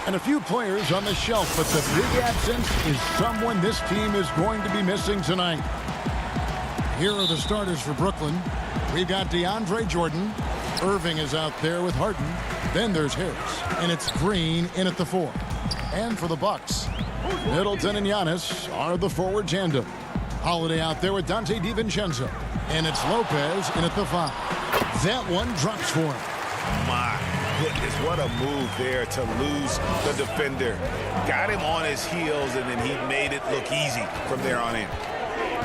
And a few players on the shelf, but the big absence is someone this team is going to be missing tonight. Here are the starters for Brooklyn. We've got DeAndre Jordan. Irving is out there with Harden. Then there's Harris, and it's Green in at the 4. And for the Bucks, Middleton and Giannis are the forward tandem. Holiday out there with Dante DiVincenzo, and it's Lopez in at the 5. That one drops for him. My goodness, what a move there to lose the defender. Got him on his heels, and then he made it look easy from there on in.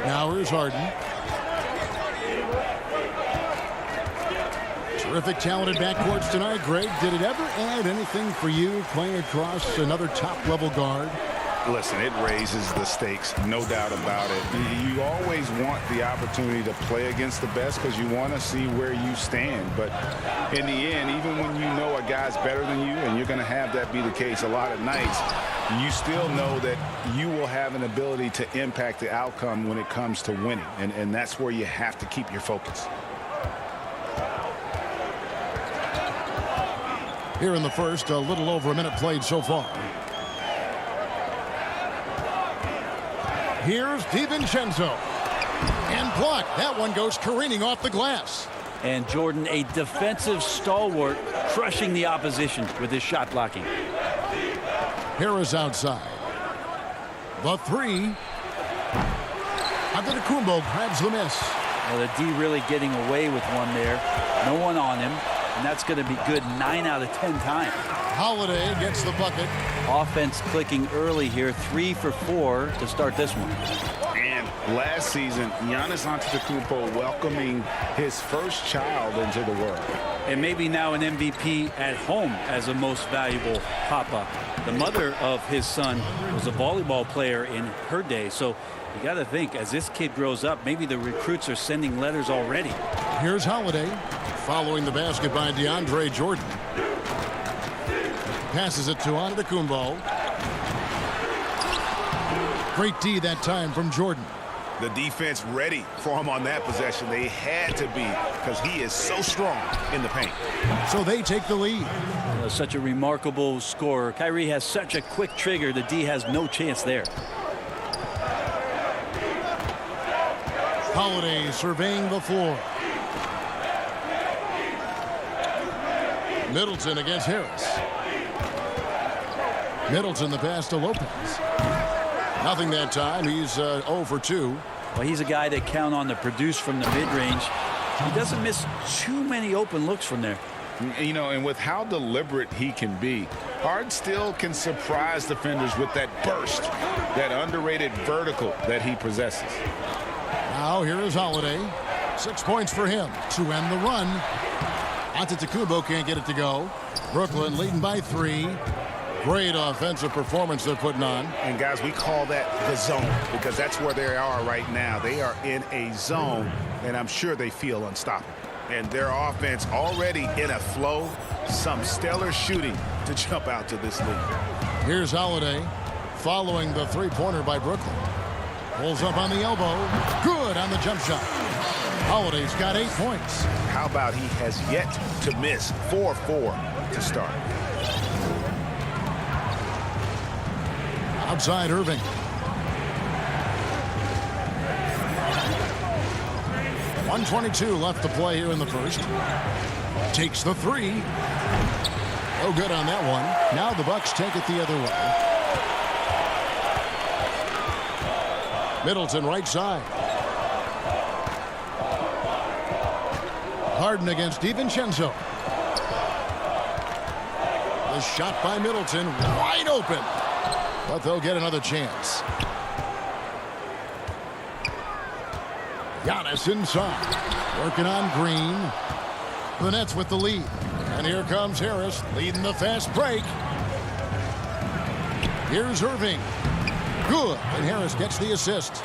Now here's Harden. Terrific, talented backcourts tonight. Greg, did it ever add anything for you playing across another top-level guard? Listen, it raises the stakes, no doubt about it. You always want the opportunity to play against the best because you want to see where you stand. But in the end, even when you know a guy's better than you, and you're going to have that be the case a lot of nights, you still know that you will have an ability to impact the outcome when it comes to winning. And that's where you have to keep your focus. Here in the first, a little over a minute played so far. Here's DiVincenzo. And blocked. That one goes careening off the glass. And Jordan, a defensive stalwart, crushing the opposition with his shot blocking. Harris outside. The 3. Antetokounmpo grabs the miss. Well, the D really getting away with one there. No one on him. And that's going to be good 9 out of 10 times. Holiday gets the bucket. Offense clicking early here. 3 for 4 to start this one. And last season, Giannis Antetokounmpo welcoming his first child into the world. And maybe now an MVP at home as a most valuable papa. The mother of his son was a volleyball player in her day. So you got to think, as this kid grows up, maybe the recruits are sending letters already. Here's Holiday. Following the basket by DeAndre Jordan. Passes it to Antetokounmpo. Great D that time from Jordan. The defense ready for him on that possession. They had to be, because he is so strong in the paint. So they take the lead. Such a remarkable scorer. Kyrie has such a quick trigger. The D has no chance there. Holiday surveying the floor. Middleton against Harris. Middleton the pass to Lopez. Nothing that time. He's 0 for 2. Well, he's a guy that count on to produce from the mid-range. He doesn't miss too many open looks from there. You know, and with how deliberate he can be, Harden still can surprise defenders with that burst, that underrated vertical that he possesses. Now here is Holiday. 6 points for him to end the run. Antetokounmpo can't get it to go. Brooklyn leading by 3. Great offensive performance they're putting on. And guys, we call that the zone, because that's where they are right now. They are in a zone, and I'm sure they feel unstoppable. And their offense already in a flow. Some stellar shooting to jump out to this lead. Here's Holiday following the 3-pointer by Brooklyn. Pulls up on the elbow. Good on the jump shot. Holiday's got 8 points. How about he has yet to miss 4-4 to start. Outside Irving. .122 left to play here in the first. Takes the 3. No good on that one. Now the Bucks take it the other way. Middleton right side. Harden against DiVincenzo. The shot by Middleton, wide open. But they'll get another chance. Giannis inside. Working on Green. The Nets with the lead. And here comes Harris leading the fast break. Here's Irving. Good. And Harris gets the assist.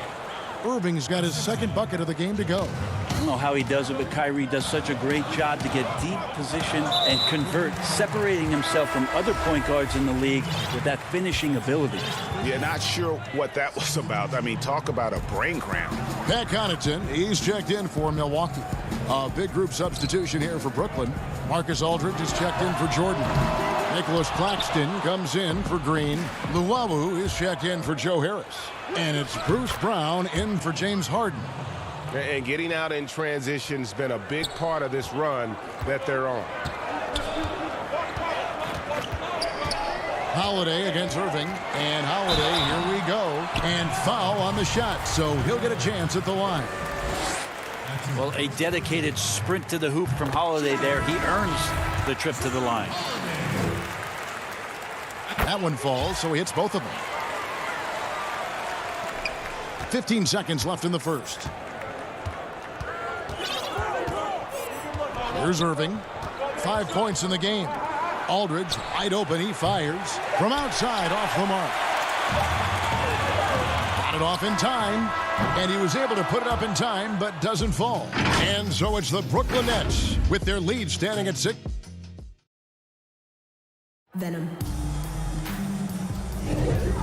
Irving's got his second bucket of the game to go. I don't know how he does it, but Kyrie does such a great job to get deep position and convert, separating himself from other point guards in the league with that finishing ability. Yeah, not sure what that was about. I mean, talk about a brain cramp. Pat Connaughton, he's checked in for Milwaukee. A big group substitution here for Brooklyn. Marcus Aldridge is checked in for Jordan. Nicholas Claxton comes in for Green. Luwawu is checked in for Joe Harris. And it's Bruce Brown in for James Harden. And getting out in transition has been a big part of this run that they're on. Holiday against Irving. And Holiday, here we go. And foul on the shot, so he'll get a chance at the line. Well, a dedicated sprint to the hoop from Holiday there. He earns the trip to the line. That one falls, so he hits both of them. 15 seconds left in the first. Here's Irving. 5 points in the game. Aldridge wide open. He fires from outside off the mark. Got it off in time. And he was able to put it up in time, but doesn't fall. And so it's the Brooklyn Nets with their lead standing at 6. Venom.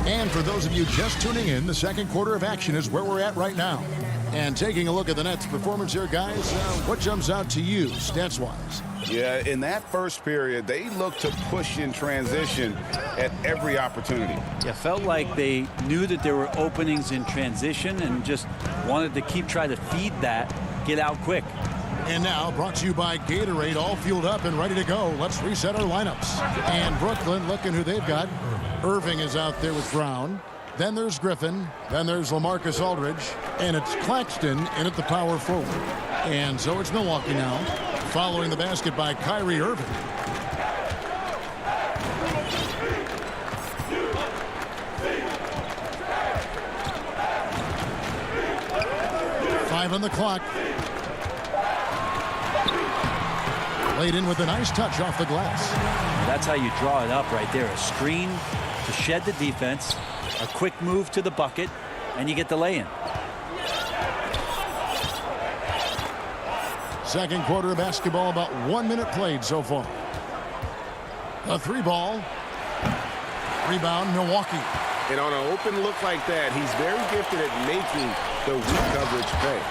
And for those of you just tuning in, the second quarter of action is where we're at right now. And taking a look at the Nets' performance here, guys, what jumps out to you stats-wise? Yeah, in that first period, they looked to push in transition at every opportunity. Yeah, felt like they knew that there were openings in transition and just wanted to keep trying to feed that, get out quick. And now, brought to you by Gatorade, all fueled up and ready to go. Let's reset our lineups. And Brooklyn, looking who they've got. Irving is out there with Brown. Then there's Griffin. Then there's LaMarcus Aldridge. And it's Claxton in at the power forward. And so it's Milwaukee now, following the basket by Kyrie Irving. Five on the clock. Laid in with a nice touch off the glass. That's how you draw it up right there. A screen to shed the defense, a quick move to the bucket, and you get the lay-in. Second quarter of basketball, about 1 minute played so far. A three ball. Rebound, Milwaukee. And on an open look like that, he's very gifted at making the weak coverage pay.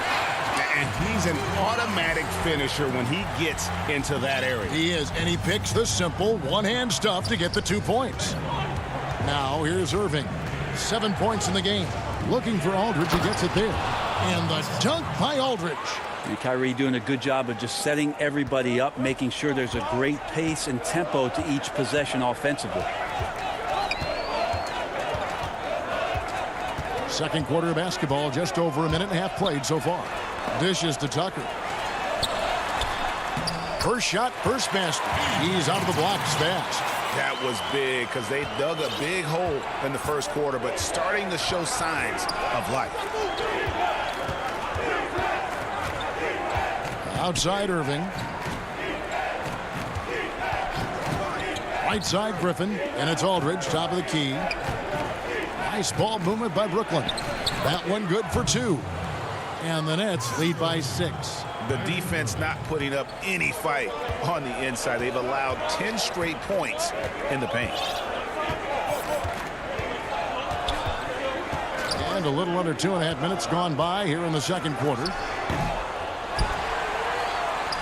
And he's an automatic finisher when he gets into that area. He is, and he picks the simple one-hand stuff to get the 2 points. Now here's Irving. 7 points in the game. Looking for Aldridge, he gets it there. And the dunk by Aldridge. And Kyrie doing a good job of just setting everybody up, making sure there's a great pace and tempo to each possession offensively. Second quarter of basketball, just over a minute and a half played so far. Dishes to Tucker. First shot, first basket. He's out of the blocks fast. That was big because they dug a big hole in the first quarter, but starting to show signs of life. Outside Irving. Right side Griffin, and it's Aldridge, top of the key. Nice ball movement by Brooklyn. That one good for 2. And the Nets lead by 6. The defense not putting up any fight on the inside. They've allowed 10 straight points in the paint. And a little under 2.5 minutes gone by here in the second quarter.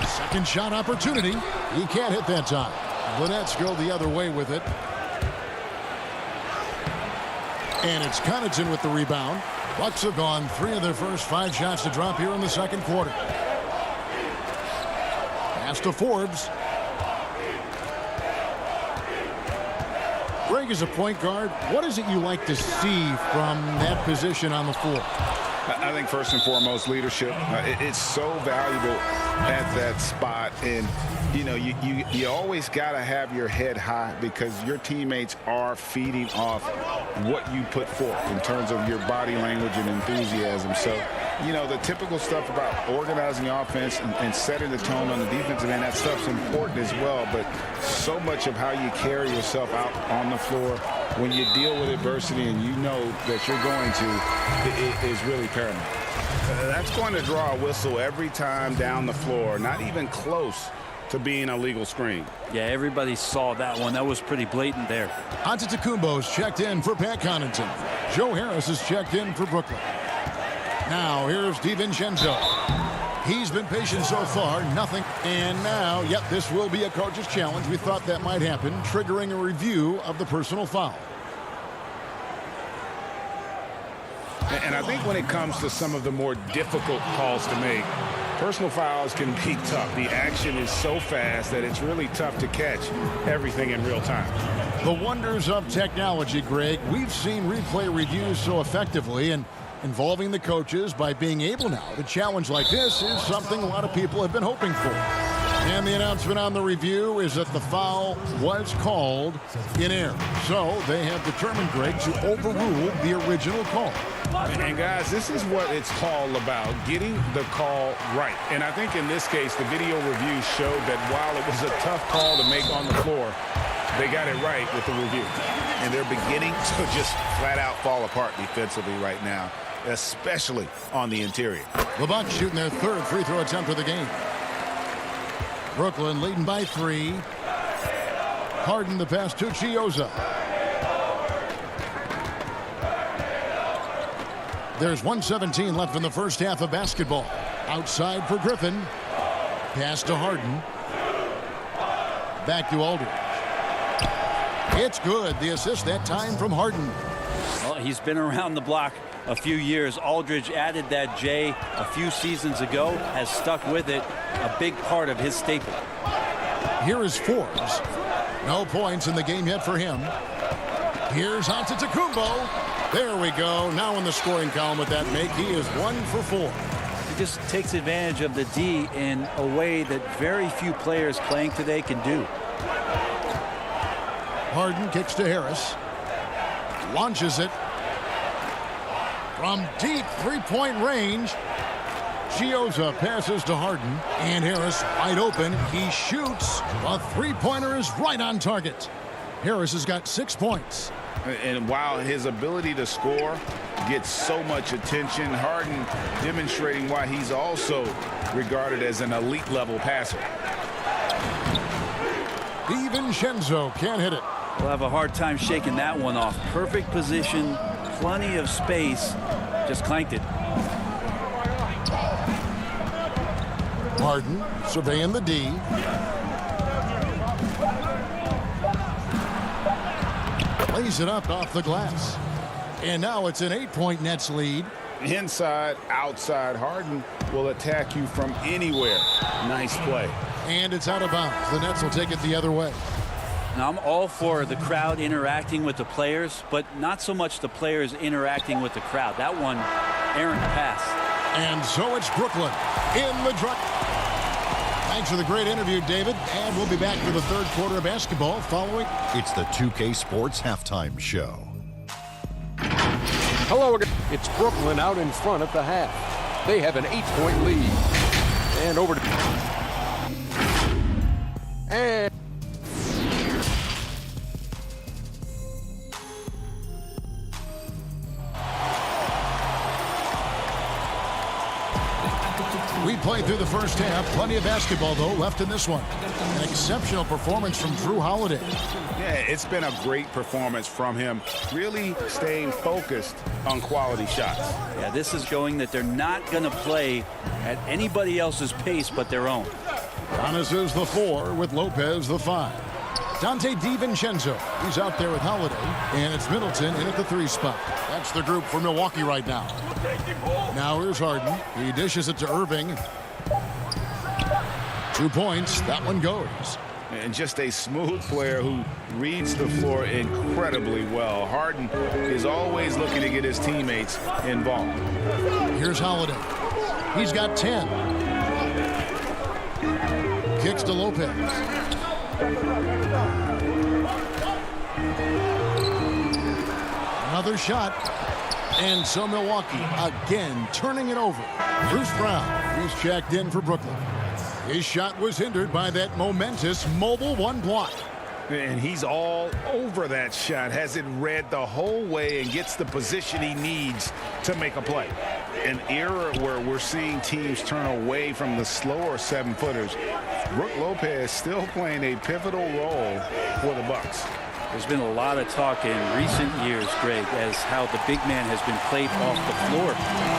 Second shot opportunity. He can't hit that time. The Nets go the other way with it. And it's Connaughton with the rebound. Bucks have gone 3 of their first 5 shots to drop here in the second quarter. Pass to Forbes. Greg, as a point guard, what is it you like to see from that position on the floor? I think first and foremost, leadership. It's so valuable at that spot. And, you know, you always got to have your head high because your teammates are feeding off what you put forth in terms of your body language and enthusiasm. So, you know, the typical stuff about organizing the offense and setting the tone on the defensive end, that stuff's important as well. But so much of how you carry yourself out on the floor when you deal with adversity and you know that you're going to, it is really paramount. That's going to draw a whistle every time down the floor, not even close to being a legal screen. Yeah, everybody saw that one. That was pretty blatant there. Antetokounmpo's checked in for Pat Connaughton. Joe Harris is checked in for Brooklyn. Now here's DiVincenzo. He's been patient so far, nothing. And now, yep, this will be a coach's challenge. We thought that might happen, triggering a review of the personal foul. And I think when it comes to some of the more difficult calls to make, personal fouls can be tough. The action is so fast that it's really tough to catch everything in real time. The wonders of technology, Greg. We've seen replay reviews so effectively, and involving the coaches by being able now to challenge like this is something a lot of people have been hoping for. And the announcement on the review is that the foul was called in error. So they have determined, Greg, to overrule the original call. And guys, this is what it's all about, getting the call right. And I think in this case, the video review showed that while it was a tough call to make on the floor, they got it right with the review. And they're beginning to just flat out fall apart defensively right now, especially on the interior. The Bucks shooting their third free throw attempt of the game. Brooklyn leading by 3. Harden the pass to Chioza. There's 1:17 left in the first half of basketball. Outside for Griffin. Pass to Harden. Back to Aldridge. It's good. The assist that time from Harden. Well, he's been around the block a few years. Aldridge added that J a few seasons ago, has stuck with it, a big part of his staple. Here is Forbes. No points in the game yet for him. Here's Antetokounmpo. There we go. Now in the scoring column with that make, he is 1 for 4. He just takes advantage of the D in a way that very few players playing today can do. Harden kicks to Harris. Launches it. From deep three-point range, Chioza passes to Harden, and Harris wide open. He shoots. A three-pointer is right on target. Harris has got 6 points. And while his ability to score gets so much attention, Harden demonstrating why he's also regarded as an elite-level passer. DiVincenzo can't hit it. We'll have a hard time shaking that one off. Perfect position, plenty of space, just clanked it. Harden surveying the D. Lays it up off the glass. And now it's an 8-point Nets lead. Inside, outside, Harden will attack you from anywhere. Nice play. And it's out of bounds. The Nets will take it the other way. Now, I'm all for the crowd interacting with the players, but not so much the players interacting with the crowd. That one, errant pass. And so it's Brooklyn in the draw. Thanks for the great interview, David. And we'll be back for the third quarter of basketball following. It's the 2K Sports Halftime Show. Hello again. It's Brooklyn out in front at the half. They have an 8-point lead. And over to... And... We played through the first half. Plenty of basketball, though, left in this one. An exceptional performance from Drew Holiday. Yeah, it's been a great performance from him, really staying focused on quality shots. Yeah, this is showing that they're not going to play at anybody else's pace but their own. Giannis is the 4 with Lopez the 5. Dante DiVincenzo, he's out there with Holiday, and it's Middleton in at the 3 spot. That's the group for Milwaukee right now. Now here's Harden. He dishes it to Irving. 2 points. That one goes. And just a smooth player who reads the floor incredibly well. Harden is always looking to get his teammates involved. Here's Holiday. He's got 10. Kicks to Lopez. Another shot. And so Milwaukee again turning it over. Bruce Brown, he's checked in for Brooklyn. His shot was hindered by that momentous mobile 1 block. And he's all over that shot, has it read the whole way and gets the position he needs to make a play. An era where we're seeing teams turn away from the slower 7-footers. Brook Lopez still playing a pivotal role for the Bucks. There's been a lot of talk in recent years, Greg, as how the big man has been played off the floor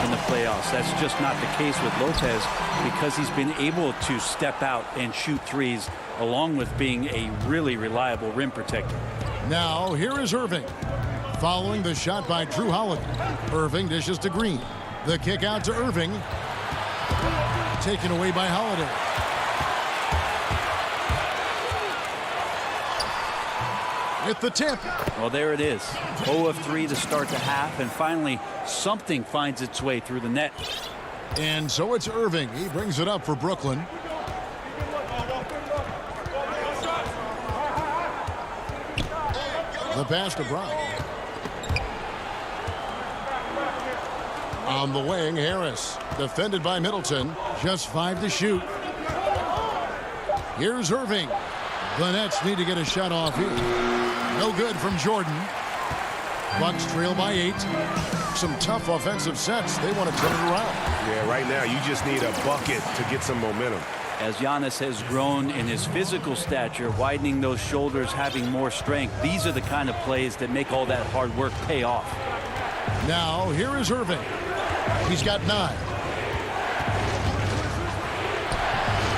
in the playoffs. That's just not the case with Lopez because he's been able to step out and shoot threes along with being a really reliable rim protector. Now here is Irving. Following the shot by Drew Holiday. Irving dishes to Green. The kick out to Irving. Taken away by Holiday. With the tip. Well, there it is. 0 of 3 to start the half, and finally something finds its way through the net. And so it's Irving. He brings it up for Brooklyn. The pass to Brown. On the wing, Harris. Defended by Middleton. Just 5 to shoot. Here's Irving. The Nets need to get a shot off here. No good from Jordan. Bucks trail by 8. Some tough offensive sets. They want to turn it around. Yeah, right now you just need a bucket to get some momentum. As Giannis has grown in his physical stature, widening those shoulders, having more strength, these are the kind of plays that make all that hard work pay off. Now here is Irving. He's got 9.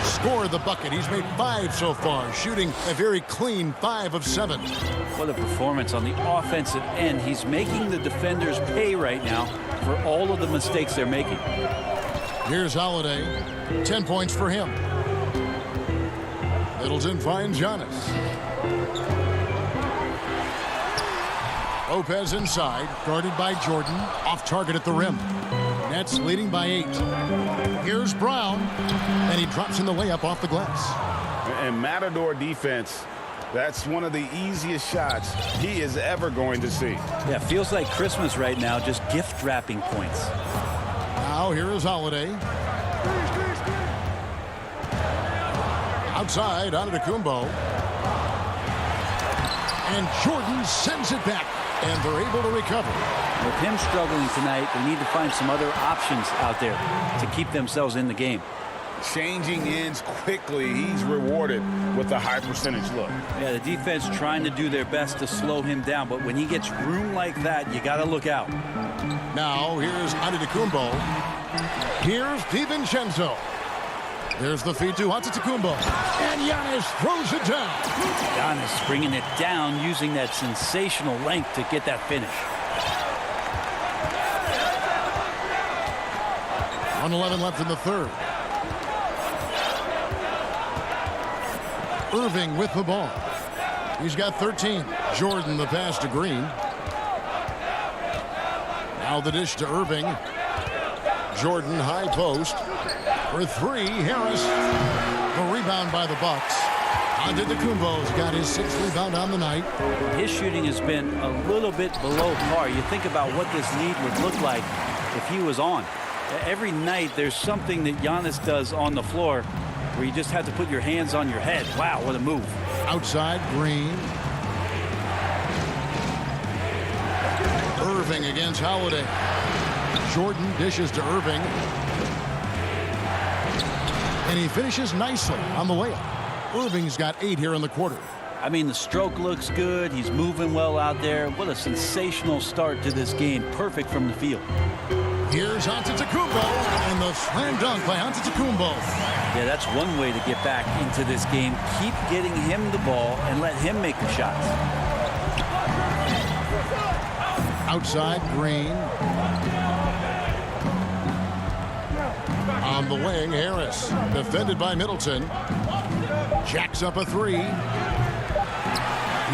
Scored the bucket. He's made 5 so far, shooting a very clean 5 of 7. What a performance on the offensive end. He's making the defenders pay right now for all of the mistakes they're making. Here's Holiday. 10 points for him. Middleton finds Giannis. Lopez inside, guarded by Jordan. Off target at the rim. Nets leading by 8. Here's Brown, and he drops in the layup off the glass. And Matador defense, that's one of the easiest shots he is ever going to see. Yeah, feels like Christmas right now, just gift wrapping points. Now here is Holiday. Outside, Antetokounmpo. And Jordan sends it back, and they're able to recover. With him struggling tonight, they need to find some other options out there to keep themselves in the game. Changing ends quickly, he's rewarded with a high percentage look. Yeah, the defense trying to do their best to slow him down, but when he gets room like that, you got to look out. Now here's Antetokounmpo. Here's DiVincenzo. There's the feed to Antetokounmpo. And Giannis throws it down. Giannis bringing it down, using that sensational length to get that finish. 1:11 left in the third. Irving with the ball. He's got 13. Jordan the pass to Green. Now the dish to Irving. Jordan high post. For 3, Harris. The rebound by the Bucks. Antetokounmpo's got his 6th rebound on the night. His shooting has been a little bit below par. You think about what this lead would look like if he was on. Every night there's something that Giannis does on the floor where you just have to put your hands on your head. Wow, what a move. Outside, Green. Irving against Holiday. Jordan dishes to Irving. And he finishes nicely on the layup. Irving's got 8 here in the quarter. I mean, the stroke looks good. He's moving well out there. What a sensational start to this game. Perfect from the field. Here's Antetokounmpo, and the slam dunk by Antetokounmpo. Yeah, that's one way to get back into this game. Keep getting him the ball and let him make the shots. Outside, Green. On the wing, Harris. Defended by Middleton. Jacks up a 3.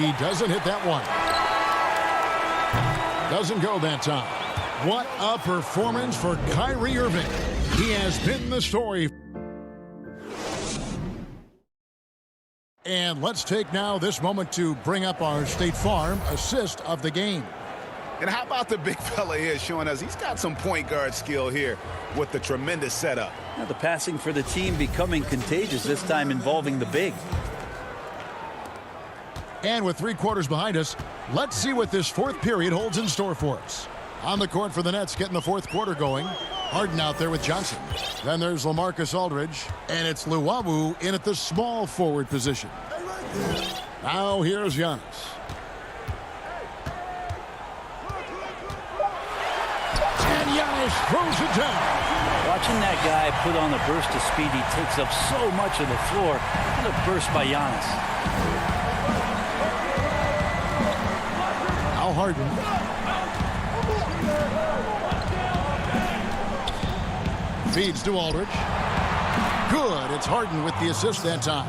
He doesn't hit that one. Doesn't go that time. What a performance for Kyrie Irving. He has been the story. And let's take now this moment to bring up our State Farm assist of the game. And how about the big fella here showing us he's got some point guard skill here with the tremendous setup. Now the passing for the team becoming contagious, this time involving the big. And with 3 quarters behind us, let's see what this 4th period holds in store for us. On the court for the Nets, getting the 4th quarter going. Harden out there with Johnson. Then there's LaMarcus Aldridge. And it's Luwawu in at the small forward position. Now here's Giannis. Giannis throws it down. Watching that guy put on a burst of speed, he takes up so much of the floor. What a burst by Giannis. Now Harden. Feeds to Aldridge. Good. It's Harden with the assist that time.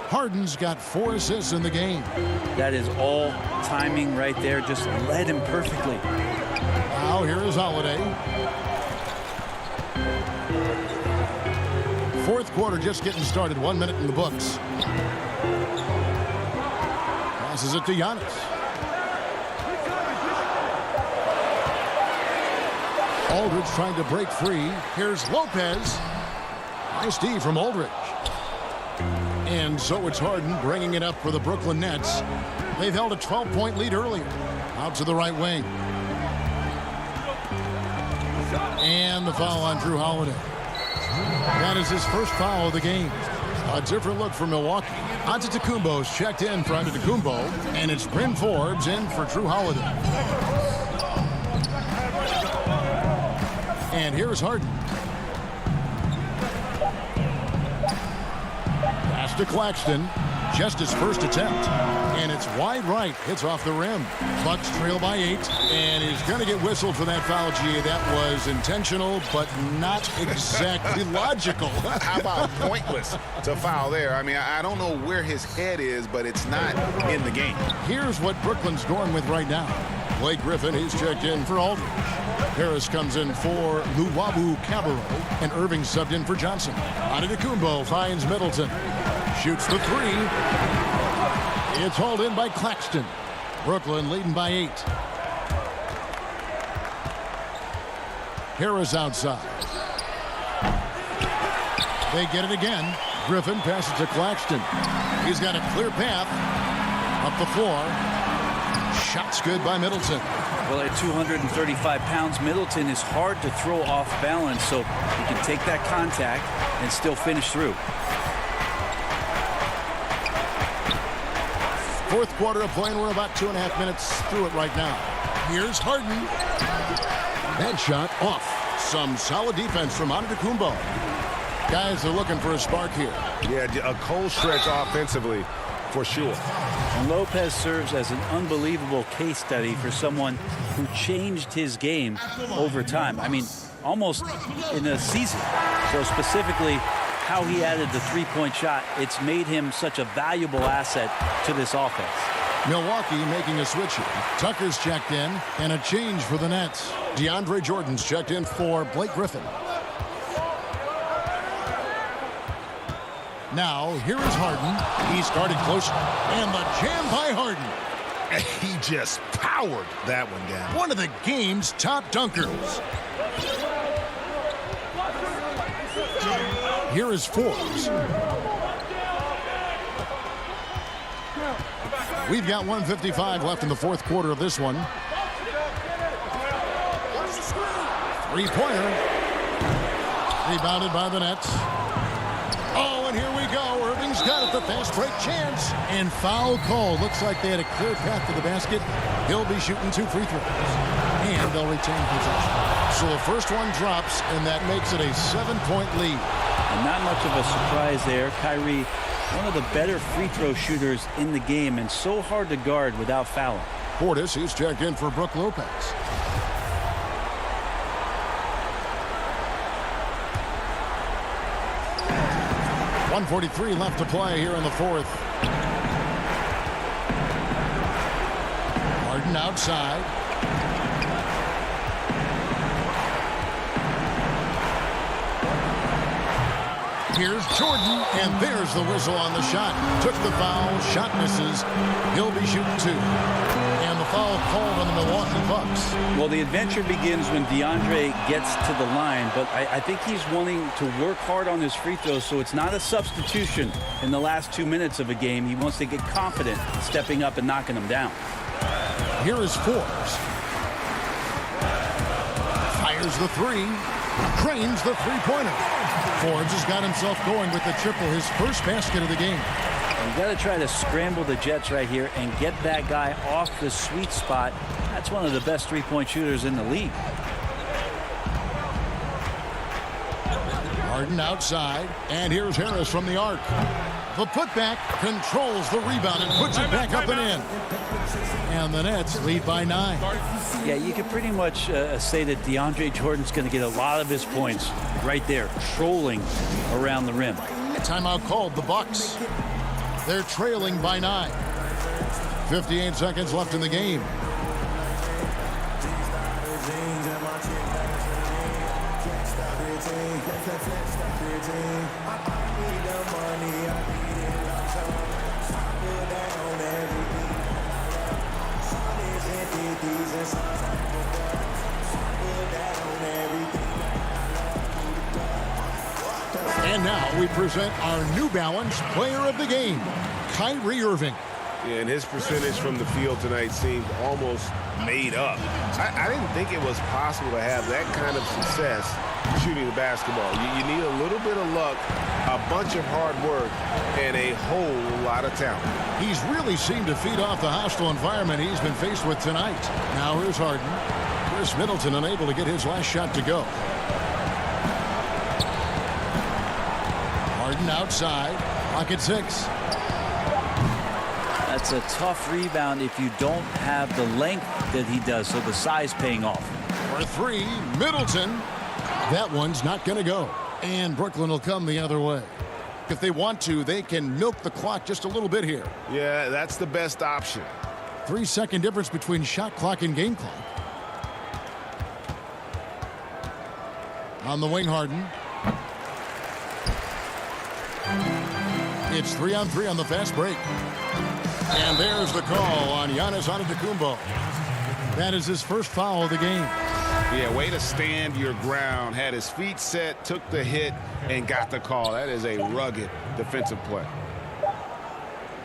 Harden's got 4 assists in the game. That is all timing right there. Just led him perfectly. Now here is Holiday. Fourth quarter just getting started. 1 minute in the books. Passes it to Giannis. Aldridge trying to break free. Here's Lopez. Nice D from Aldridge. And so it's Harden bringing it up for the Brooklyn Nets. They've held a 12-point lead earlier. Out to the right wing. And the foul on Drew Holiday. That is his first foul of the game. A different look for Milwaukee. Antetokounmpo's checked in for Antetokounmpo. And it's Bryn Forbes in for Drew Holiday. And here's Harden. Pass to Claxton. Just his first attempt. And it's wide right. Hits off the rim. Bucks trail by 8. And he's going to get whistled for that foul, G. That was intentional, but not exactly logical. How about pointless to foul there? I mean, I don't know where his head is, but it's not in the game. Here's what Brooklyn's going with right now. Blake Griffin, he's checked in for Aldridge. Harris comes in for Luwawu-Cabarrot, and Irving subbed in for Johnson. Antetokounmpo finds Middleton. Shoots the 3. It's hauled in by Claxton. Brooklyn leading by 8. Harris outside. They get it again. Griffin passes to Claxton. He's got a clear path up the floor. Shot's good by Middleton. Well, at 235 pounds, Middleton is hard to throw off balance, so he can take that contact and still finish through. Fourth quarter of play, and we're about 2.5 minutes through it right now. Here's Harden. That shot off. Some solid defense from Antetokounmpo. Guys are looking for a spark here. Yeah, a cold stretch offensively for sure. And Lopez serves as an unbelievable case study for someone who changed his game over time. I mean, almost in a season. So specifically, how he added the three-point shot, it's made him such a valuable asset to this offense. Milwaukee making a switch here. Tucker's checked in, and a change for the Nets. DeAndre Jordan's checked in for Blake Griffin. Now, here is Harden. He started close, and the jam by Harden. He just powered that one down. One of the game's top dunkers. Here is Forbes. We've got 1:55 left in the fourth quarter of this one. Three-pointer. Rebounded by the Nets. Oh, and here we go. Irving's got it, the fast break chance. And foul call. Looks like they had a clear path to the basket. He'll be shooting 2 free throws. And they'll retain possession. So the first one drops, and that makes it a 7-point lead. And not much of a surprise there. Kyrie, one of the better free throw shooters in the game, and so hard to guard without fouling. Portis, he's checked in for Brook Lopez. .143 left to play here in the fourth. Harden outside. Here's Jordan, and there's the whistle on the shot. Took the foul, shot misses. He'll be shooting 2. And the foul called on the Milwaukee Bucks. Well, the adventure begins when DeAndre gets to the line, but I think he's wanting to work hard on his free throws, so it's not a substitution in the last 2 minutes of a game. He wants to get confident stepping up and knocking them down. Here is Forbes. Fires the 3. Cranes the three-pointer. Forbes has got himself going with the triple, his first basket of the game. You got to try to scramble the Jets right here and get that guy off the sweet spot. That's one of the best three-point shooters in the league. Harden outside, and here's Harris from the arc. The putback controls the rebound and puts it back up and in. And the Nets lead by 9. Yeah, you can pretty much say that DeAndre Jordan's going to get a lot of his points right there, trolling around the rim. A timeout called, the Bucks. They're trailing by 9. 58 seconds left in the game. And now we present our New Balance Player of the Game, Kyrie Irving. Yeah, and his percentage from the field tonight seemed almost made up. I didn't think it was possible to have that kind of success shooting the basketball. You need a little bit of luck, a bunch of hard work, and a whole lot of talent. He's really seemed to feed off the hostile environment he's been faced with tonight. Now here's Harden. Chris Middleton unable to get his last shot to go. Harden outside. Clock at 6. That's a tough rebound if you don't have the length that he does, so the size paying off. For 3, Middleton. That one's not going to go. And Brooklyn will come the other way. If they want to, they can milk the clock just a little bit here. Yeah, that's the best option. 3-second difference between shot clock and game clock. On the wing, Harden. It's 3-on-3 on the fast break. And there's the call on Giannis Antetokounmpo. That is his first foul of the game. Yeah, way to stand your ground. Had his feet set, took the hit, and got the call. That is a rugged defensive play.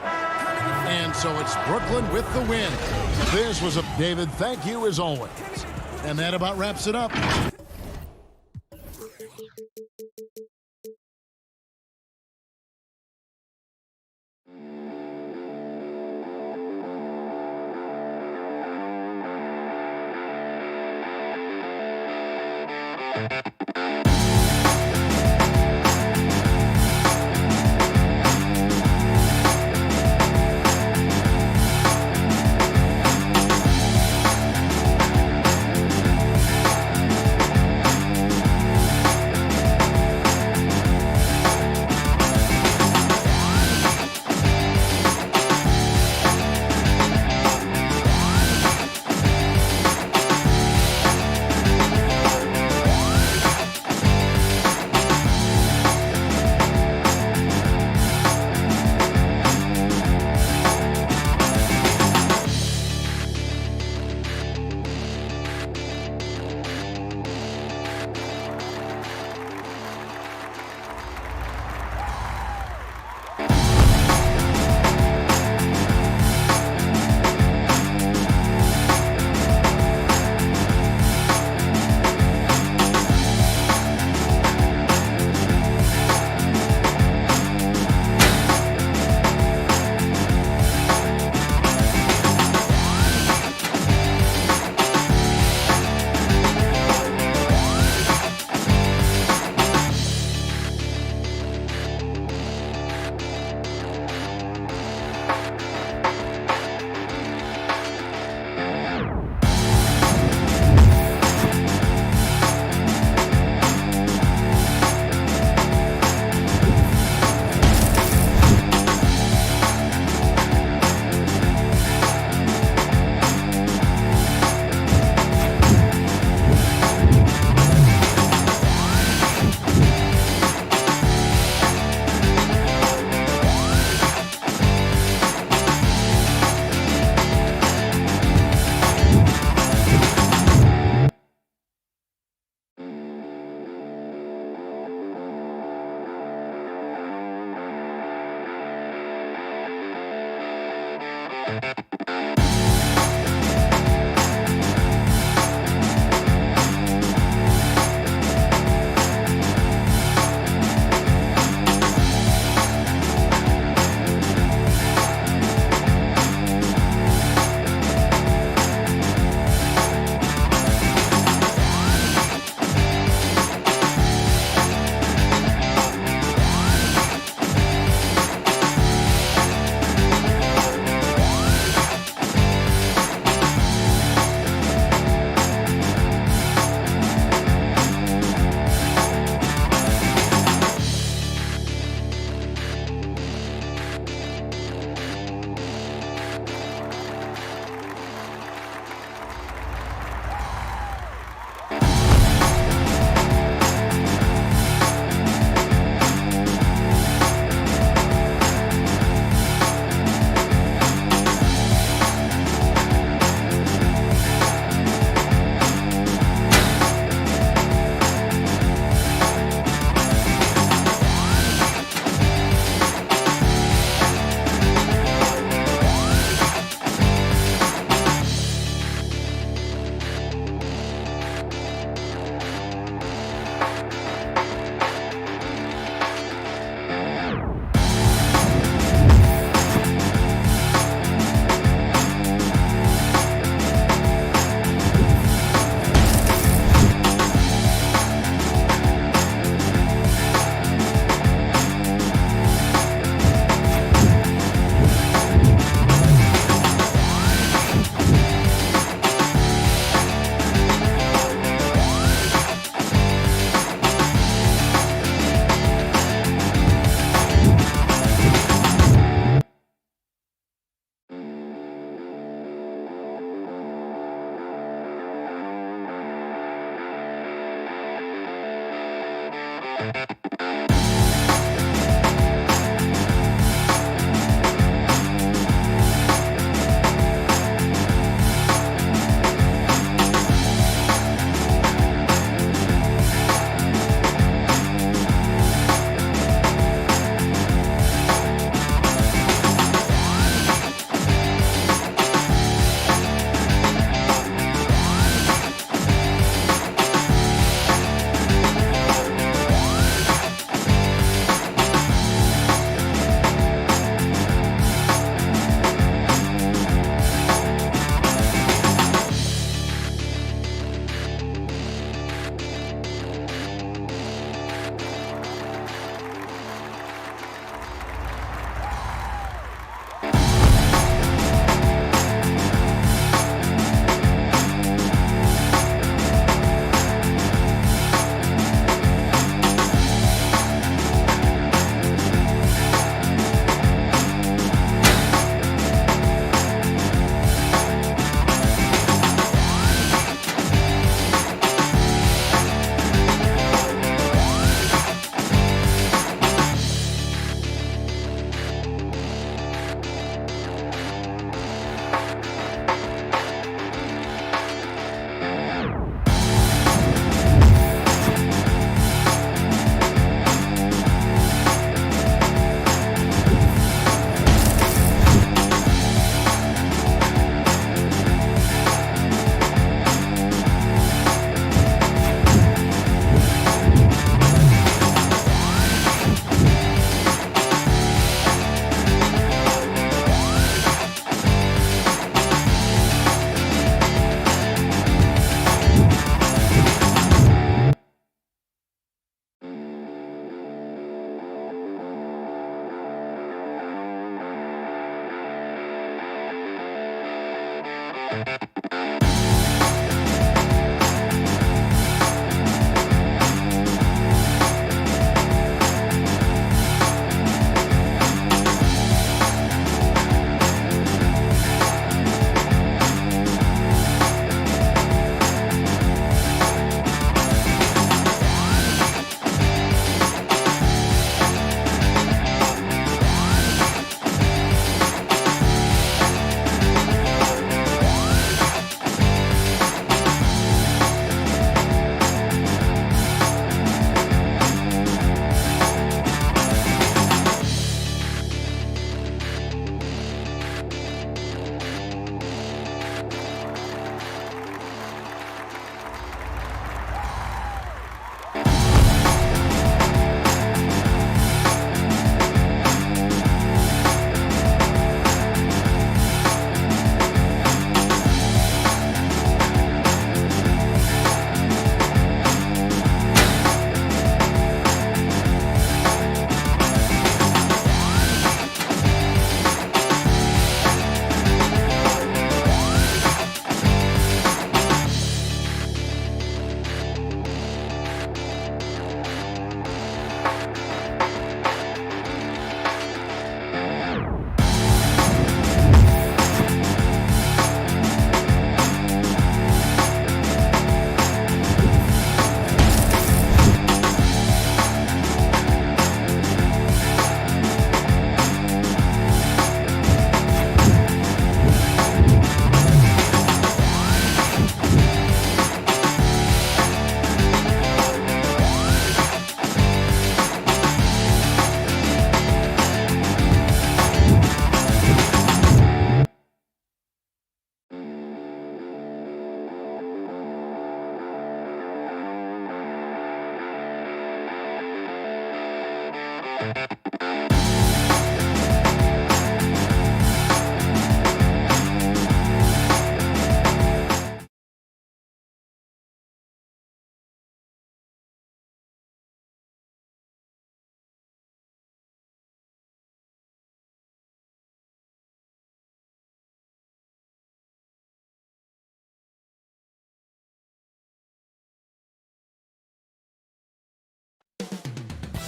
And so it's Brooklyn with the win. This was a David, thank you as always. And that about wraps it up.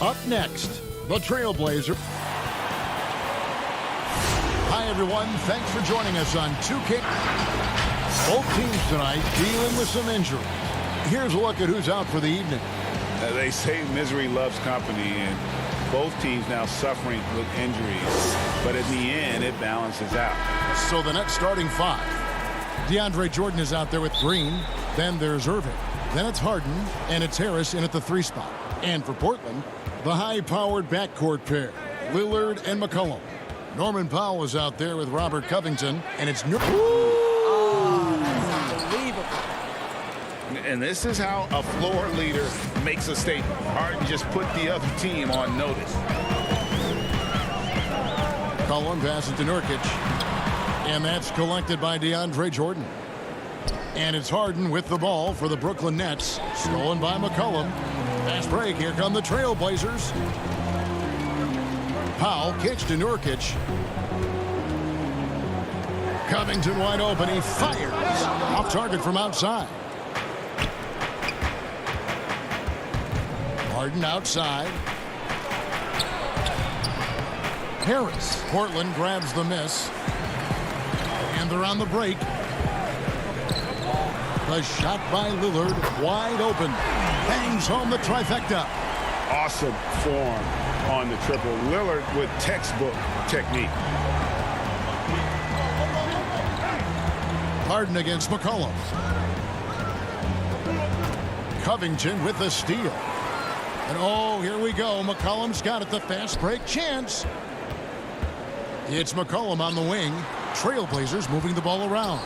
Up next, the Trailblazer. Hi, everyone. Thanks for joining us on 2K. Both teams tonight dealing with some injuries. Here's a look at who's out for the evening. They say misery loves company, and both teams now suffering with injuries. But in the end, it balances out. So the Nets starting five. DeAndre Jordan is out there with Green. Then there's Irving. Then it's Harden, and it's Harris in at the 3 spot. And for Portland, the high-powered backcourt pair, Lillard and McCollum. Norman Powell is out there with Robert Covington, and it's Oh, that's unbelievable. And this is how a floor leader makes a statement. Harden just put the other team on notice. McCollum passes to Nurkic, and that's collected by DeAndre Jordan. And it's Harden with the ball for the Brooklyn Nets. Stolen by McCollum. Fast break. Here come the Trailblazers. Powell kicks to Nurkic. Covington wide open. He fires. Off target from outside. Harden outside. Harris. Portland grabs the miss. And they're on the break. The shot by Lillard, wide open. Bangs home the trifecta. Awesome form on the triple. Lillard with textbook technique. Harden against McCollum. Covington with the steal. And oh, here we go. McCollum's got it. The fast break chance. It's McCollum on the wing. Trailblazers moving the ball around.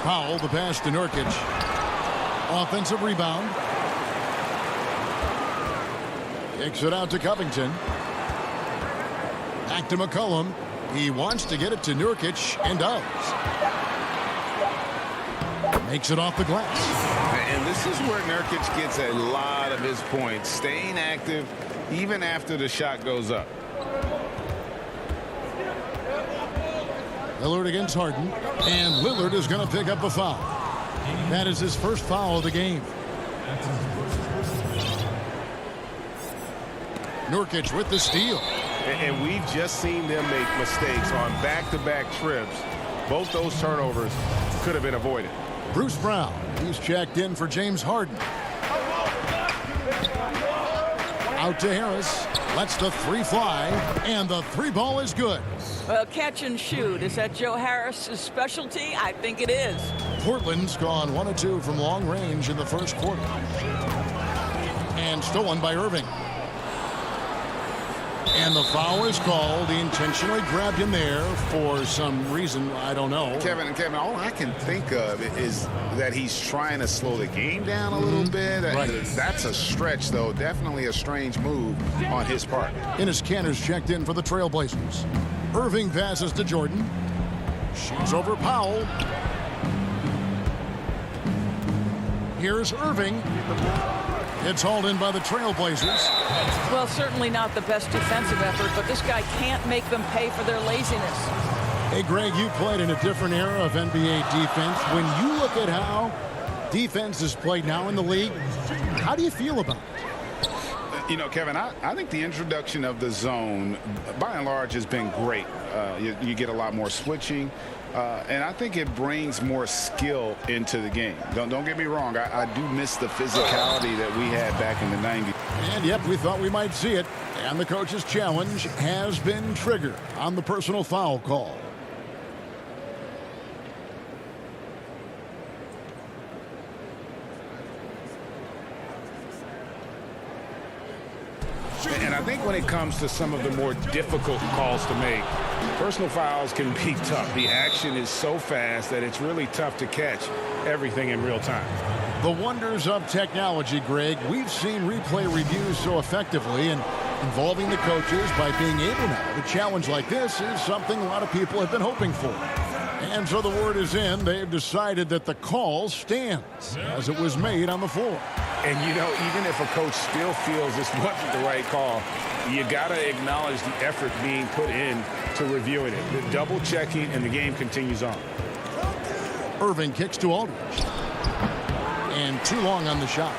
Powell, the pass to Nurkic. Offensive rebound. Kicks it out to Covington. Back to McCollum. He wants to get it to Nurkic and does. Makes it off the glass. And this is where Nurkic gets a lot of his points. Staying active even after the shot goes up. Lillard against Harden, and Lillard is going to pick up a foul. That is his first foul of the game. Nurkic with the steal. And we've just seen them make mistakes on back-to-back trips. Both those turnovers could have been avoided. Bruce Brown, he's checked in for James Harden. Out to Harris, lets the 3 fly, and the 3 ball is good. Well, catch and shoot. Is that Joe Harris's specialty? I think it is. Portland's gone 1 of 2 from long range in the first quarter. And stolen by Irving. And the foul is called. He intentionally grabbed him there for some reason. I don't know. Kevin, all I can think of is that he's trying to slow the game down a little bit. Right. That's a stretch, though. Definitely a strange move on his part. Enes Kanter's checked in for the Trailblazers. Irving passes to Jordan. Shoots over Powell. Here's Irving. It's hauled in by the Trailblazers. Well, certainly not the best defensive effort, but this guy can't make them pay for their laziness. Hey, Greg, you played in a different era of NBA defense. When you look at how defense is played now in the league, how do you feel about it? You know, Kevin, I think the introduction of the zone, by and large, has been great. You get a lot more switching, and I think it brings more skill into the game. Don't get me wrong. I do miss the physicality that we had back in the 90s. And, yep, we thought we might see it. And the coach's challenge has been triggered on the personal foul call. And I think when it comes to some of the more difficult calls to make, personal fouls can be tough. The action is so fast that it's really tough to catch everything in real time. The wonders of technology, Greg. We've seen replay reviews so effectively, and involving the coaches by being able now to challenge like this is something a lot of people have been hoping for. And so the word is in. They've decided that the call stands as it was made on the floor. And, you know, even if a coach still feels this wasn't the right call, you got to acknowledge the effort being put in to reviewing it. The double checking, and the game continues on. Irving kicks to Aldridge. And too long on the shot.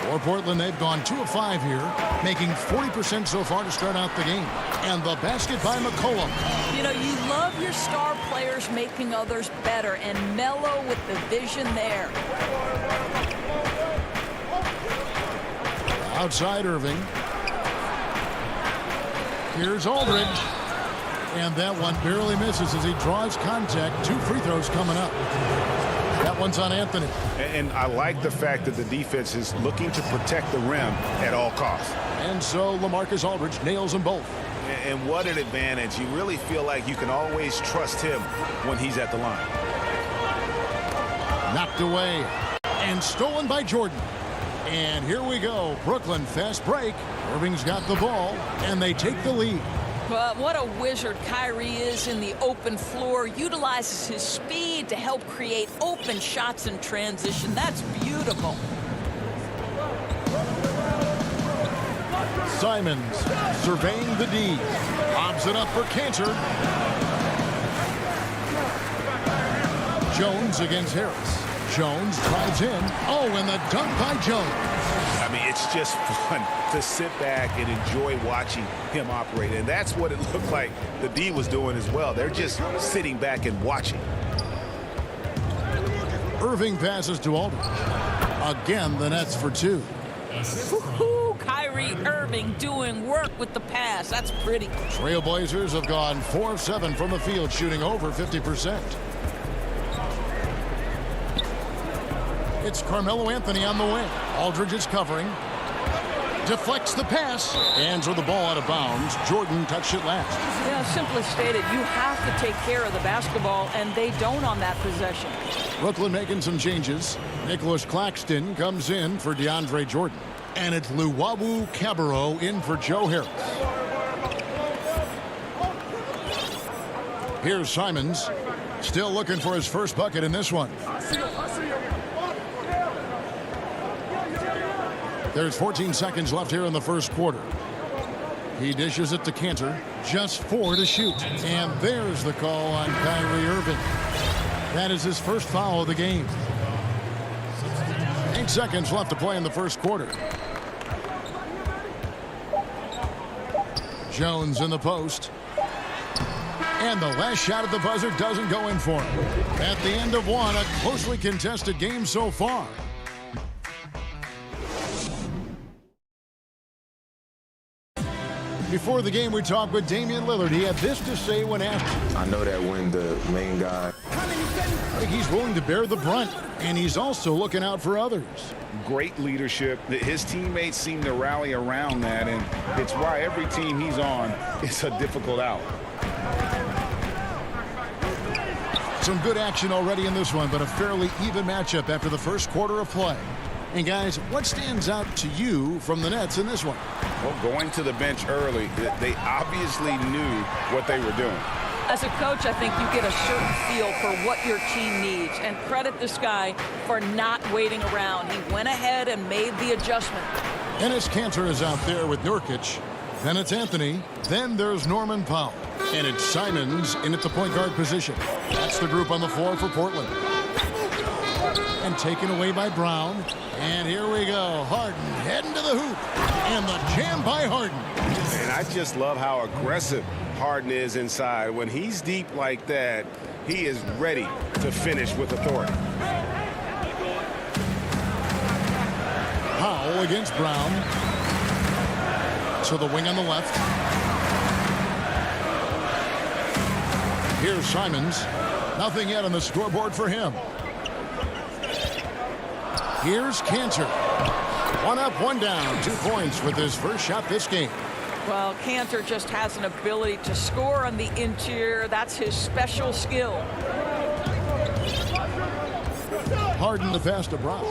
For Portland, they've gone 2 of 5 here. making 40% so far to start out the game. And the basket by McCollum. You know, you love your star players making others better, and Melo with the vision there. Outside Irving. Here's Aldridge. And that one barely misses as he draws contact. 2 free throws coming up. That one's on Anthony. And I like the fact that the defense is looking to protect the rim at all costs. And so LaMarcus Aldridge nails them both. And what an advantage. You really feel like you can always trust him when he's at the line. Knocked away and stolen by Jordan. And here we go. Brooklyn fast break. Irving's got the ball, and they take the lead. But what a wizard Kyrie is in the open floor. Utilizes his speed to help create open shots in transition. That's beautiful. Simons surveying the D. Lobs it up for Cantor. Jones against Harris. Jones drives in. Oh, and the dunk by Jones. I mean, it's just fun to sit back and enjoy watching him operate. And that's what it looked like the D was doing as well. They're just sitting back and watching. Irving passes to Aldridge. Again, the Nets for 2. Kyrie Irving doing work with the pass. That's pretty. Trailblazers have gone 4 of 7 from the field, shooting over 50%. It's Carmelo Anthony on the wing. Aldridge is covering. Deflects the pass. And throw the ball out of bounds. Jordan touched it last. Yeah, simply stated, you have to take care of the basketball, and they don't on that possession. Brooklyn making some changes. Nicholas Claxton comes in for DeAndre Jordan. And it's Luwawu Cabarrot in for Joe Harris. Here's Simons. Still looking for his first bucket in this one. There's 14 seconds left here in the first quarter. He dishes it to Cantor. Just 4 to shoot. And there's the call on Kyrie Irving. That is his first foul of the game. 8 seconds left to play in the first quarter. Jones in the post. And the last shot at the buzzer doesn't go in for him. At the end of one, a closely contested game so far. Before the game, we talked with Damian Lillard. He had this to say when asked. I know that when the main guy... I think he's willing to bear the brunt, and he's also looking out for others. Great leadership. His teammates seem to rally around that, and it's why every team he's on, it's a difficult out. Some good action already in this one, but a fairly even matchup after the first quarter of play. And guys, what stands out to you from the Nets in this one? Well, going to the bench early, they obviously knew what they were doing. As a coach, I think you get a certain feel for what your team needs, and credit this guy for not waiting around. He went ahead and made the adjustment. Enes Kanter is out there with Nurkic. Then it's Anthony. Then there's Norman Powell. And it's Simons in at the point guard position. That's the group on the floor for Portland. And taken away by Brown. And here we go. Harden heading to the hoop. And the jam by Harden. And I just love how aggressive Harden is inside. When he's deep like that, he is ready to finish with authority. Powell against Brown. To the wing on the left. Here's Simons. Nothing yet on the scoreboard for him. Here's Cantor. 1 up, 1 down. 2 points with his first shot this game. Well, Cantor just has an ability to score on the interior. That's his special skill. Harden the pass to Brown.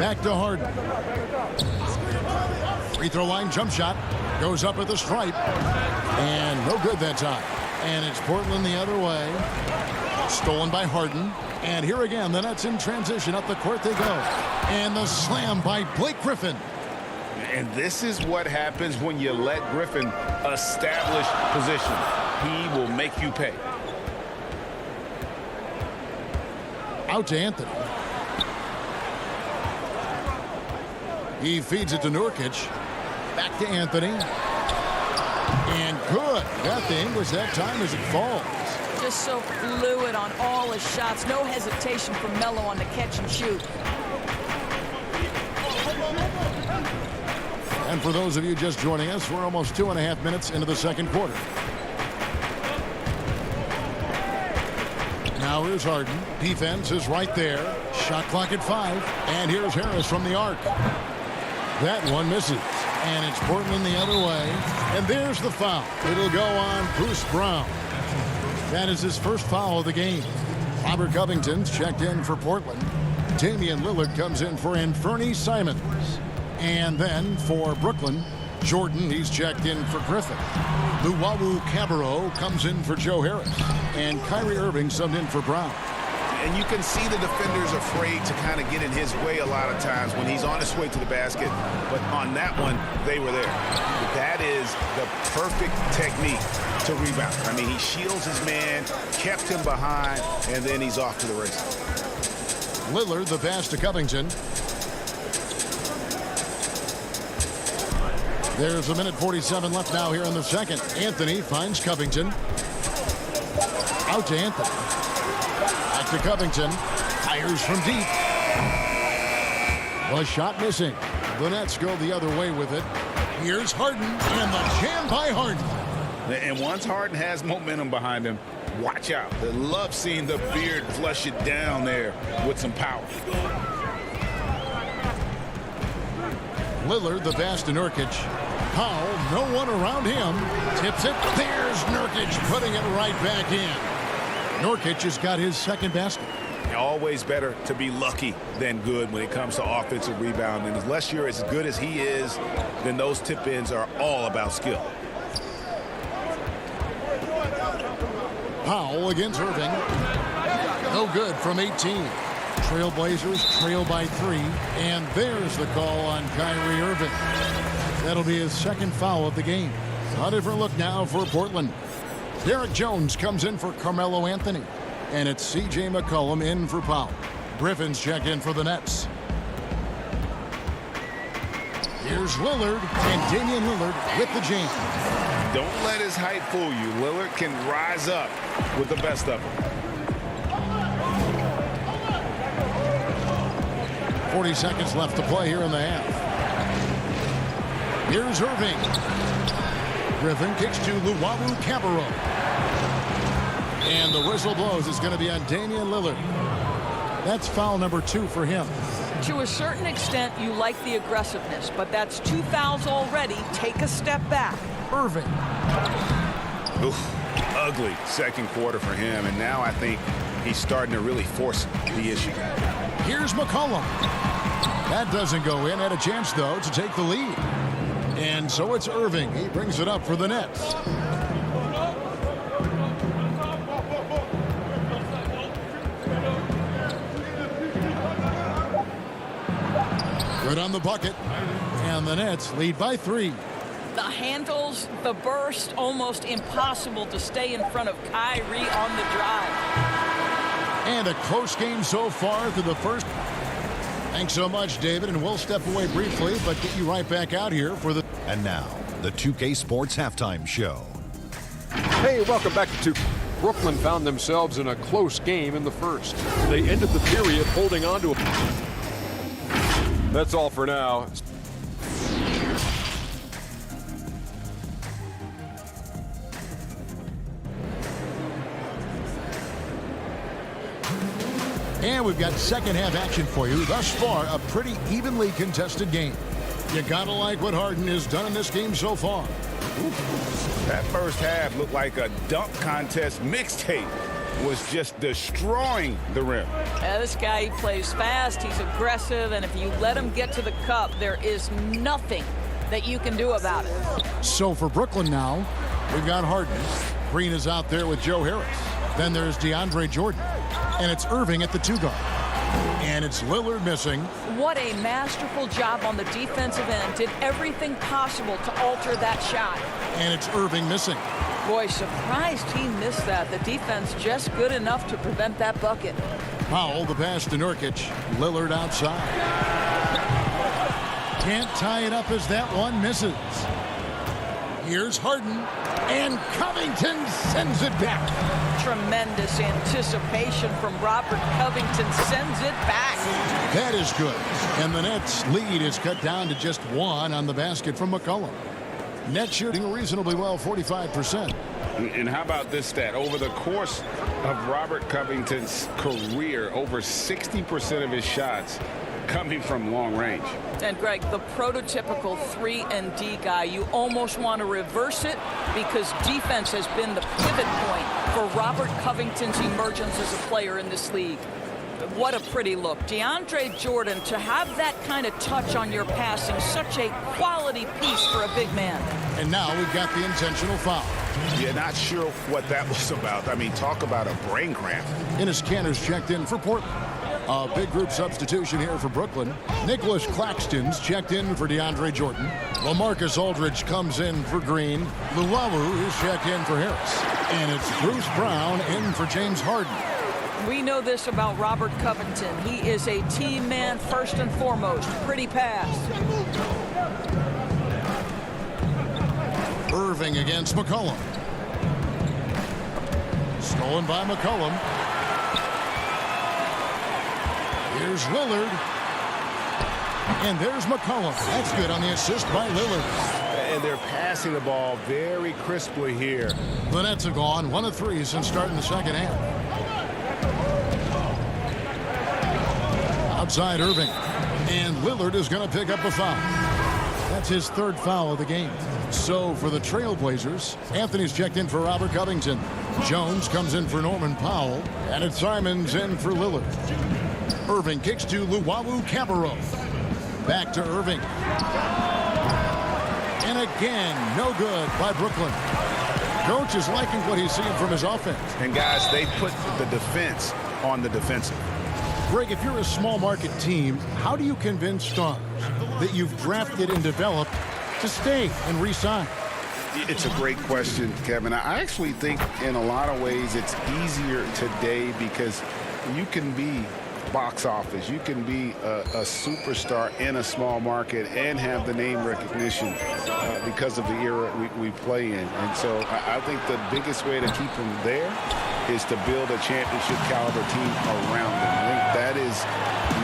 Back to Harden. Free throw line jump shot. Goes up at the stripe. And no good that time. And it's Portland the other way. Stolen by Harden. And here again, the Nets in transition. Up the court they go. And the slam by Blake Griffin. And this is what happens when you let Griffin establish position. He will make you pay. Out to Anthony. He feeds it to Nurkic. Back to Anthony. And good. Got the English that time as it falls. Just so fluid on all his shots. No hesitation from Melo on the catch and shoot. And for those of you just joining us, we're almost 2.5 minutes into the second quarter. Now here's Harden. Defense is right there. Shot clock at 5. And here's Harris from the arc. That one misses. And it's Portland the other way. And there's the foul. It'll go on Bruce Brown. That is his first foul of the game. Robert Covington's checked in for Portland. Damian Lillard comes in for Anthony Simons. And then for Brooklyn, Jordan, he's checked in for Griffin. Luwawu Cabarrot comes in for Joe Harris. And Kyrie Irving subbed in for Brown. And you can see the defenders afraid to kind of get in his way a lot of times when he's on his way to the basket. But on that one, they were there. That is the perfect technique to rebound. I mean, he shields his man, kept him behind, and then he's off to the races. Lillard, the pass to Covington. There's 1:47 left now here in the second. Anthony finds Covington. Out to Anthony. Back to Covington. Fires from deep. A shot missing. The Nets go the other way with it. Here's Harden, and the jam by Harden. And once Harden has momentum behind him, watch out. They love seeing the beard flush it down there with some power. Lillard, the pass to Nurkic. Powell, no one around him. Tips it. There's Nurkic putting it right back in. Nurkic has got his second basket. Always better to be lucky than good when it comes to offensive rebound. And unless you're as good as he is, then those tip-ins are all about skill. Powell against Irving. No good from 18. Trailblazers trail by 3. And there's the call on Kyrie Irving. That'll be his second foul of the game. A different look now for Portland. Derek Jones comes in for Carmelo Anthony. And it's C.J. McCollum in for Powell. Griffin's checked in for the Nets. Here's Lillard, and Damian Lillard with the jam. Don't let his height fool you. Lillard can rise up with the best of them. 40 seconds left to play here in the half. Here's Irving. Griffin kicks to Luwawu Cabarrot. And the whistle blows. It's going to be on Damian Lillard. That's foul number 2 for him. To a certain extent, you like the aggressiveness, but that's 2 fouls already. Take a step back. Irving. Oof, ugly second quarter for him, and now I think he's starting to really force the issue. Here's McCollum. That doesn't go in. Had a chance, though, to take the lead. And so it's Irving. He brings it up for the Nets. Good on the bucket. And the Nets lead by 3. The handles, the burst, almost impossible to stay in front of Kyrie on the drive. And a close game so far through the first. Thanks so much, David, and we'll step away briefly, but get you right back out here for the... And now, the 2K Sports Halftime Show. Hey, welcome back to 2K. Brooklyn found themselves in a close game in the first. They ended the period holding on to a... That's all for now. And we've got second half action for you. Thus far, a pretty evenly contested game. You gotta like what Harden has done in this game so far. That first half looked like a dunk contest mixtape. Was just destroying the rim. Yeah, this guy, he plays fast, he's aggressive, and if you let him get to the cup, there is nothing that you can do about it. So for Brooklyn now, we've got Harden. Green is out there with Joe Harris. Then there's DeAndre Jordan. And it's Irving at the 2 guard. And it's Lillard missing. What a masterful job on the defensive end. Did everything possible to alter that shot. And it's Irving missing. Boy, surprised he missed that. The defense just good enough to prevent that bucket. Powell, the pass to Nurkic. Lillard outside. Can't tie it up as that one misses. Here's Harden, and Covington sends it back. Tremendous anticipation from Robert Covington, sends it back. That is good. And the Nets' lead is cut down to just 1 on the basket from McCollum. Net shooting reasonably well, 45%. And how about this stat? Over the course of Robert Covington's career, over 60% of his shots coming from long range. And Greg, the prototypical 3-and-D guy, you almost want to reverse it because defense has been the pivot point for Robert Covington's emergence as a player in this league. What a pretty look. DeAndre Jordan, to have that kind of touch on your passing, such a quality piece for a big man. And now we've got the intentional foul. Yeah, not sure what that was about. I mean, talk about a brain cramp. Ennis Cantor's checked in for Portland. A big group substitution here for Brooklyn. Nicholas Claxton's checked in for DeAndre Jordan. LaMarcus Aldridge comes in for Green. Luwawu is checked in for Harris. And it's Bruce Brown in for James Harden. We know this about Robert Covington. He is a team man first and foremost. Pretty pass. Irving against McCollum. Stolen by McCollum. Here's Lillard. And there's McCollum. That's good on the assist by Lillard. And they're passing the ball very crisply here. The Nets have gone 1 of 3 since starting the second half. Outside Irving. And Lillard is going to pick up a foul. That's his 3rd foul of the game. So for the Trailblazers, Anthony's checked in for Robert Covington. Jones comes in for Norman Powell. And it's Simons in for Lillard. Irving kicks to Luwawu-Cabarrot. Back to Irving. And again, no good by Brooklyn. Coach is liking what he's seeing from his offense. And guys, they put the defense on the defensive. Greg, if you're a small market team, how do you convince stars that you've drafted and developed to stay and re-sign? It's a great question, Kevin. I actually think in a lot of ways it's easier today because you can be box office. You can be a superstar in a small market and have the name recognition because of the era we play in. And so I think the biggest way to keep them there is to build a championship caliber team around them. I think that is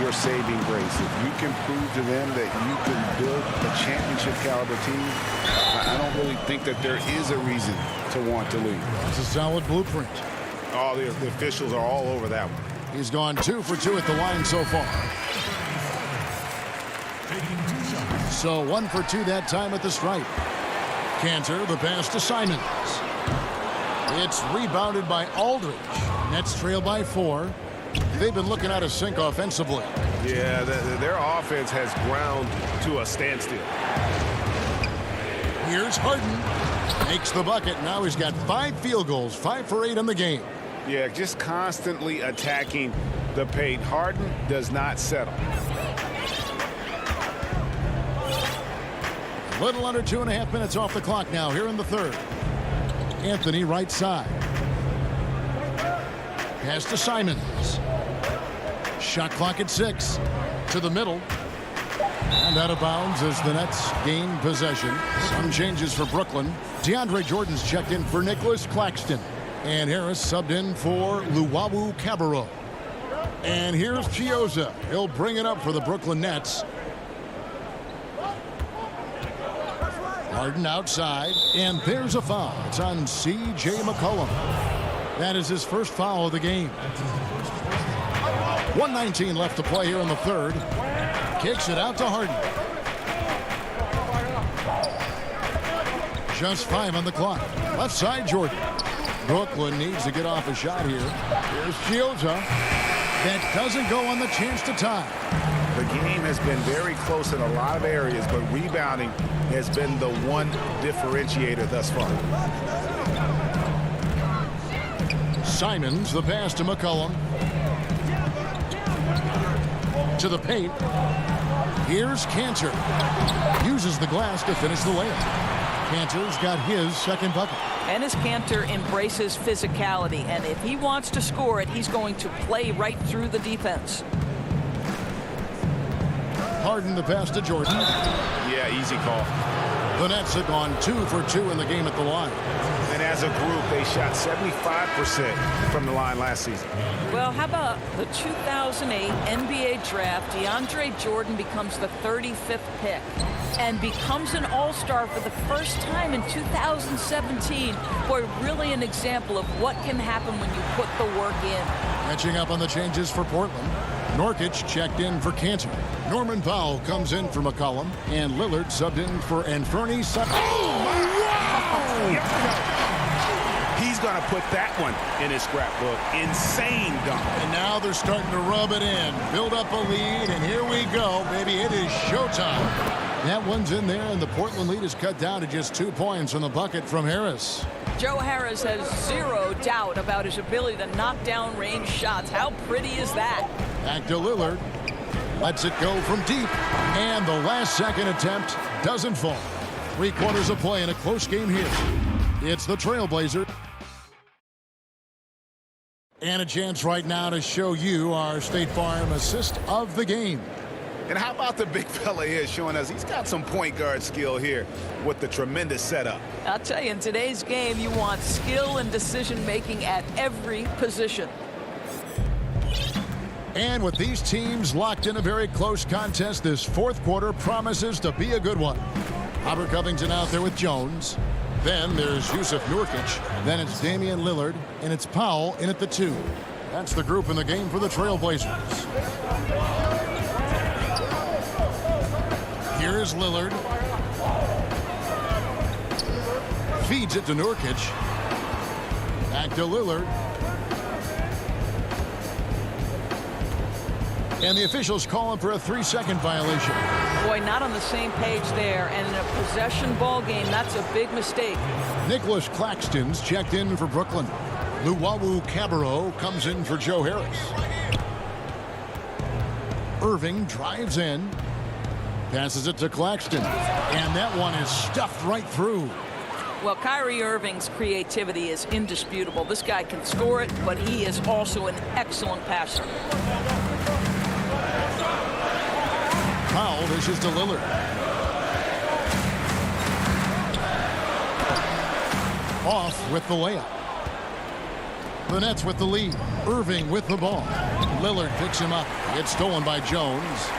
your saving grace. If you can prove to them that you can build a championship caliber team, I don't really think that there is a reason to want to leave. It's a solid blueprint. Oh, the officials are all over that one. He's gone 2 for 2 at the line so far. So 1 for 2 that time at the stripe. Cantor, the pass to Simons. It's rebounded by Aldridge. Nets trail by 4. They've been looking out of sync offensively. Yeah, their offense has ground to a standstill. Here's Harden. Makes the bucket. Now he's got 5 field goals, 5 for 8 in the game. Yeah, just constantly attacking the paint. Harden does not settle. A little under 2.5 minutes off the clock now here in the 3rd. Anthony right side. Pass to Simons. Shot clock at 6. To the middle. And out of bounds as the Nets gain possession. Some changes for Brooklyn. DeAndre Jordan's checked in for Nicholas Claxton. And Harris subbed in for Luwawu-Cabarrot. And here's Chiozza. He'll bring it up for the Brooklyn Nets. Harden outside. And there's a foul. It's on C.J. McCollum. That is his 1st foul of the game. 1:19 left to play here in the 3rd. Kicks it out to Harden. Just 5 on the clock. Left side, Jordan. Brooklyn needs to get off a shot here. Here's Chiozza. That doesn't go on the chance to tie. The game has been very close in a lot of areas, but rebounding has been the one differentiator thus far. Simons, the pass to McCollum. To the paint. Here's Cantor. Uses the glass to finish the layup. Cantor's got his 2nd bucket. Ennis Cantor embraces physicality, and if he wants to score it, he's going to play right through the defense. Harden the pass to Jordan. Yeah, easy call. The Nets have gone 2 for 2 in the game at the line. And as a group, they shot 75% from the line last season. Well, how about the 2008 NBA draft? DeAndre Jordan becomes the 35th pick and becomes an all-star for the first time in 2017. Boy, really an example of what can happen when you put the work in. Catching up on the changes for Portland. Norkic checked in for Cantor. Norman Powell comes in for McCollum. And Lillard subbed in for Anferny. He's going to put that one in his scrapbook. Insane dunk. And now they're starting to rub it in. Build up a lead, and here we go, baby. It is showtime. That one's in there, and the Portland lead is cut down to just 2 points on the bucket from Harris. Joe Harris has zero doubt about his ability to knock down range shots. How pretty is that? Back to Lillard. Lets it go from deep. And the last second attempt doesn't fall. 3 quarters of play in a close game here. It's the Trailblazer. And a chance right now to show you our State Farm assist of the game. And how about the big fella here showing us he's got some point guard skill here with the tremendous setup. I'll tell you, in today's game, you want skill and decision-making at every position. And with these teams locked in a very close contest, this fourth quarter promises to be a good one. Robert Covington out there with Jones. Then there's Yusuf Nurkic. Then it's Damian Lillard. And it's Powell in at the 2. That's the group in the game for the Trailblazers. Here's Lillard. Feeds it to Nurkic. Back to Lillard. And the officials call him for a 3-second violation. Boy, not on the same page there. And in a possession ball game, that's a big mistake. Nicholas Claxton's checked in for Brooklyn. Luwawu Cabarro comes in for Joe Harris. Irving drives in. Passes it to Claxton. And that one is stuffed right through. Well, Kyrie Irving's creativity is indisputable. This guy can score it, but he is also an excellent passer. Powell dishes to Lillard. Off with the layup. The Nets with the lead. Irving with the ball. Lillard picks him up. It's stolen by Jones.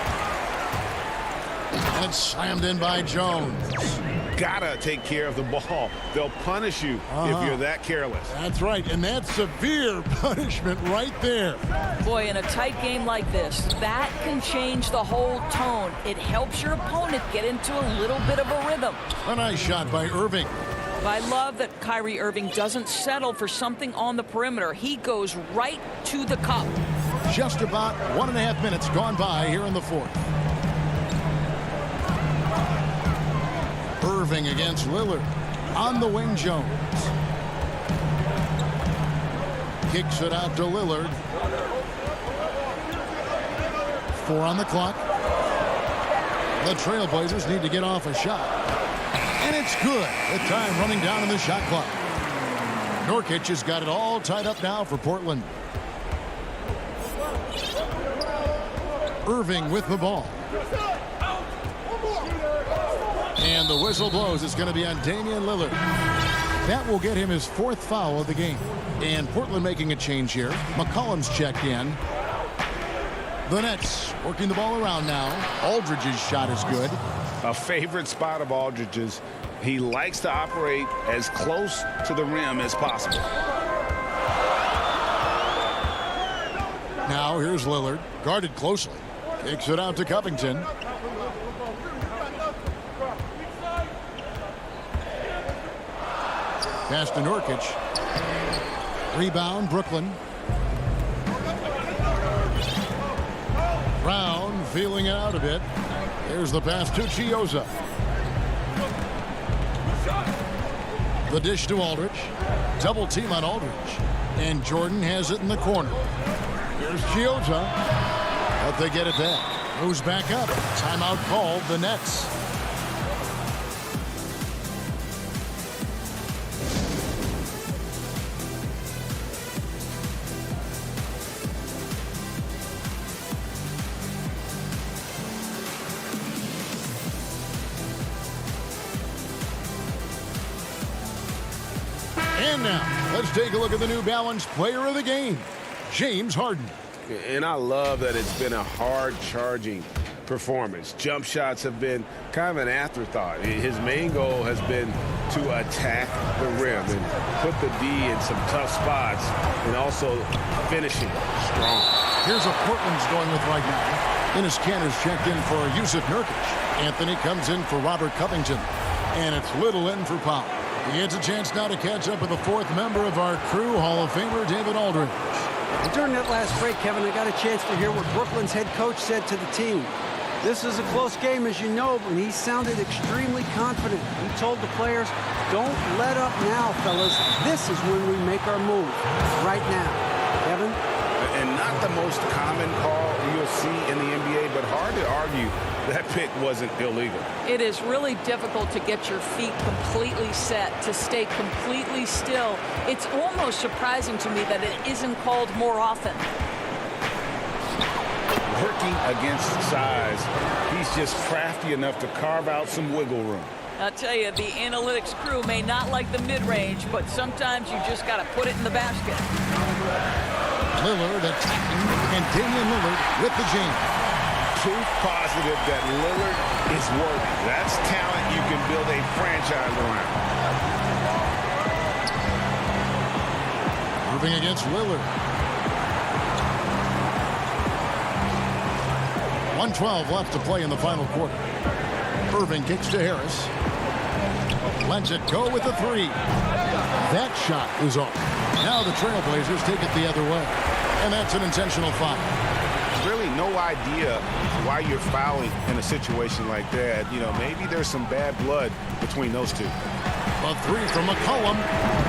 And it's slammed in by Jones. Gotta take care of the ball. They'll punish you if you're that careless. That's right, and that's severe punishment right there. Boy, in a tight game like this, that can change the whole tone. It helps your opponent get into a little bit of a rhythm. A nice shot by Irving. I love that Kyrie Irving doesn't settle for something on the perimeter. He goes right to the cup. Just about 1.5 minutes gone by here in the fourth. Irving against Lillard. On the wing, Jones. Kicks it out to Lillard. 4 on the clock. The Trailblazers need to get off a shot. And it's good. With time running down in the shot clock. Nurkic has got it all tied up now for Portland. Irving with the ball. And the whistle blows. It's going to be on Damian Lillard. That will get him his 4th foul of the game. And Portland making a change here. McCollum's checked in. The Nets working the ball around now. Aldridge's shot is good. A favorite spot of Aldridge's. He likes to operate as close to the rim as possible. Now here's Lillard. Guarded closely. Kicks it out to Covington. Pass to Nurkic. Rebound, Brooklyn. Brown feeling it out a bit. There's the pass to Chiozza. The dish to Aldridge. Double team on Aldridge. And Jordan has it in the corner. Here's Chiozza. But they get it back. Moves back up. Timeout called, the Nets. And now, let's take a look at the New Balance Player of the Game, James Harden. And I love that it's been a hard-charging performance. Jump shots have been kind of an afterthought. His main goal has been to attack the rim and put the D in some tough spots and also finishing strong. Here's what Portland's going with right now. Enes Kanter's checked in for Yusuf Nurkic. Anthony comes in for Robert Covington. And it's Little in for Powell. He gets a chance now to catch up with the fourth member of our crew, Hall of Famer David Aldridge. During that last break, Kevin, I got a chance to hear what Brooklyn's head coach said to the team. This is a close game, as you know, and he sounded extremely confident. He told the players, don't let up now, fellas. This is when we make our move, right now. Kevin? And not the most common call you'll see in the NBA, but hard to argue that pick wasn't illegal. It is really difficult to get your feet completely set, to stay completely still. It's almost surprising to me that it isn't called more often. Working against size, he's just crafty enough to carve out some wiggle room. I'll tell you, the analytics crew may not like the mid-range, but sometimes you just got to put it in the basket. Lillard attacking, and Damian Lillard with the jam. Proof positive that Lillard is worthy. That's talent you can build a franchise around. Moving against Lillard. 1:12 left to play in the final quarter. Irving kicks to Harris. Lets it go with the three. That shot is off. Now the Trailblazers take it the other way. And that's an intentional foul. Really no idea why you're fouling in a situation like that. You know, maybe there's some bad blood between those two. A three from McCollum.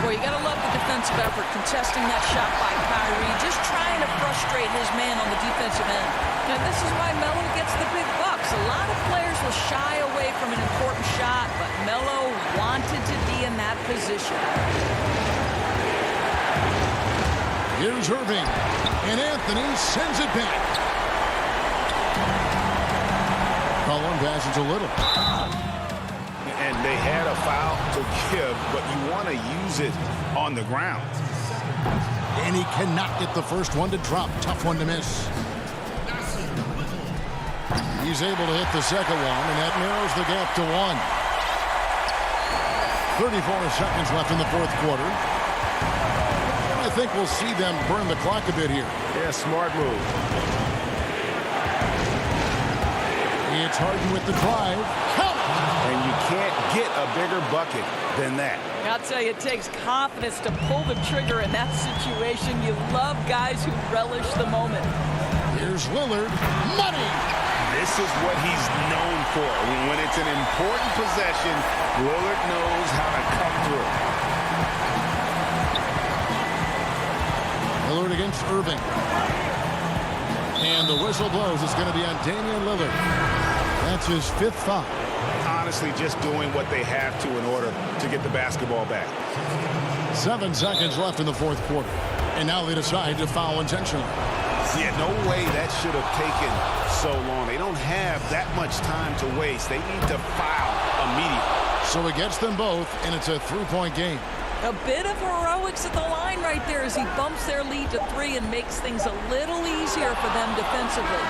Boy, you got to love the defensive effort, contesting that shot by Kyrie, just trying to frustrate his man on the defensive end. Now, this is why Melo gets the big bucks. A lot of players will shy away from an important shot, but Melo wanted to be in that position. Here's Irving, and Anthony sends it back. McCollum passes a little. And they had a foul to give, but you want to use it on the ground. And he cannot get the first one to drop. Tough one to miss. He's able to hit the second one, and that narrows the gap to one. 34 seconds left in the fourth quarter. I think we'll see them burn the clock a bit here. Yeah, smart move. It's Harden with the drive. Count! And you can't get a bigger bucket than that. I'll tell you, it takes confidence to pull the trigger in that situation. You love guys who relish the moment. Here's Lillard. Money! This is what he's known for. When it's an important possession, Lillard knows how to come through. Lillard against Irving. And the whistle blows. It's going to be on Damian Lillard. That's his fifth foul. Honestly, just doing what they have to in order to get the basketball back. 7 seconds left in the fourth quarter. And now they decide to foul intentionally. Yeah, no way that should have taken so long. They don't have that much time to waste. They need to foul immediately. So he gets them both, and it's a three-point game. A bit of heroics at the line right there as he bumps their lead to 3 and makes things a little easier for them defensively.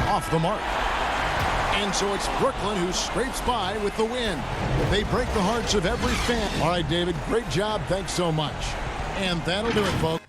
Off the mark. And so it's Brooklyn who scrapes by with the win. They break the hearts of every fan. All right, David, great job. Thanks so much. And that'll do it, folks.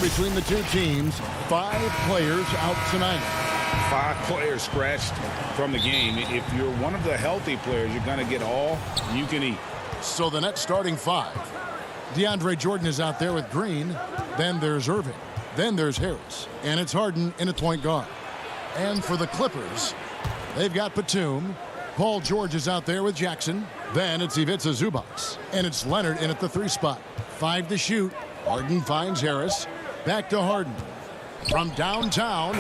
between the two teams. 5 players out tonight. 5 players scratched from the game. If you're one of the healthy players, you're going to get all you can eat. So the next starting 5. DeAndre Jordan is out there with Green. Then there's Irving. Then there's Harris. And it's Harden in at point guard. And for the Clippers, they've got Batum. Paul George is out there with Jackson. Then it's Ivica Zubac. And it's Leonard in at the 3 spot. 5 to shoot. Harden finds Harris. Back to Harden. From downtown.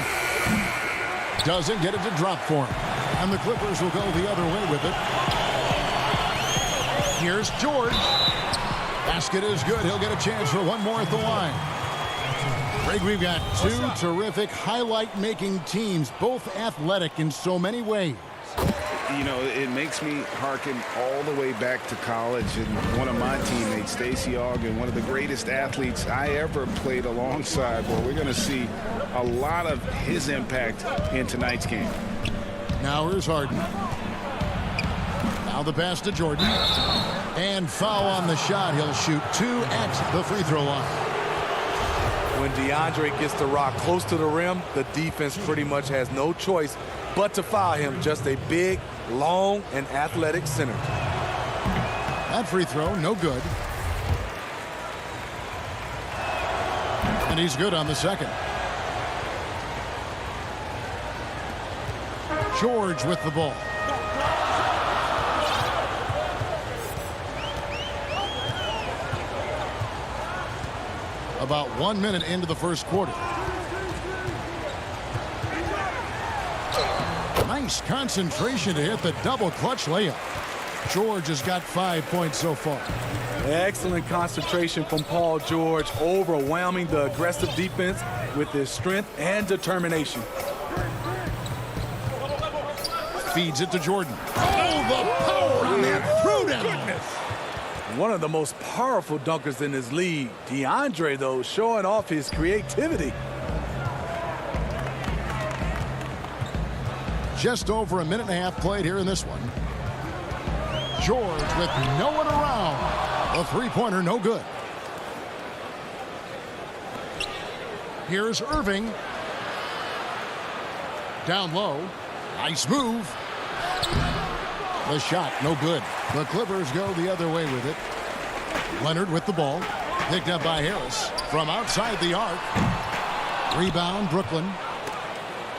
Doesn't get it to drop for him. And the Clippers will go the other way with it. Here's George. Basket is good. He'll get a chance for one more at the line. Greg, we've got 2 terrific highlight-making teams, both athletic in so many ways. You know, it makes me hearken all the way back to college, and one of my teammates, Stacey Ogden, one of the greatest athletes I ever played alongside. Well, we're going to see a lot of his impact in tonight's game. Now here's Harden. Now the pass to Jordan. And foul on the shot. He'll shoot 2 at the free throw line. When DeAndre gets the rock close to the rim, the defense pretty much has no choice but to foul him. Just a big, long, and athletic center. That free throw, no good. And he's good on the second. George with the ball. About 1 minute into the first quarter. Nice concentration to hit the double clutch layup. George has got 5 points so far. Excellent concentration from Paul George, overwhelming the aggressive defense with his strength and determination. Feeds it to Jordan. Oh, the power on that throwdown. One of the most powerful dunkers in this league. DeAndre, though, showing off his creativity. Just over a minute and a half played here in this one. George with no one around. A three-pointer, no good. Here's Irving. Down low. Nice move. The shot, no good. The Clippers go the other way with it. Leonard with the ball. Picked up by Harris from outside the arc. Rebound, Brooklyn.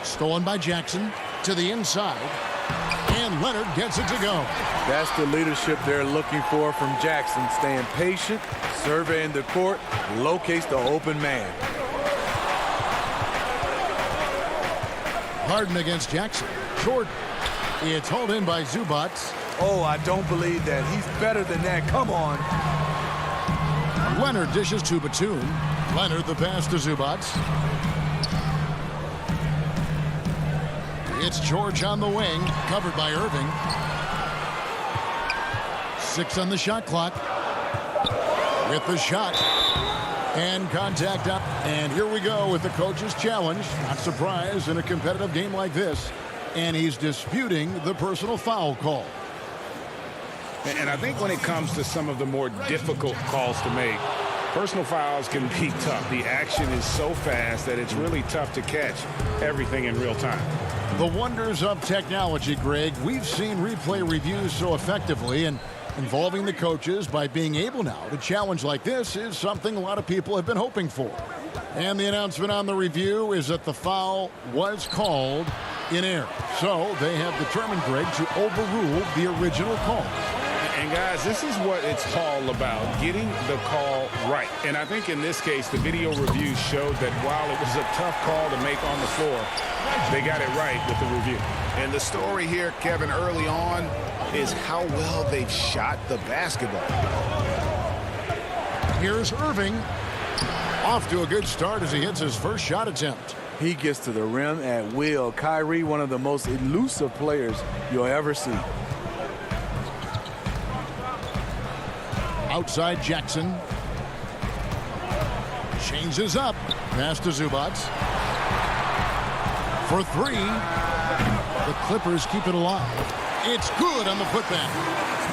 Stolen by Jackson to the inside. And Leonard gets it to go. That's the leadership they're looking for from Jackson. Staying patient, surveying the court, locates the open man. Harden against Jackson. Jordan. It's hauled in by Zubac. Oh, I don't believe that. He's better than that. Come on. Leonard dishes to Batum. Leonard the pass to Zubac. It's George on the wing, covered by Irving. 6 on the shot clock. With the shot. And contact up. And here we go with the coach's challenge. Not surprised in a competitive game like this. And he's disputing the personal foul call. And I think when it comes to some of the more difficult calls to make, personal fouls can be tough. The action is so fast that it's really tough to catch everything in real time. The wonders of technology, Greg. We've seen replay reviews so effectively, and involving the coaches by being able now to challenge like this is something a lot of people have been hoping for. And the announcement on the review is that the foul was called in error. So they have determined, Greg, to overrule the original call. And guys, this is what it's all about, getting the call right. And I think in this case, the video review showed that while it was a tough call to make on the floor, they got it right with the review. And the story here, Kevin, early on is how well they've shot the basketball. Here's Irving. Off to a good start as he hits his first shot attempt. He gets to the rim at will. Kyrie, one of the most elusive players you'll ever see. Outside Jackson. Changes up. Pass to Zubac. For 3. The Clippers keep it alive. It's good on the putback.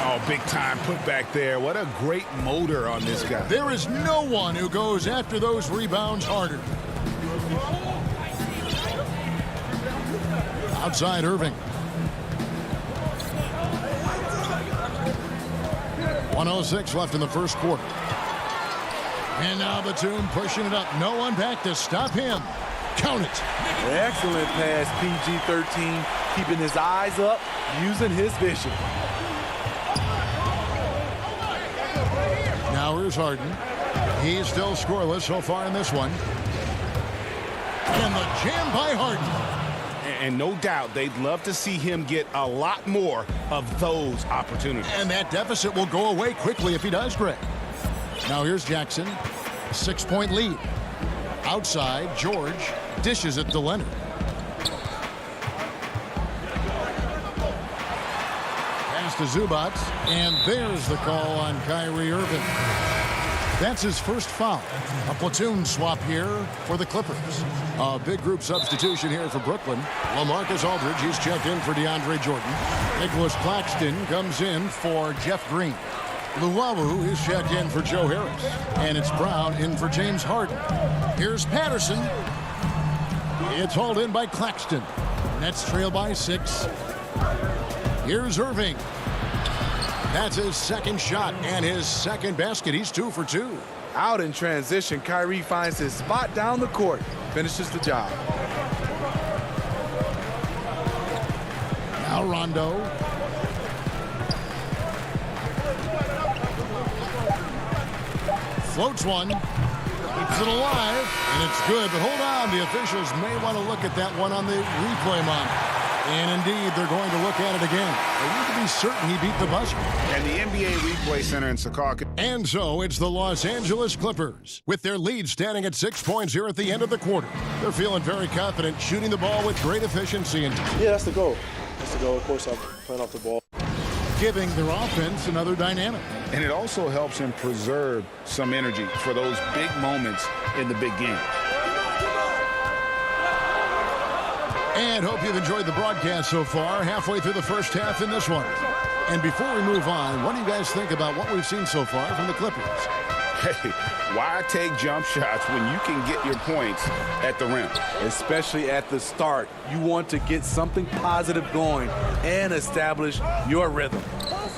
Oh, big time putback there. What a great motor on this guy. There is no one who goes after those rebounds harder. Outside Irving. 1:06 left in the first quarter. And now Batum pushing it up. No one back to stop him. Count it. Excellent pass, PG-13. Keeping his eyes up, using his vision. Now here's Harden. He's still scoreless so far in this one. And the jam by Harden. And no doubt they'd love to see him get a lot more of those opportunities. And that deficit will go away quickly if he does, Greg. Now here's Jackson. 6-point lead. Outside, George dishes it to Leonard. to Zubac. And there's the call on Kyrie Irving. That's his first foul. A platoon swap here for the Clippers. A big group substitution here for Brooklyn. LaMarcus Aldridge, he's checked in for DeAndre Jordan. Nicholas Claxton comes in for Jeff Green. Luwawu is checked in for Joe Harris. And it's Brown in for James Harden. Here's Patterson. It's hauled in by Claxton. Nets trail by 6. Here's Irving. That's his second shot and his second basket. He's 2 for 2. Out in transition, Kyrie finds his spot down the court, finishes the job. Now Rondo. Floats one. Keeps it alive, and it's good. But hold on, the officials may want to look at that one on the replay monitor. And indeed, they're going to look at it again. They need to be certain he beat the buzzer. And the NBA Replay Center in Secaucus. And so it's the Los Angeles Clippers with their lead standing at 6 points here at the end of the quarter. They're feeling very confident, shooting the ball with great efficiency. And yeah, that's the goal. That's the goal. Of course, I'm playing off the ball. Giving their offense another dynamic. And it also helps him preserve some energy for those big moments in the big game. And hope you've enjoyed the broadcast so far, halfway through the first half in this one. And before we move on, what do you guys think about what we've seen so far from the Clippers? Hey, why take jump shots when you can get your points at the rim? Especially at the start. You want to get something positive going and establish your rhythm.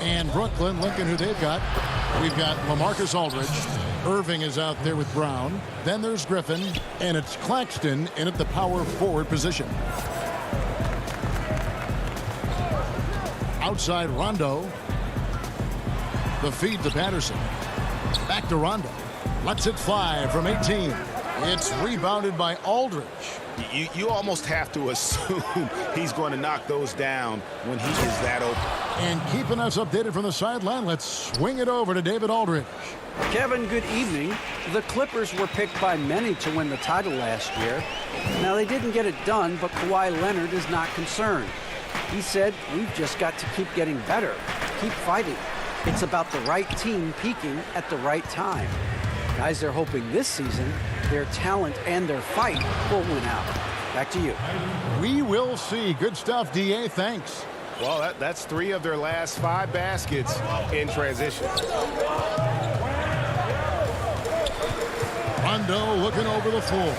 And Brooklyn, looking who they've got. We've got LaMarcus Aldridge. Irving is out there with Brown. Then there's Griffin. And it's Claxton in at the power forward position. Outside Rondo. The feed to Patterson. Back to Rondo. Lets it fly from 18. It's rebounded by Aldridge. You almost have to assume he's going to knock those down when he is that open. And keeping us updated from the sideline, let's swing it over to David Aldridge. Kevin, good evening. The Clippers were picked by many to win the title last year. Now, they didn't get it done, but Kawhi Leonard is not concerned. He said, we've just got to keep getting better, keep fighting. It's about the right team peaking at the right time. Guys, they're hoping this season their talent and their fight will win out. Back to you. We will see. Good stuff, D.A. Thanks. Well, that's 3 of their last 5 baskets in transition. Rondo looking over the floor.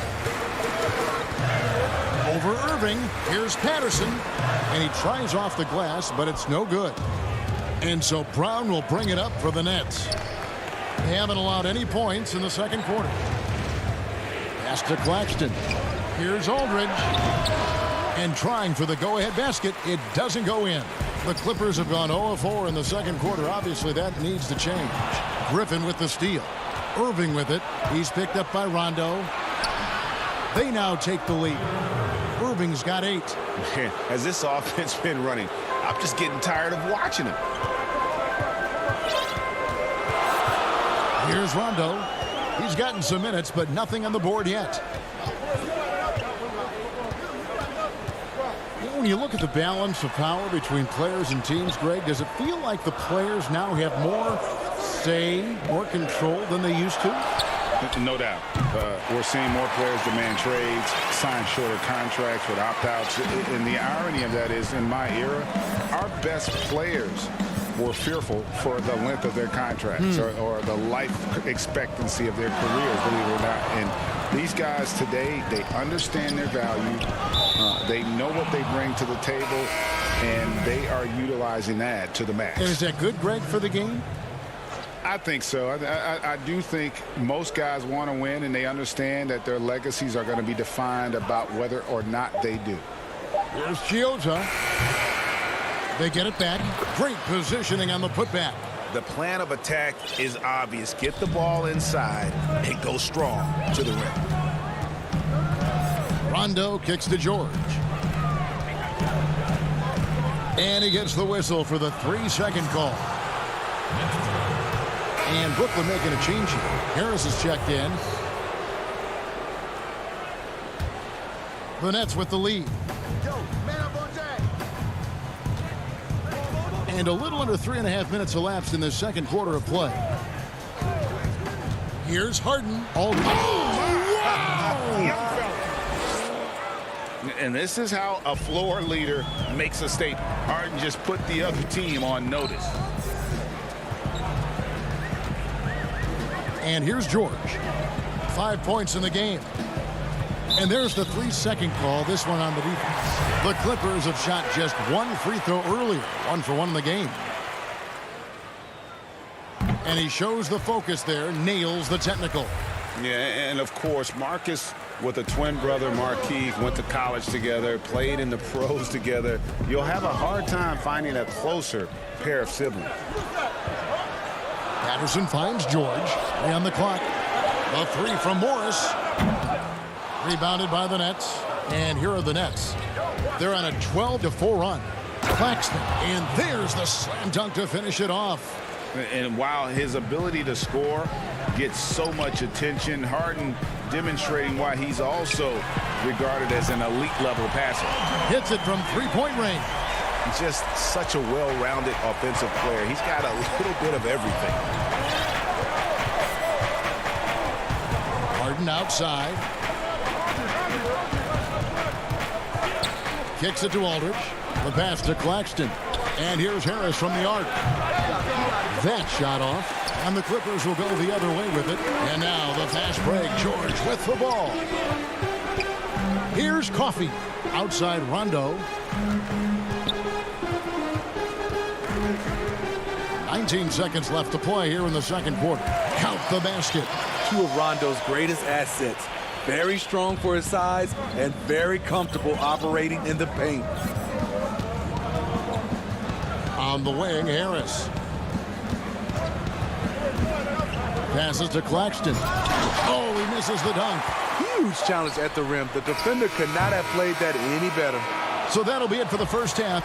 Over Irving. Here's Patterson. And he tries off the glass, but it's no good. And so Brown will bring it up for the Nets. They haven't allowed any points in the second quarter. Pass to Claxton. Here's Aldridge. And trying for the go-ahead basket. It doesn't go in. The Clippers have gone 0-4 in the second quarter. Obviously, that needs to change. Griffin with the steal. Irving with it. He's picked up by Rondo. They now take the lead. Irving's got 8. Man, has this offense been running? I'm just getting tired of watching him. Here's Rondo. He's gotten some minutes, but nothing on the board yet. When you look at the balance of power between players and teams, Greg, does it feel like the players now have more say, more control than they used to? No doubt. We're seeing more players demand trades, sign shorter contracts with opt-outs. And the irony of that is, in my era, our best players were fearful for the length of their contracts or the life expectancy of their careers, believe it or not. And these guys today, they understand their value. They know what they bring to the table, and they are utilizing that to the max. And is that good, Greg, for the game? I think so. I do think most guys want to win, and they understand that their legacies are going to be defined about whether or not they do. There's Chiota. They get it back. Great positioning on the putback. The plan of attack is obvious. Get the ball inside and go strong to the rim. Rondo kicks to George. And he gets the whistle for the 3-second call. And Brooklyn making a change here. Harris is checked in. The Nets with the lead. And a little under 3.5 minutes elapsed in the second quarter of play. Here's Harden. And this is how a floor leader makes a statement. Harden just put the other team on notice. And here's George. 5 points in the game. And there's the 3-second call, this one on the defense. The Clippers have shot just one free throw earlier, 1 for 1 in the game. And he shows the focus there, nails the technical. Yeah, and of course, Marcus with a twin brother, Marquise, went to college together, played in the pros together. You'll have a hard time finding a closer pair of siblings. Patterson finds George. 3 on the clock. A 3 from Morris. Rebounded by the Nets. And here are the Nets. They're on a 12-4 run. Claxton. And there's the slam dunk to finish it off. And while his ability to score gets so much attention, Harden demonstrating why he's also regarded as an elite level passer. Hits it from 3-point range. Just such a well-rounded offensive player. He's got a little bit of everything. Harden outside. Kicks it to Aldridge. The pass to Claxton. And here's Harris from the arc. That shot off. And the Clippers will go the other way with it. And now the fast break. George with the ball. Here's Coffey. Outside Rondo. 19 seconds left to play here in the second quarter. Count the basket. Two of Rondo's greatest assets. Very strong for his size and very comfortable operating in the paint. On the wing, Harris. Passes to Claxton. Oh, he misses the dunk. Huge challenge at the rim. The defender could not have played that any better. So that'll be it for the first half.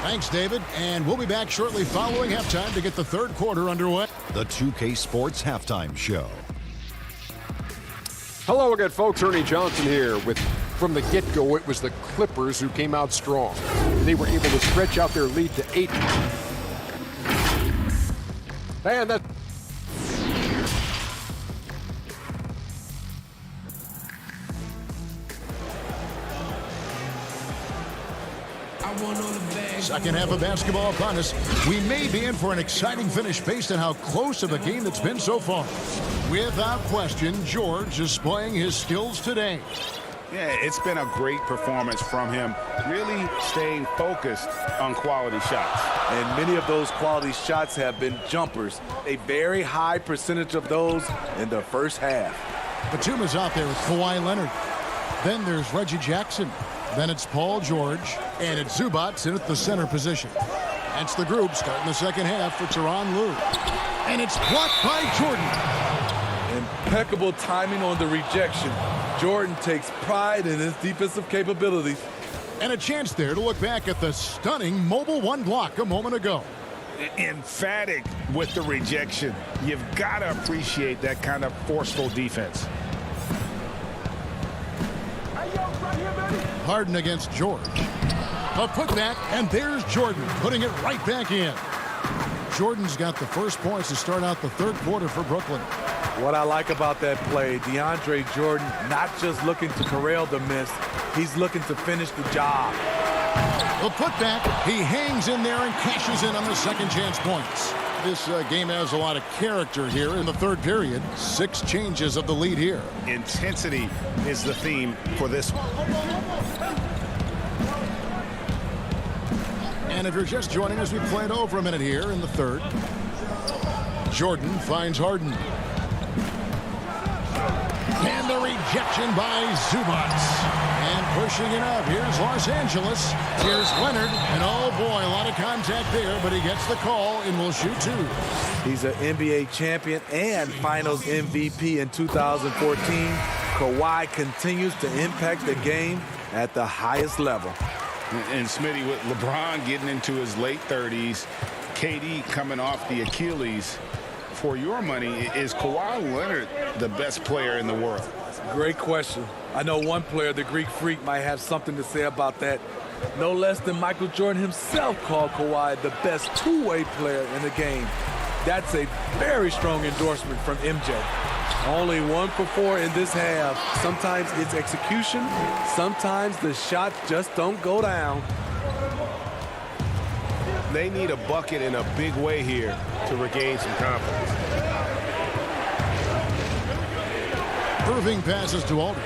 Thanks, David. And we'll be back shortly following halftime to get the third quarter underway. The 2K Sports Halftime Show. Hello again, folks. Ernie Johnson here. From the get-go, it was the Clippers who came out strong. They were able to stretch out their lead to 8. And that... Second half of basketball upon us. We may be in for an exciting finish based on how close of a game that's been so far. Without question, George is displaying his skills today. Yeah, it's been a great performance from him, really staying focused on quality shots. And many of those quality shots have been jumpers. A very high percentage of those in the first half. Batum is out there with Kawhi Leonard. Then there's Reggie Jackson. Then it's Paul George. And it's Zubats in at the center position. That's the group starting the second half for Tyronn Lue. And it's blocked by Jordan. Impeccable timing on the rejection. Jordan takes pride in his defensive capabilities. And a chance there to look back at the stunning mobile one block a moment ago. Emphatic with the rejection. You've got to appreciate that kind of forceful defense. Harden against George. A putback, and there's Jordan putting it right back in. Jordan's got the first points to start out the third quarter for Brooklyn. What I like about that play, DeAndre Jordan not just looking to corral the miss, he's looking to finish the job. The putback, he hangs in there and cashes in on the second chance points. This game has a lot of character here in the third period. 6 changes of the lead here. Intensity is the theme for this one. And if you're just joining us, we played over a minute here in the third. Jordan finds Harden. And the rejection by Zubats. And pushing it up. Here's Los Angeles. Here's Leonard. And oh boy, a lot of contact there, but he gets the call and will shoot 2. He's an NBA champion and Finals MVP in 2014. Kawhi continues to impact the game at the highest level. And Smitty, with LeBron getting into his late 30s, KD coming off the Achilles, for your money, is Kawhi Leonard the best player in the world? Great question. I know one player, the Greek Freak, might have something to say about that. No less than Michael Jordan himself called Kawhi the best two-way player in the game. That's a very strong endorsement from MJ. Only 1 for 4 in this half. Sometimes it's execution. Sometimes the shots just don't go down. They need a bucket in a big way here to regain some confidence. Irving passes to Aldridge.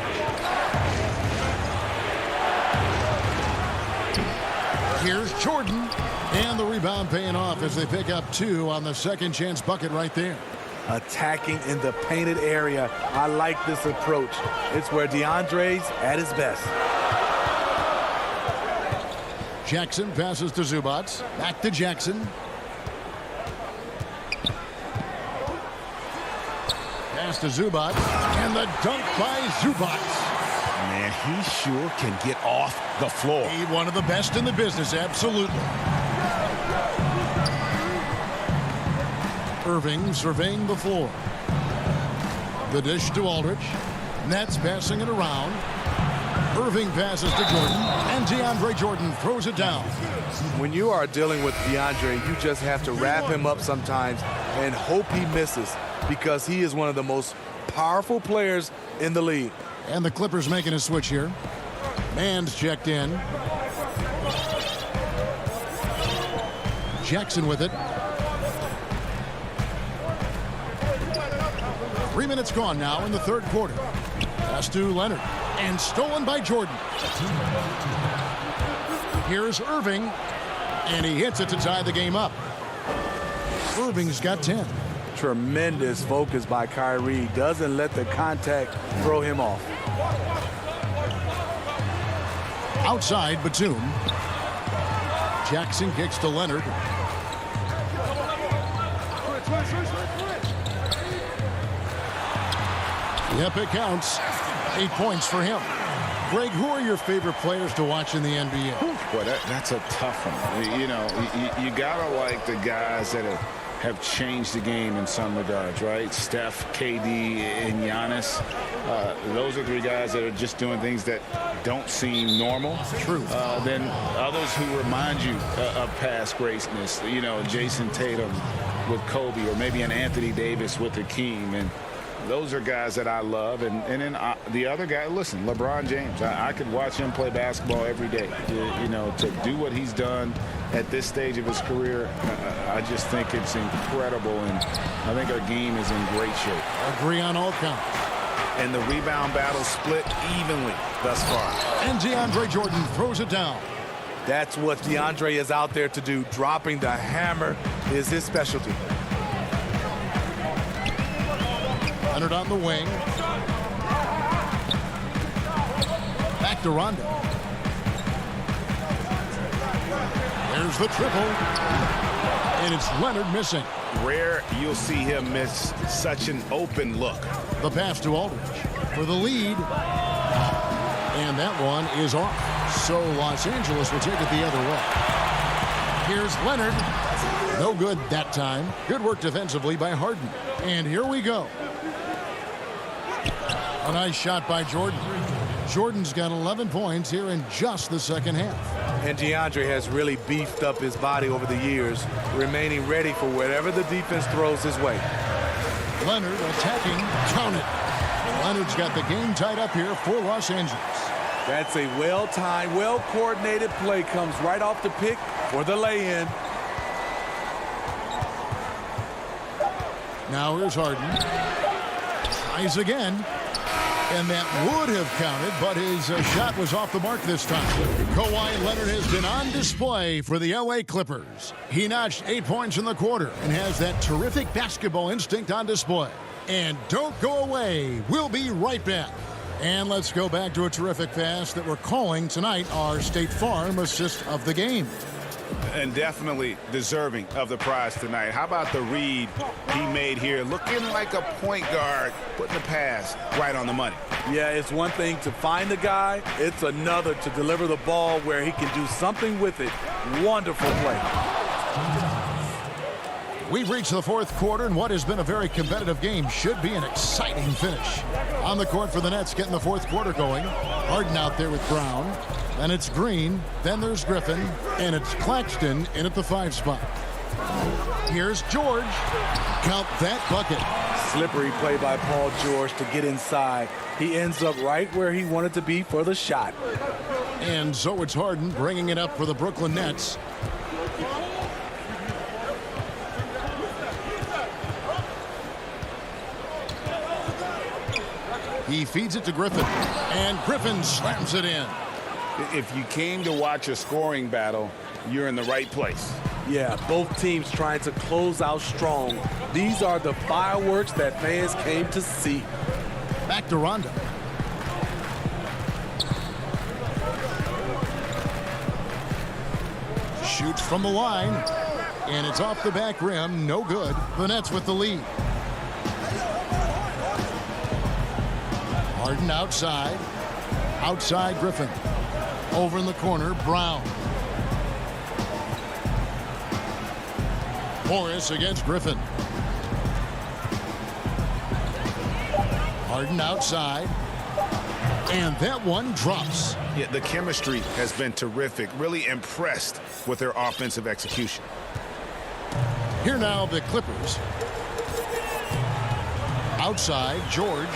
Here's Jordan. And the rebound paying off as they pick up 2 on the second chance bucket right there. Attacking in the painted area. I like this approach. It's where DeAndre's at his best. Jackson passes to Zubac. Back to Jackson. Pass to Zubac. And the dunk by Zubac. Man, he sure can get off the floor. He's one of the best in the business, absolutely. Irving surveying the floor. The dish to Aldridge. Nets passing it around. Irving passes to Jordan, and DeAndre Jordan throws it down. When you are dealing with DeAndre, you just have to wrap him up sometimes and hope he misses, because he is one of the most powerful players in the league. And the Clippers making a switch here. Man's checked in. Jackson with it. 3 minutes gone now in the third quarter. Pass to Leonard. And stolen by Jordan. Here's Irving. And he hits it to tie the game up. Irving's got 10. Tremendous focus by Kyrie. Doesn't let the contact throw him off. Outside, Batum. Jackson kicks to Leonard. Yep, it counts. 8 points for him. Greg, who are your favorite players to watch in the NBA? Boy, that's a tough one. You know, you gotta like the guys that have changed the game in some regards, right? Steph, KD, and Giannis. Those are 3 guys that are just doing things that don't seem normal. True. Then others who remind you of past greatness. You know, Jason Tatum with Kobe, or maybe an Anthony Davis with Hakeem. And those are guys that I love. And then the other guy, listen, LeBron James. I could watch him play basketball every day. You know, to do what he's done at this stage of his career, I just think it's incredible. And I think our game is in great shape. Agree on all counts. And the rebound battle split evenly thus far. And DeAndre Jordan throws it down. That's what DeAndre is out there to do. Dropping the hammer is his specialty. Leonard on the wing. Back to Rondo. There's the triple. And it's Leonard missing. Rare you'll see him miss such an open look. The pass to Aldridge for the lead. And that one is off. So Los Angeles will take it the other way. Here's Leonard. No good that time. Good work defensively by Harden. And here we go. A nice shot by Jordan. Jordan's got 11 points here in just the second half. And DeAndre has really beefed up his body over the years, remaining ready for whatever the defense throws his way. Leonard attacking. Count it. Leonard's got the game tied up here for Los Angeles. That's a well-timed, well-coordinated play. Comes right off the pick for the lay-in. Now here's Harden. Tries again. And that would have counted, but his shot was off the mark this time. Kawhi Leonard has been on display for the LA Clippers. He notched 8 points in the quarter and has that terrific basketball instinct on display. And don't go away. We'll be right back. And let's go back to a terrific pass that we're calling tonight our State Farm assist of the game. And definitely deserving of the prize tonight. How about the read he made here? Looking like a point guard, putting the pass right on the money. Yeah, it's one thing to find the guy. It's another to deliver the ball where he can do something with it. Wonderful play. We've reached the fourth quarter, and what has been a very competitive game should be an exciting finish. On the court for the Nets, getting the fourth quarter going. Harden out there with Brown. Then it's Green. Then there's Griffin. And it's Claxton in at the 5 spot. Here's George. Count that bucket. Slippery play by Paul George to get inside. He ends up right where he wanted to be for the shot. And so it's Harden bringing it up for the Brooklyn Nets. He feeds it to Griffin, and Griffin slams it in. If you came to watch a scoring battle, you're in the right place. Yeah, both teams trying to close out strong. These are the fireworks that fans came to see. Back to Rondo. Shoots from the line, and it's off the back rim. No good. The Nets with the lead. Harden outside. Outside Griffin. Over in the corner, Brown. Morris against Griffin. Harden outside. And that one drops. Yeah, the chemistry has been terrific. Really impressed with their offensive execution. Here now the Clippers. Outside, George.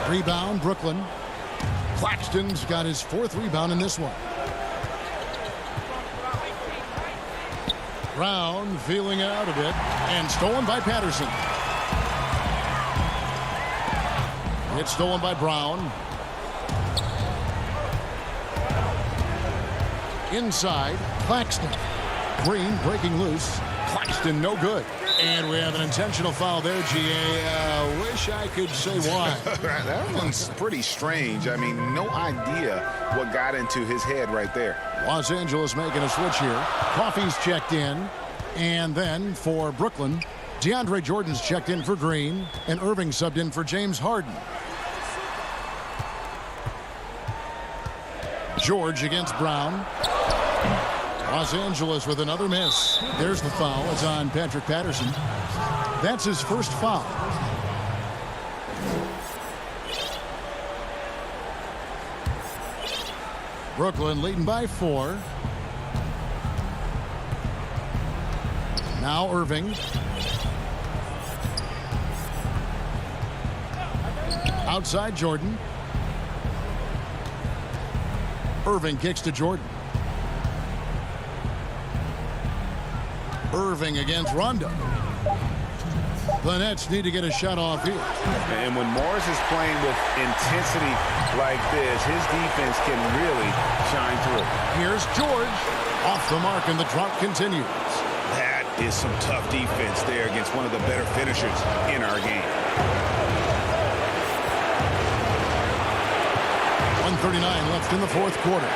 Rebound, Brooklyn. Claxton's got his 4th rebound in this one. Brown feeling it out a bit. And stolen by Patterson. It's stolen by Brown. Inside, Claxton. Green breaking loose. Claxton no good. And we have an intentional foul there, GA. Wish I could say why. That one's pretty strange. I mean, no idea what got into his head right there. Los Angeles making a switch here. Coffey's checked in. And then for Brooklyn, DeAndre Jordan's checked in for Green. And Irving subbed in for James Harden. George against Brown. Los Angeles with another miss. There's the foul. It's on Patrick Patterson. That's his first foul. Brooklyn leading by 4. Now Irving. Outside Jordan. Irving kicks to Jordan. Irving against Rondo. The Nets need to get a shot off here. And when Morris is playing with intensity like this, his defense can really shine through. Here's George. Off the mark, and the drought continues. That is some tough defense there against one of the better finishers in our game. 1:39 left in the fourth quarter.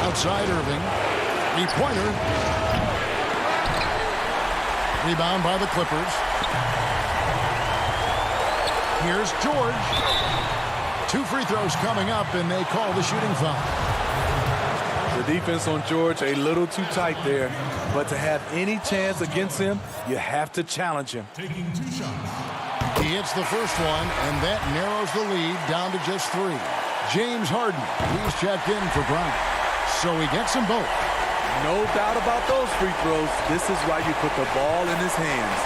Outside Irving. 3-pointer. Rebound by the Clippers. Here's George. 2 free throws coming up, and they call the shooting foul. The defense on George a little too tight there, but to have any chance against him, you have to challenge him. Taking 2 shots. He hits the first one, and that narrows the lead down to just 3. James Harden, he's checked in for Brown. So he gets them both. No doubt about those free throws. This is why you put the ball in his hands.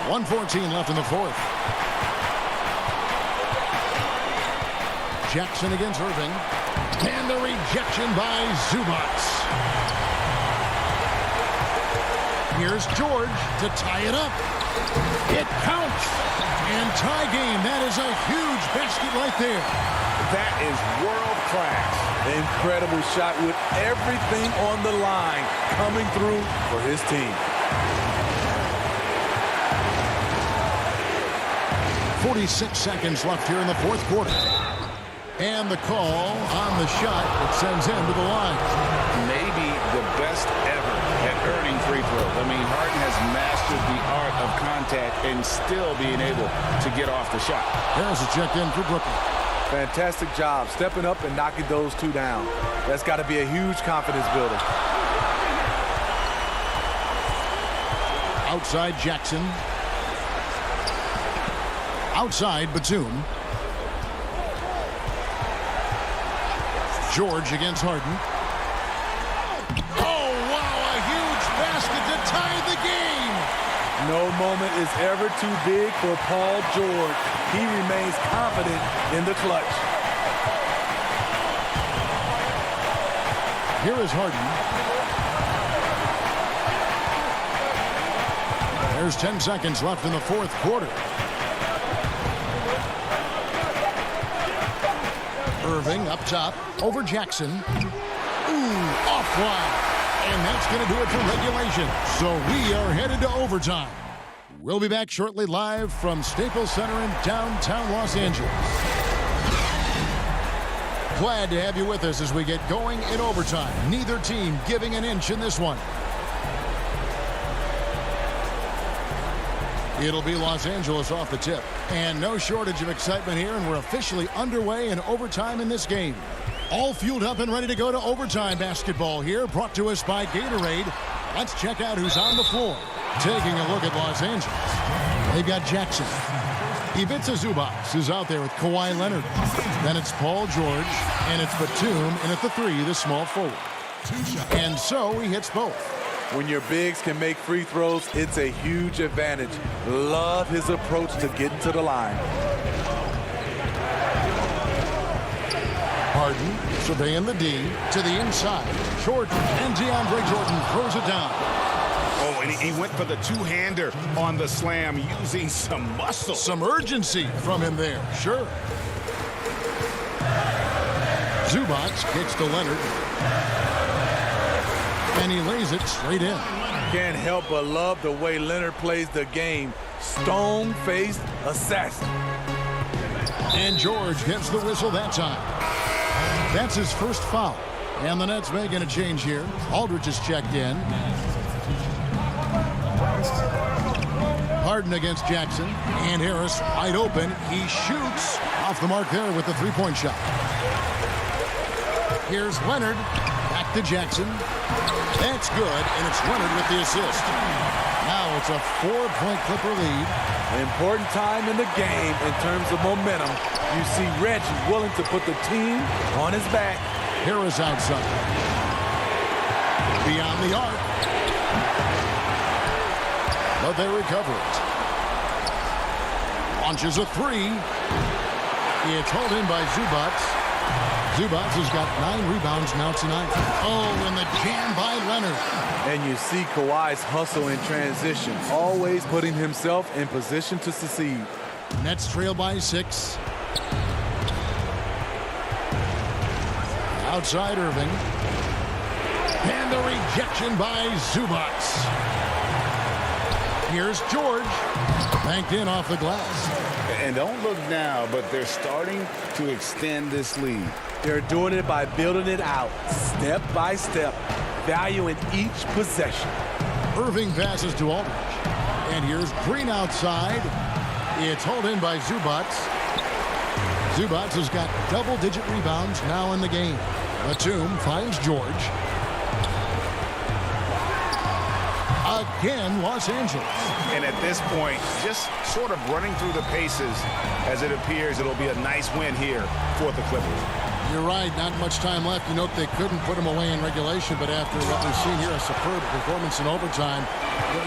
1:14 left in the fourth. Jackson against Irving. And the rejection by Zubac. Here's George to tie it up. It counts. And tie game. That is a huge basket right there. That is world class. Incredible shot with everything on the line coming through for his team. 46 seconds left here in the fourth quarter. And the call on the shot that sends him to the line. Maybe the best ever at earning free throws. I mean, Harden has mastered mastered the art of contact and still being able to get off the shot. Harris is checked in for Brooklyn. Fantastic job stepping up and knocking those two down. That's got to be a huge confidence builder. Outside Jackson. Outside Batum. George against Harden. Oh, wow, a huge basket to tie the game. No moment is ever too big for Paul George. He remains confident in the clutch. Here is Harden. There's 10 seconds left in the fourth quarter. Irving up top over Jackson. Ooh, offline. And that's going to do it for regulation. So we are headed to overtime. We'll be back shortly live from Staples Center in downtown Los Angeles. Glad to have you with us as we get going in overtime. Neither team giving an inch in this one. It'll be Los Angeles off the tip. And no shortage of excitement here, and we're officially underway in overtime in this game. All fueled up and ready to go to overtime basketball here, brought to us by Gatorade. Let's check out who's on the floor. Taking a look at Los Angeles. They've got Jackson. Ivica Zubac is out there with Kawhi Leonard. Then it's Paul George, and it's Batum, and at the three, the small forward. And so he hits both. When your bigs can make free throws, it's a huge advantage. Love his approach to getting to the line. Harden surveying the D to the inside. Jordan and DeAndre Jordan throws it down. Oh, and he went for the two-hander on the slam using some muscle. Some urgency from him there, sure. Zubac kicks to Leonard. And he lays it straight in. Can't help but love the way Leonard plays the game. Stone-faced assassin. And George gets the whistle that time. That's his first foul. And the Nets making a change here. Aldridge is checked in. Harden against Jackson. And Harris wide open. He shoots off the mark there with the three-point shot. Here's Leonard. Back to Jackson. That's good, and it's Leonard with the assist. Now it's a 4-point Clipper lead. An important time in the game in terms of momentum. You see Reggie willing to put the team on his back. Harris outside. Beyond the arc. But they recover it. Launches a three. It's hauled in by Zubac. Zubac has got 9 rebounds now tonight. Oh, and the jam by Leonard. And you see Kawhi's hustle in transition, always putting himself in position to succeed. Nets trail by 6. Outside Irving. And the rejection by Zubac. Here's George. Banked in off the glass. And don't look now, but they're starting to extend this lead. They're doing it by building it out, step by step, valuing each possession. Irving passes to Aldridge. And here's Green outside. It's hauled in by Zubac. Zubac has got double-digit rebounds now in the game. Batum finds George. Again, Los Angeles. And at this point, just sort of running through the paces as it appears it'll be a nice win here for the Clippers. You're right, not much time left. You note they couldn't put them away in regulation, but after what we've seen here, a superb performance in overtime,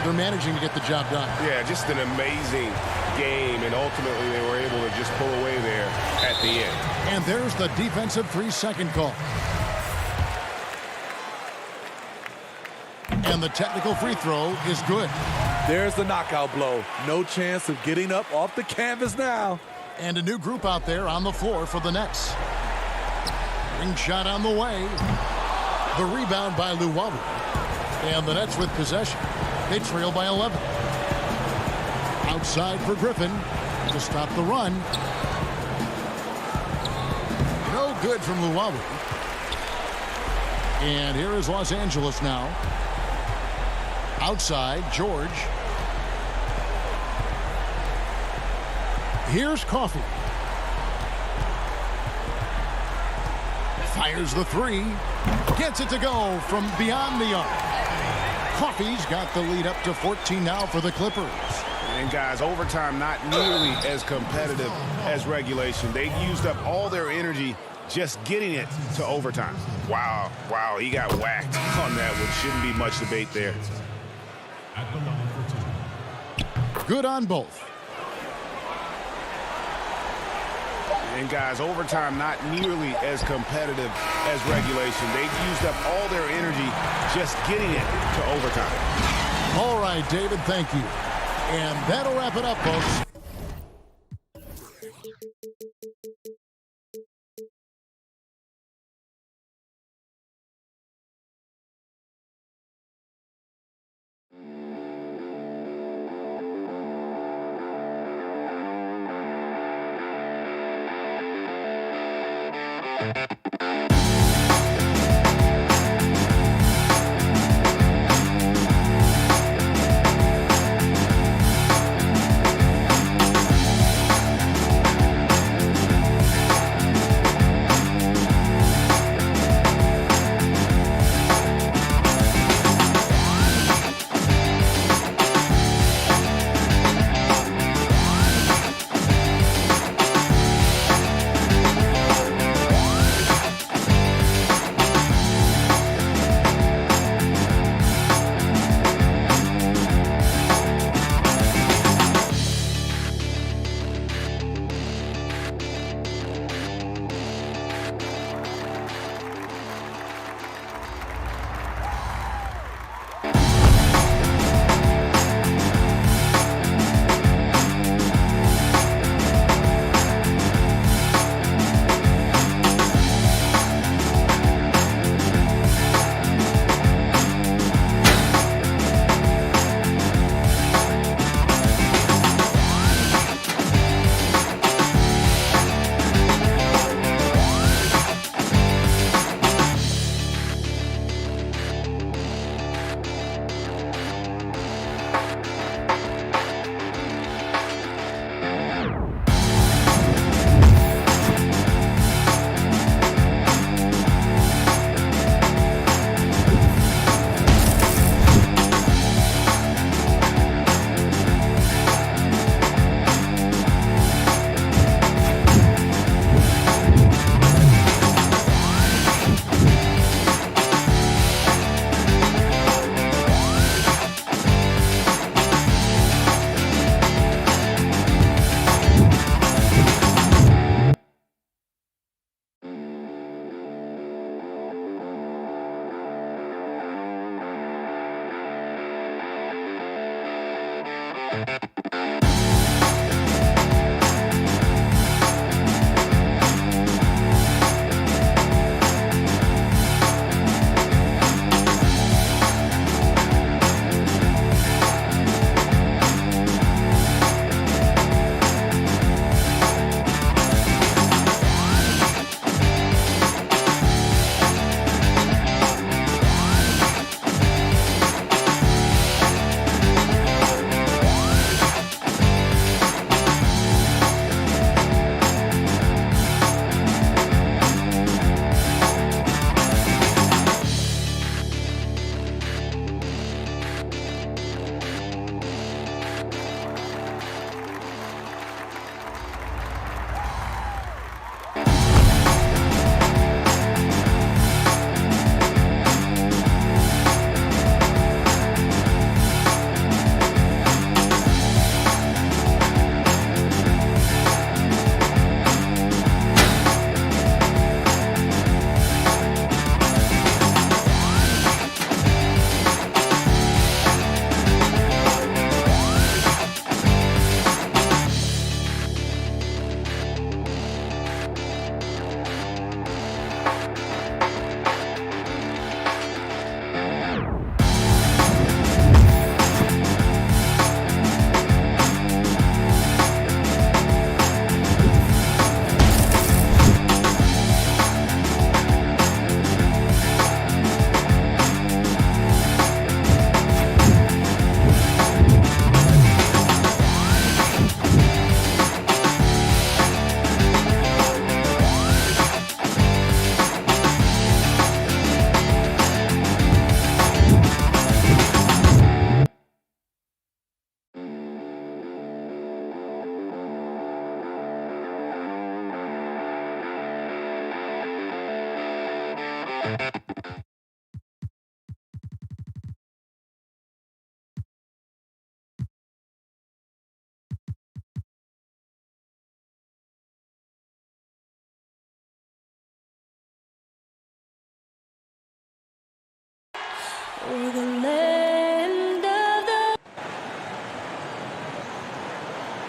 they're managing to get the job done. Yeah, just an amazing game, and ultimately they were able to just pull away there at the end. And there's the defensive 3-second call. And the technical free throw is good. There's the knockout blow. No chance of getting up off the canvas now. And a new group out there on the floor for the Nets. Ring shot on the way. The rebound by Luwawu. And the Nets with possession. They trail by 11. Outside for Griffin to stop the run. No good from Luwawu. And here is Los Angeles now. Outside, George. Here's Coffee. Fires the three. Gets it to go from beyond the arc. Coffee's got the lead up to 14 now for the Clippers. And guys, overtime not nearly as competitive as regulation. They used up all their energy just getting it to overtime. Wow, he got whacked on that one. Shouldn't be much debate there. Good on both. And guys, overtime not nearly as competitive as regulation. They used up all their energy just getting it to overtime. All right, David, thank you. And that'll wrap it up, folks.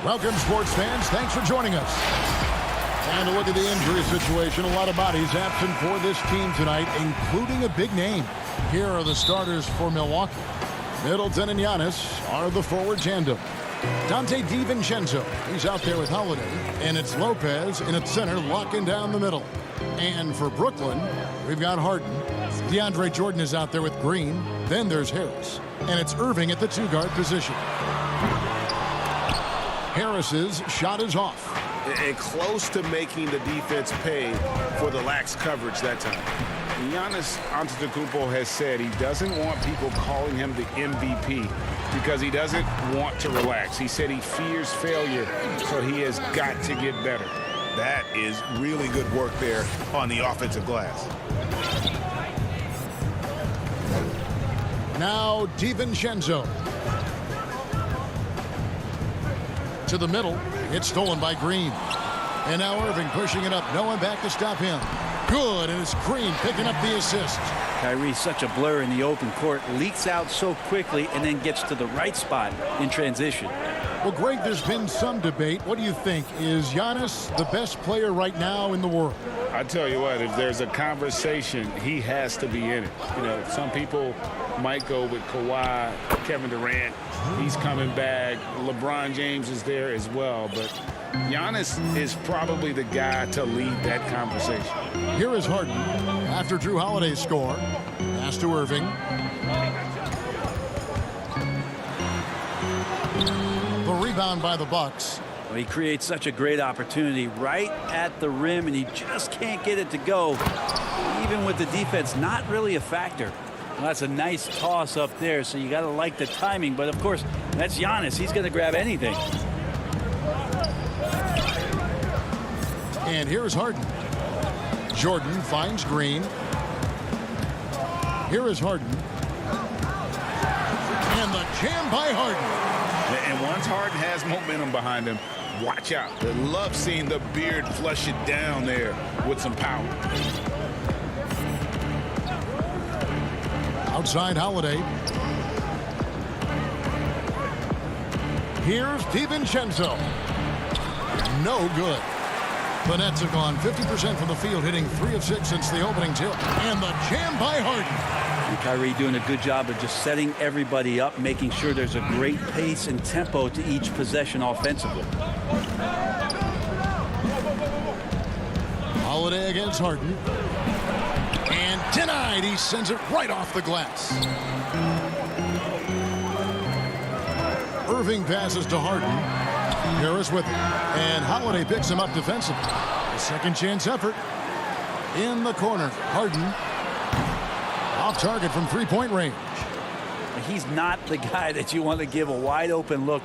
Welcome, sports fans. Thanks for joining us. And a look at the injury situation. A lot of bodies absent for this team tonight, including a big name. Here are the starters for Milwaukee. Middleton and Giannis are the forward tandem. Dante DiVincenzo, he's out there with Holiday. And it's Lopez in at center, locking down the middle. And for Brooklyn, we've got Harden. DeAndre Jordan is out there with Green. Then there's Harris. And it's Irving at the two-guard position. Harris's shot is off. And close to making the defense pay for the lax coverage that time. Giannis Antetokounmpo has said he doesn't want people calling him the MVP because he doesn't want to relax. He said he fears failure, so he has got to get better. That is really good work there on the offensive glass. Now DiVincenzo. To the middle. It's stolen by Green. And now Irving pushing it up. No one back to stop him. Good, and it's Green picking up the assist. Kyrie's such a blur in the open court. Leaks out so quickly and then gets to the right spot in transition. Well, Greg, there's been some debate. What do you think? Is Giannis the best player right now in the world? I tell you what, if there's a conversation, he has to be in it. You know, some people might go with Kawhi, Kevin Durant. He's coming back. LeBron James is there as well. But Giannis is probably the guy to lead that conversation. Here is Harden after Drew Holiday's score. Pass to Irving. The rebound by the Bucks. Well, he creates such a great opportunity right at the rim, and he just can't get it to go. Even with the defense not really a factor. Well, that's a nice toss up there, so you got to like the timing. But, of course, that's Giannis. He's going to grab anything. And here's Harden. Jordan finds Green. Here is Harden. And the jam by Harden. And once Harden has momentum behind him, watch out. I love seeing the beard flush it down there with some power. Outside Holiday. Here's DiVincenzo. No good. The Nets have gone 50% from the field, hitting 3 of 6 since the opening tip. And the jam by Harden. And Kyrie doing a good job of just setting everybody up, making sure there's a great pace and tempo to each possession offensively. Holiday against Harden. And denied. He sends it right off the glass. Irving passes to Harden. Harris with it. And Holiday picks him up defensively. A second chance effort. In the corner. Harden. Off target from three-point range. He's not the guy that you want to give a wide open look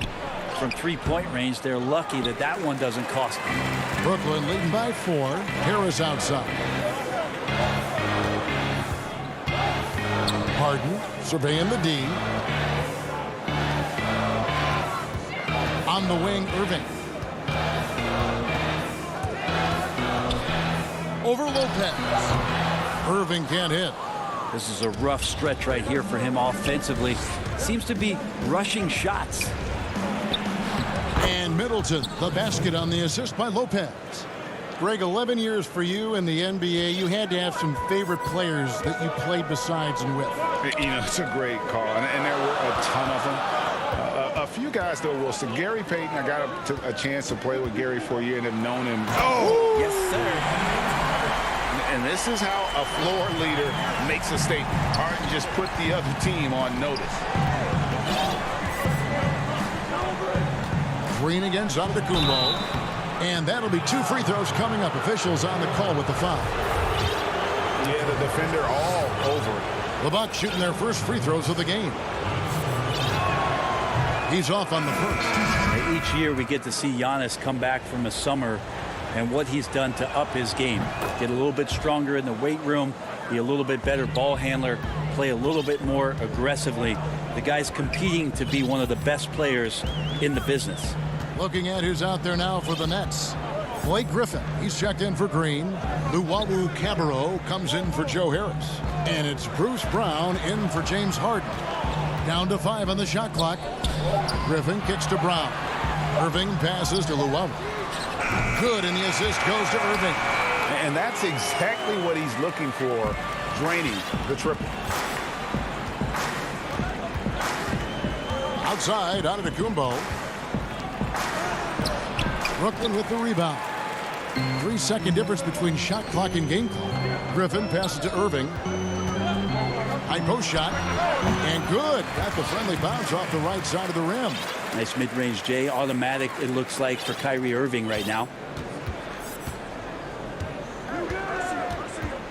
from three-point range. They're lucky that that one doesn't cost them. Brooklyn leading by 4. Harris outside. Harden surveying the D. On the wing, Irving. Over Lopez. Irving can't hit. This is a rough stretch right here for him offensively. Seems to be rushing shots. And Middleton, the basket on the assist by Lopez. Greg, 11 years for you in the NBA. You had to have some favorite players that you played besides and with. You know, it's a great call, and there were a ton of them. A few guys, though, Wilson. Gary Payton, I got a chance to play with Gary for a year and have known him. Oh! Yes, sir. And this is how a floor leader makes a statement. Harden just put the other team on notice. Green against Antetokounmpo. And that'll be 2 free throws coming up. Officials on the call with the foul. Yeah, the defender all over it. The Bucks shooting their first free throws of the game. He's off on the first. Each year we get to see Giannis come back from a summer and what he's done to up his game. Get a little bit stronger in the weight room, be a little bit better ball handler, play a little bit more aggressively. The guy's competing to be one of the best players in the business. Looking at who's out there now for the Nets. Blake Griffin, he's checked in for Green. Luwawu Cabarro comes in for Joe Harris. And it's Bruce Brown in for James Harden. Down to 5 on the shot clock. Griffin kicks to Brown. Irving passes to Luwawu. Good, and the assist goes to Irving. And that's exactly what he's looking for, draining the triple. Outside, out of the Kumbo. Brooklyn with the rebound. 3-second difference between shot clock and game clock. Griffin passes to Irving. High post shot. And good. Got the friendly bounce off the right side of the rim. Nice mid-range, Jay. Automatic, it looks like, for Kyrie Irving right now.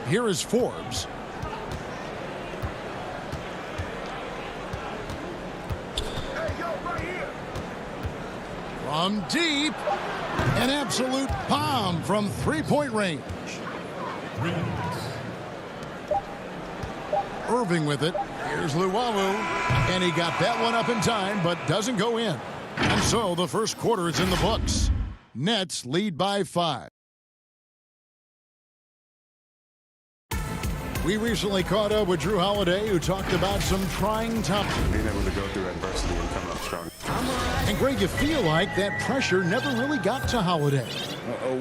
Here is Forbes. From deep, an absolute bomb from three-point range. Irving with it. Here's Luwawu, and he got that one up in time, but doesn't go in. And so the first quarter is in the books. Nets lead by 5. We recently caught up with Drew Holiday, who talked about some trying times. Being able to go through adversity and come up strong. And Greg, you feel like that pressure never really got to Holiday.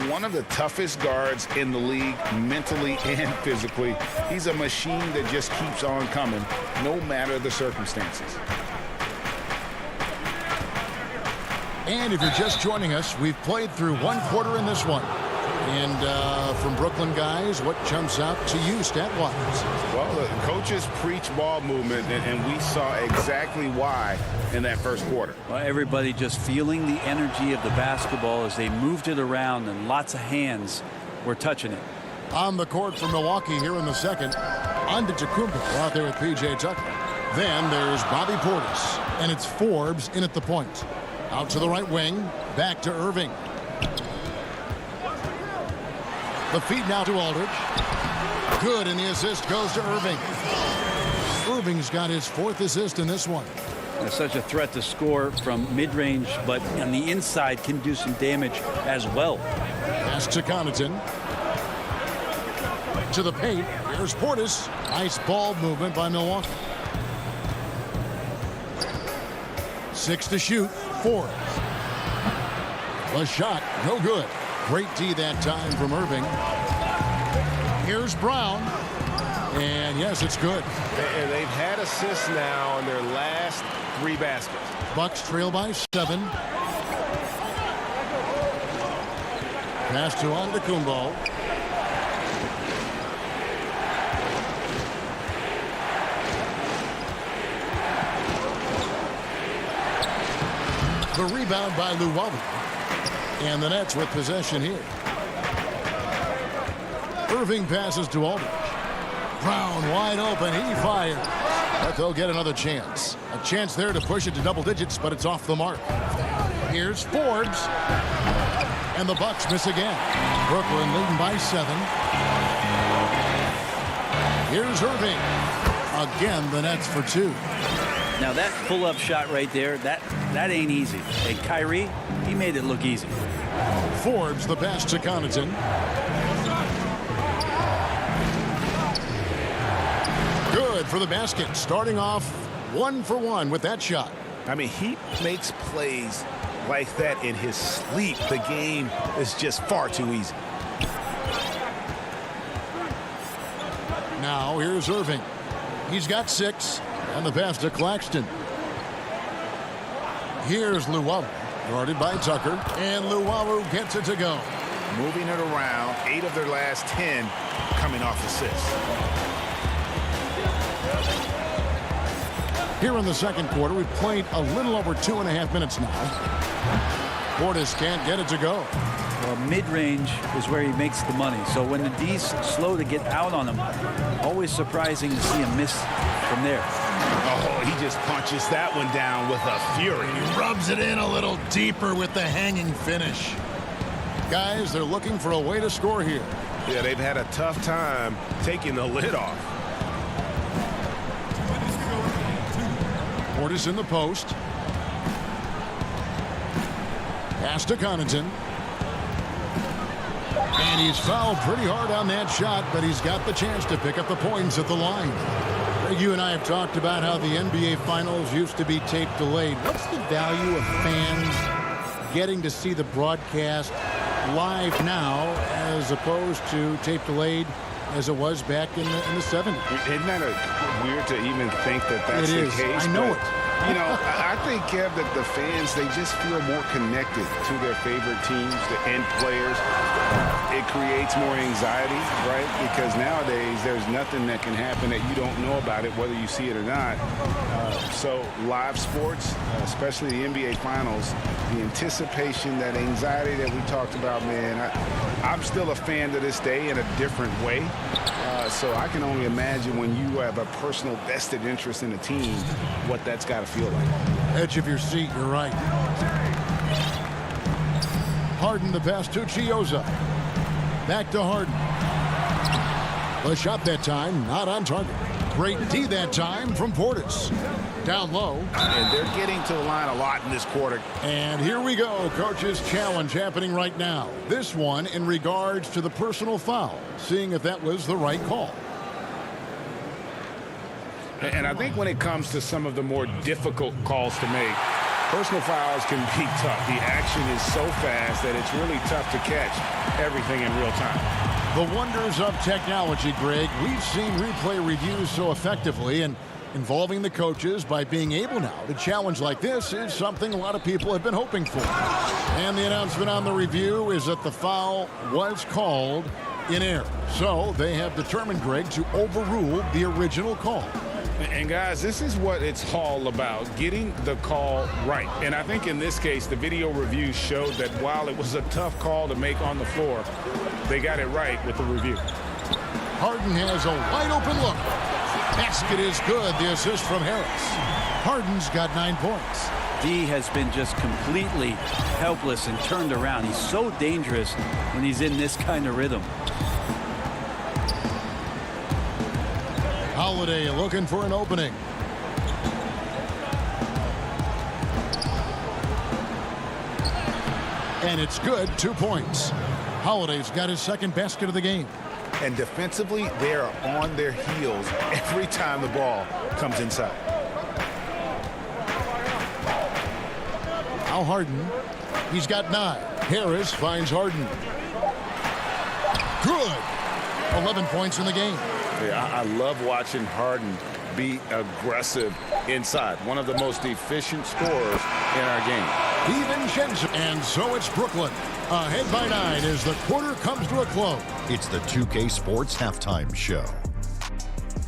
One of the toughest guards in the league, mentally and physically. He's a machine that just keeps on coming, no matter the circumstances. And if you're just joining us, we've played through one quarter in this one. And from Brooklyn guys, what jumps out to you stat-wise? Well, the coaches preach ball movement, and we saw exactly why in that first quarter. Well, everybody just feeling the energy of the basketball as they moved it around, and lots of hands were touching it. On the court for Milwaukee here in the second, Antetokounmpo out there with P.J. Tucker. Then there's Bobby Portis, and it's Forbes in at the point. Out to the right wing, back to Irving. The feed now to Aldridge. Good, and the assist goes to Irving. Irving's got his 4th assist in this one. There's such a threat to score from mid-range, but on the inside can do some damage as well. Pass to Connaughton. To the paint. Here's Portis. Nice ball movement by Milwaukee. 6 to shoot. Forbes. The shot, no good. Great D that time from Irving. Here's Brown. And yes, it's good. And they've had assists now on their last 3 baskets. Bucks trail by 7. Pass to Antetokounmpo. The rebound by Luwawu. And the Nets with possession here. Irving passes to Aldridge. Brown wide open. He fires. But they'll get another chance. A chance there to push it to double digits, but it's off the mark. Here's Forbes. And the Bucks miss again. Brooklyn leading by 7. Here's Irving. Again, the Nets for 2. Now that pull-up shot right there, that ain't easy. And Kyrie, he made it look easy. Forbes the pass to Connaughton. Good for the basket. Starting off 1 for 1 with that shot. I mean, he makes plays like that in his sleep. The game is just far too easy. Now here's Irving. He's got 6. And the pass to Claxton. Here's Luwawu. Guarded by Tucker. And Luwawu gets it to go. Moving it around. 8 of their last 10 coming off assists. Here in the second quarter, we've played a little over 2.5 minutes now. Portis can't get it to go. Well, mid-range is where he makes the money. So when the D's slow to get out on him, always surprising to see him miss from there. Oh, he just punches that one down with a fury. He rubs it in a little deeper with the hanging finish. Guys, they're looking for a way to score here. Yeah, they've had a tough time taking the lid off. Portis in the post. Pass to Connaughton. And he's fouled pretty hard on that shot, but he's got the chance to pick up the points at the line. You and I have talked about how the NBA Finals used to be tape delayed. What's the value of fans getting to see the broadcast live now as opposed to tape delayed as it was back in the 70s? Isn't that weird to even think that that's the case? I know it. You know, I think, Kev, that the fans, they just feel more connected to their favorite teams and players. It creates more anxiety, right? Because nowadays, there's nothing that can happen that you don't know about it, whether you see it or not. So live sports, especially the NBA Finals, the anticipation, that anxiety that we talked about, man, I'm still a fan to this day in a different way. So I can only imagine when you have a personal vested interest in a team, what that's got to feel like. Edge of your seat, you're right. Harden the pass to Chioza. Back to Harden. The shot that time, not on target. Great D that time from Portis. Down low. And they're getting to the line a lot in this quarter. And here we go. Coach's challenge happening right now. This one in regards to the personal foul. Seeing if that was the right call. And I think when it comes to some of the more difficult calls to make, personal fouls can be tough. The action is so fast that it's really tough to catch everything in real time. The wonders of technology, Greg. We've seen replay reviews so effectively, and involving the coaches by being able now to challenge like this is something a lot of people have been hoping for. And the announcement on the review is that the foul was called in error. So they have determined, Greg, to overrule the original call. And guys, this is what it's all about, getting the call right. And I think in this case, the video review showed that while it was a tough call to make on the floor, they got it right with the review. Harden has a wide open look. Basket is good. The assist from Harris. Harden's got 9 points. D has been just completely helpless and turned around. He's so dangerous when he's in this kind of rhythm. Holiday looking for an opening. And it's good. 2 points. Holiday's got his second basket of the game. And defensively, they are on their heels every time the ball comes inside. Now Harden. He's got 9. Harris finds Harden. Good. 11 points in the game. Yeah, I love watching Harden be aggressive inside. One of the most efficient scorers in our game. DiVincenzo. And so it's Brooklyn. Ahead by 9 as the quarter comes to a close. It's the 2K Sports Halftime Show.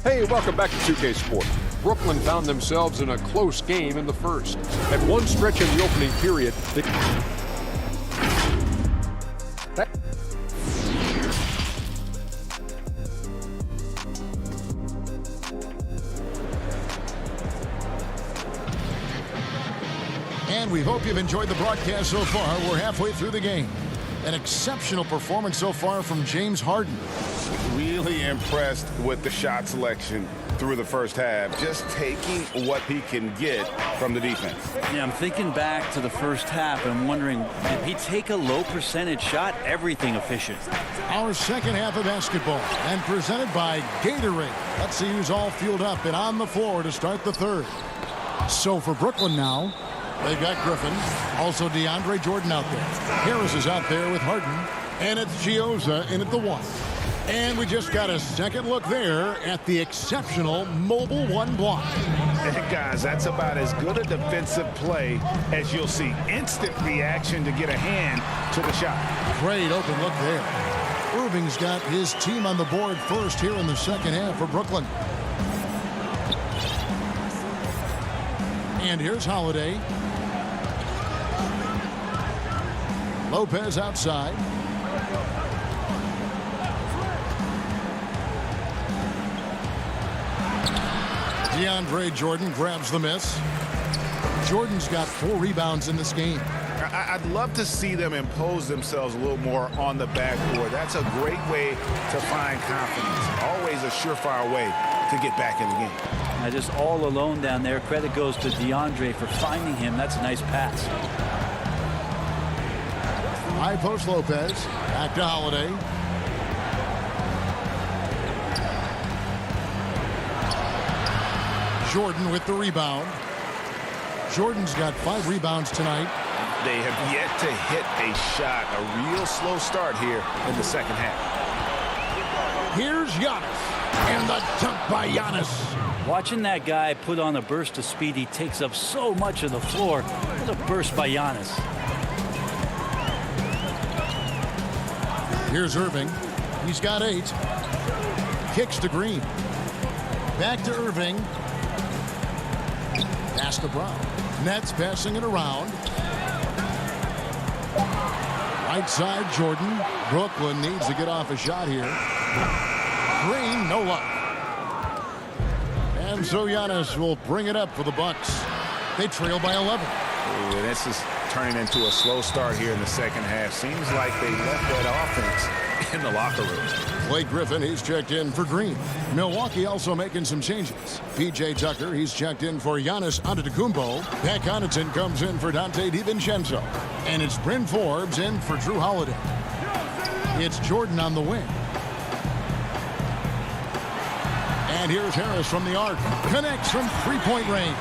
Hey, welcome back to 2K Sports. Brooklyn found themselves in a close game in the first. At one stretch in the opening period, And we hope you've enjoyed the broadcast so far. We're halfway through the game. An exceptional performance so far from James Harden. Really impressed with the shot selection through the first half. Just taking what he can get from the defense. Yeah, I'm thinking back to the first half and I'm wondering, did he take a low percentage shot? Everything efficient. Our second half of basketball and presented by Gatorade. Let's see who's all fueled up and on the floor to start the third. So for Brooklyn now, they've got Griffin, also DeAndre Jordan out there. Harris is out there with Harden, and it's Chioza in at the 1. And we just got a second look there at the exceptional mobile 1 block. And guys, that's about as good a defensive play as you'll see. Instant reaction to get a hand to the shot. Great open look there. Irving's got his team on the board first here in the second half for Brooklyn. And here's Holiday. Lopez outside. DeAndre Jordan grabs the miss. Jordan's got 4 rebounds in this game. I'd love to see them impose themselves a little more on the backboard. That's a great way to find confidence. Always a surefire way to get back in the game. Now just all alone down there. Credit goes to DeAndre for finding him. That's a nice pass. High post Lopez. Back to Holiday. Jordan with the rebound. Jordan's got 5 rebounds tonight. They have yet to hit a shot. A real slow start here in the second half. Here's Giannis. And the dunk by Giannis. Watching that guy put on a burst of speed, he takes up so much of the floor. What a burst by Giannis. Here's Irving. He's got 8. Kicks to Green. Back to Irving. Pass to Brown. Nets passing it around. Right side, Jordan. Brooklyn needs to get off a shot here. Green, no luck. And so Giannis will bring it up for the Bucks. They trail by 11. Ooh, this is turning into a slow start here in the second half. Seems like they left that offense in the locker room. Blake Griffin, he's checked in for Green. Milwaukee also making some changes. P.J. Tucker, he's checked in for Giannis Antetokounmpo. Pat Connaughton comes in for Dante DiVincenzo. And it's Bryn Forbes in for Drew Holiday. It's Jordan on the wing. And here's Harris from the arc. Connects from three-point range.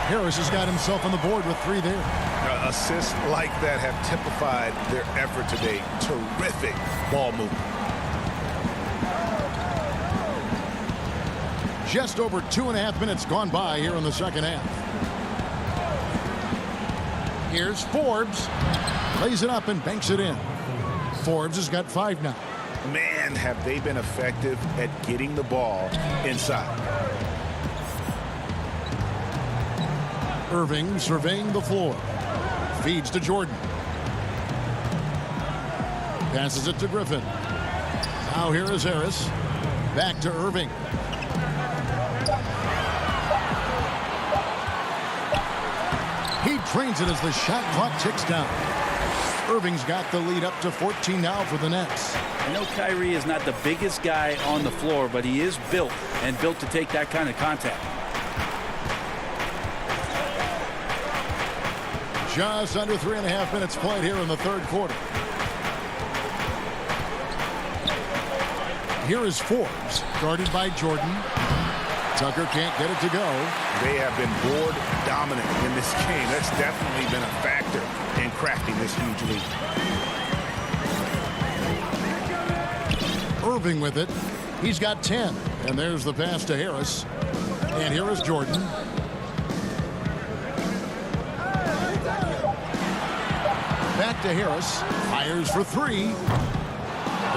Harris has got himself on the board with 3 there. Assists like that have typified their effort today. Terrific ball movement. Just over 2.5 minutes gone by here in the second half. Here's Forbes. Lays it up and banks it in. Forbes has got 5 now. Man, have they been effective at getting the ball inside. Irving surveying the floor. Feeds to Jordan. Passes it to Griffin. Now here is Harris. Back to Irving. He trains it as the shot clock ticks down. Irving's got the lead up to 14 now for the Nets. I know Kyrie is not the biggest guy on the floor, but he is built to take that kind of contact. Just under 3.5 minutes played here in the third quarter. Here is Forbes, guarded by Jordan. Tucker can't get it to go. They have been board dominant in this game. That's definitely been a factor in crafting this huge lead. Irving with it. He's got 10. And there's the pass to Harris. And here is Jordan. Back to Harris. Fires for 3.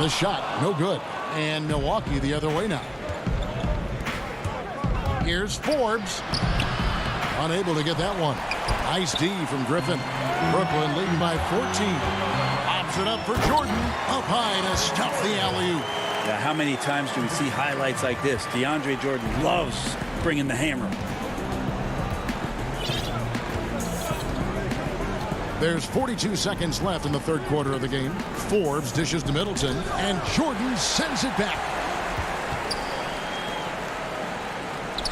The shot, no good. And Milwaukee the other way now. Here's Forbes. Unable to get that one. Nice D from Griffin. Brooklyn leading by 14. Pops it up for Jordan. Up high to stuff the alley-oop. Yeah, how many times do we see highlights like this? DeAndre Jordan loves bringing the hammer. There's 42 seconds left in the third quarter of the game. Forbes dishes to Middleton, and Jordan sends it back.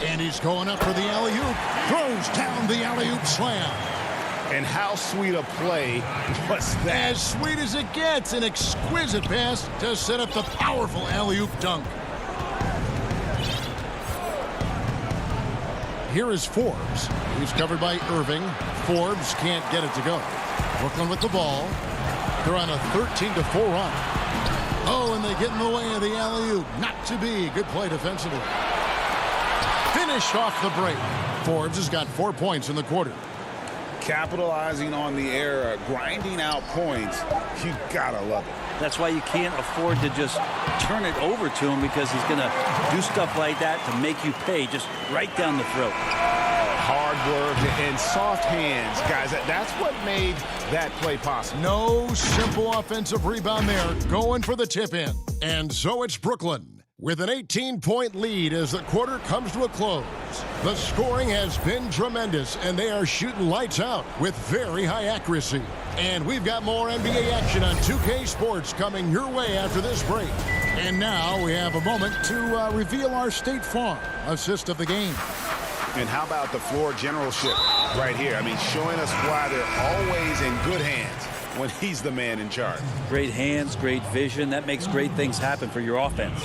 And he's going up for the alley-oop. Throws down the alley-oop slam. And how sweet a play was that? As sweet as it gets. An exquisite pass to set up the powerful alley-oop dunk. Here is Forbes. He's covered by Irving. Forbes can't get it to go. Brooklyn with the ball. They're on a 13-4 run. Oh, and they get in the way of the alley-oop. Not to be. Good play defensively. Finished off the break. Forbes has got 4 points in the quarter. Capitalizing on the error, grinding out points. You gotta love it. That's why you can't afford to just turn it over to him, because he's going to do stuff like that to make you pay just right down the throat. Hard work and soft hands, guys. That's what made that play possible. No simple offensive rebound there. Going for the tip-in. And so it's Brooklyn with an 18-point lead as the quarter comes to a close. The scoring has been tremendous, and they are shooting lights out with very high accuracy. And we've got more NBA action on 2K Sports coming your way after this break. And now we have a moment to reveal our State Farm assist of the game. And how about the floor generalship right here? I mean, showing us why they're always in good hands when he's the man in charge. Great hands, great vision. That makes great things happen for your offense.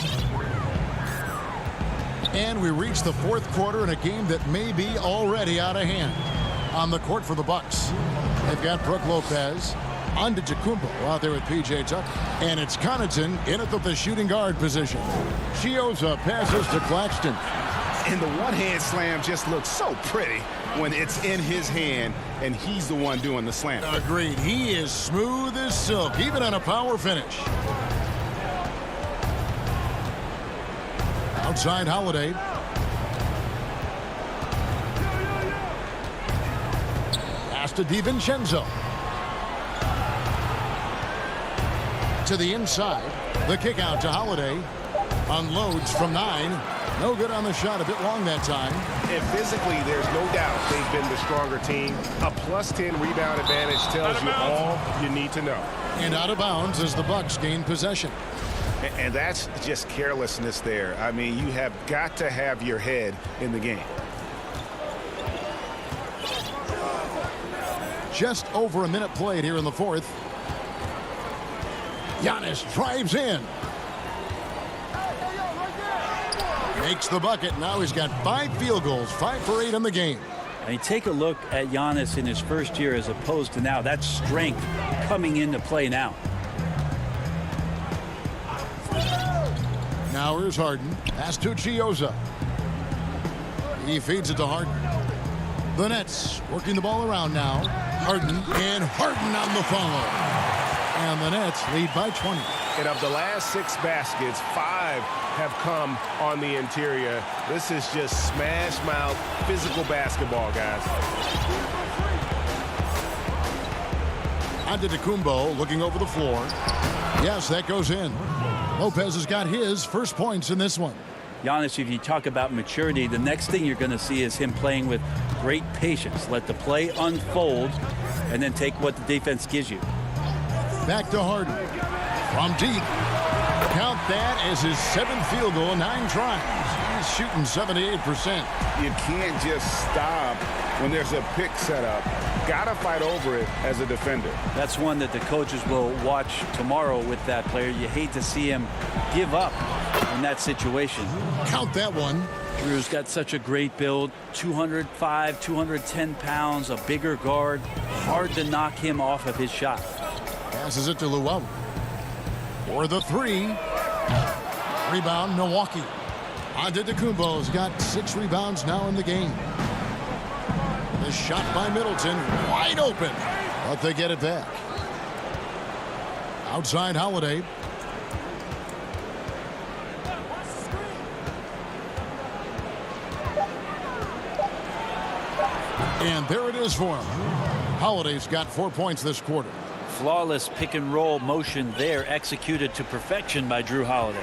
And we reach the fourth quarter in a game that may be already out of hand. On the court for the Bucks, they've got Brook Lopez, Antetokounmpo out there with P.J. Tucker, and it's Connaughton in at the shooting guard position. Chioza passes to Claxton. And the one-hand slam just looks so pretty when it's in his hand and he's the one doing the slam. Agreed. He is smooth as silk, even on a power finish. Outside Holiday. Pass to DiVincenzo. To the inside. The kick out to Holiday. Unloads from 9. No good on the shot. A bit long that time. And physically, there's no doubt they've been the stronger team. A +10 rebound advantage tells you all you need to know. And out of bounds as the Bucks gain possession. And that's just carelessness there. I mean, you have got to have your head in the game. Just over a minute played here in the fourth. Giannis drives in. Makes the bucket. Now he's got 5 field goals, 5 for 8 in the game. And you take a look at Giannis in his first year as opposed to now. That's strength coming into play now. Now here's Harden. Pass to Chioza. He feeds it to Harden. The Nets working the ball around now. Harden and Harden on the follow. And the Nets lead by 20. And of the last 6 baskets, 5 have come on the interior. This is just smash mouth physical basketball, guys. Antetokounmpo looking over the floor. Yes, that goes in. Lopez has got his first points in this one. Giannis, if you talk about maturity, the next thing you're going to see is him playing with great patience. Let the play unfold and then take what the defense gives you. Back to Harden. From deep. Count that as his 7th field goal, 9 tries. He's shooting 78%. You can't just stop when there's a pick set up. Got to fight over it as a defender. That's one that the coaches will watch tomorrow with that player. You hate to see him give up in that situation. Count that one. Drew's got such a great build. 205, 210 pounds, a bigger guard. Hard to knock him off of his shot. Passes it to Llewellyn. For the 3. Rebound, Milwaukee. Antetokounmpo's got 6 rebounds now in the game. The shot by Middleton, wide open, but they get it back. Outside Holiday. And there it is for him. Holiday's got 4 points this quarter. Flawless pick and roll motion there, executed to perfection by Drew Holiday.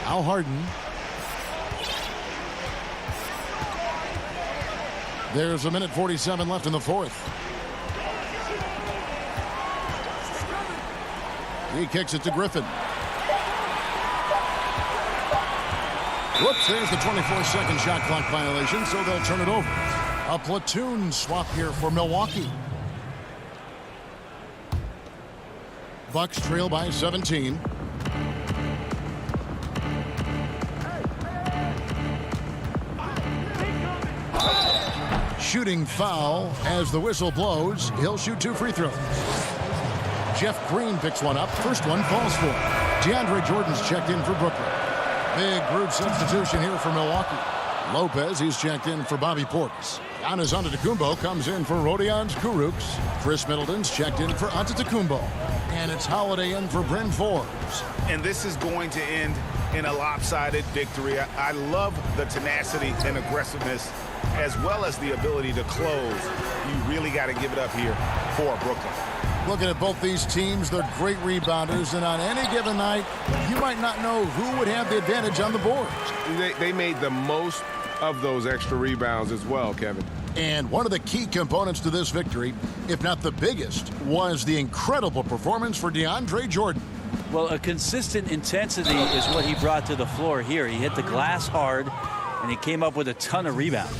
Al Harden. There's a minute 47 left in the fourth. He kicks it to Griffin. Whoops, there's the 24-second shot clock violation, so they'll turn it over. A platoon swap here for Milwaukee. Bucks trail by 17. Shooting foul as the whistle blows. He'll shoot 2 free throws. Jeff Green picks one up. First one falls for him. DeAndre Jordan's checked in for Brooklyn. Big group substitution here for Milwaukee. Lopez, he's checked in for Bobby Portis. Giannis Antetokounmpo comes in for Rodions Kurucs. Chris Middleton's checked in for Antetokounmpo. And it's Holiday in for Bryn Forbes. And this is going to end in a lopsided victory. I love the tenacity and aggressiveness as well as the ability to close. You really got to give it up here for Brooklyn. Looking at both these teams, they're great rebounders, and on any given night, you might not know who would have the advantage on the boards. They made the most of those extra rebounds as well, Kevin. And one of the key components to this victory, if not the biggest, was the incredible performance for DeAndre Jordan. Well, a consistent intensity is what he brought to the floor here. He hit the glass hard, and he came up with a ton of rebounds.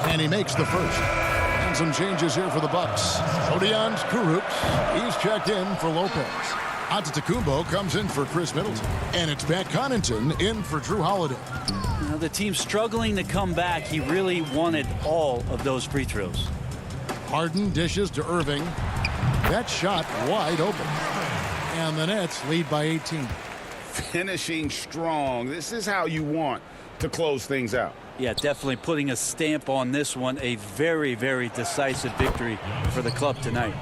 And he makes the first. And some changes here for the Bucks. Odion Kurucs, he's checked in for Lopez. Antetokounmpo comes in for Chris Middleton. And it's Pat Connaughton in for Drew Holiday. Now the team's struggling to come back. He really wanted all of those free throws. Harden dishes to Irving. That shot wide open. And the Nets lead by 18. Finishing strong. This is how you want to close things out. Yeah, definitely putting a stamp on this one. A very, very decisive victory for the club tonight.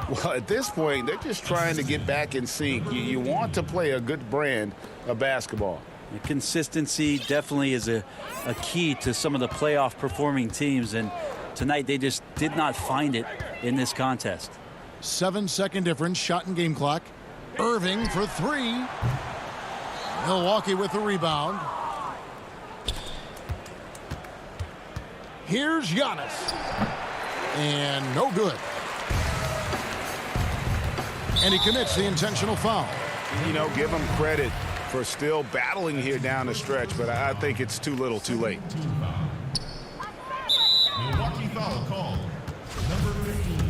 Well, at this point, they're just trying to get back in sync. You want to play a good brand of basketball. The consistency definitely is a key to some of the playoff performing teams, and tonight they just did not find it in this contest. 7-second difference, shot and game clock. Irving for three. Milwaukee with the rebound. Here's Giannis. And no good. And he commits the intentional foul. You know, give him credit for still battling here down the stretch, but I think it's too little too late. Milwaukee foul called. Number 15.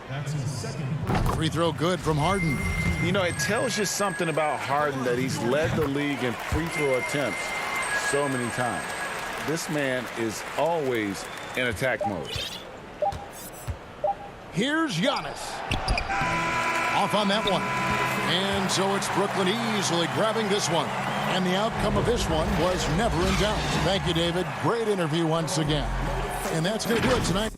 That's his second. Free throw good from Harden. You know, it tells you something about Harden that he's led the league in free throw attempts so many times. This man is always in attack mode. Here's Giannis. Off on that one. And so it's Brooklyn easily grabbing this one. And the outcome of this one was never in doubt. Thank you, David. Great interview once again. And that's going to do it tonight.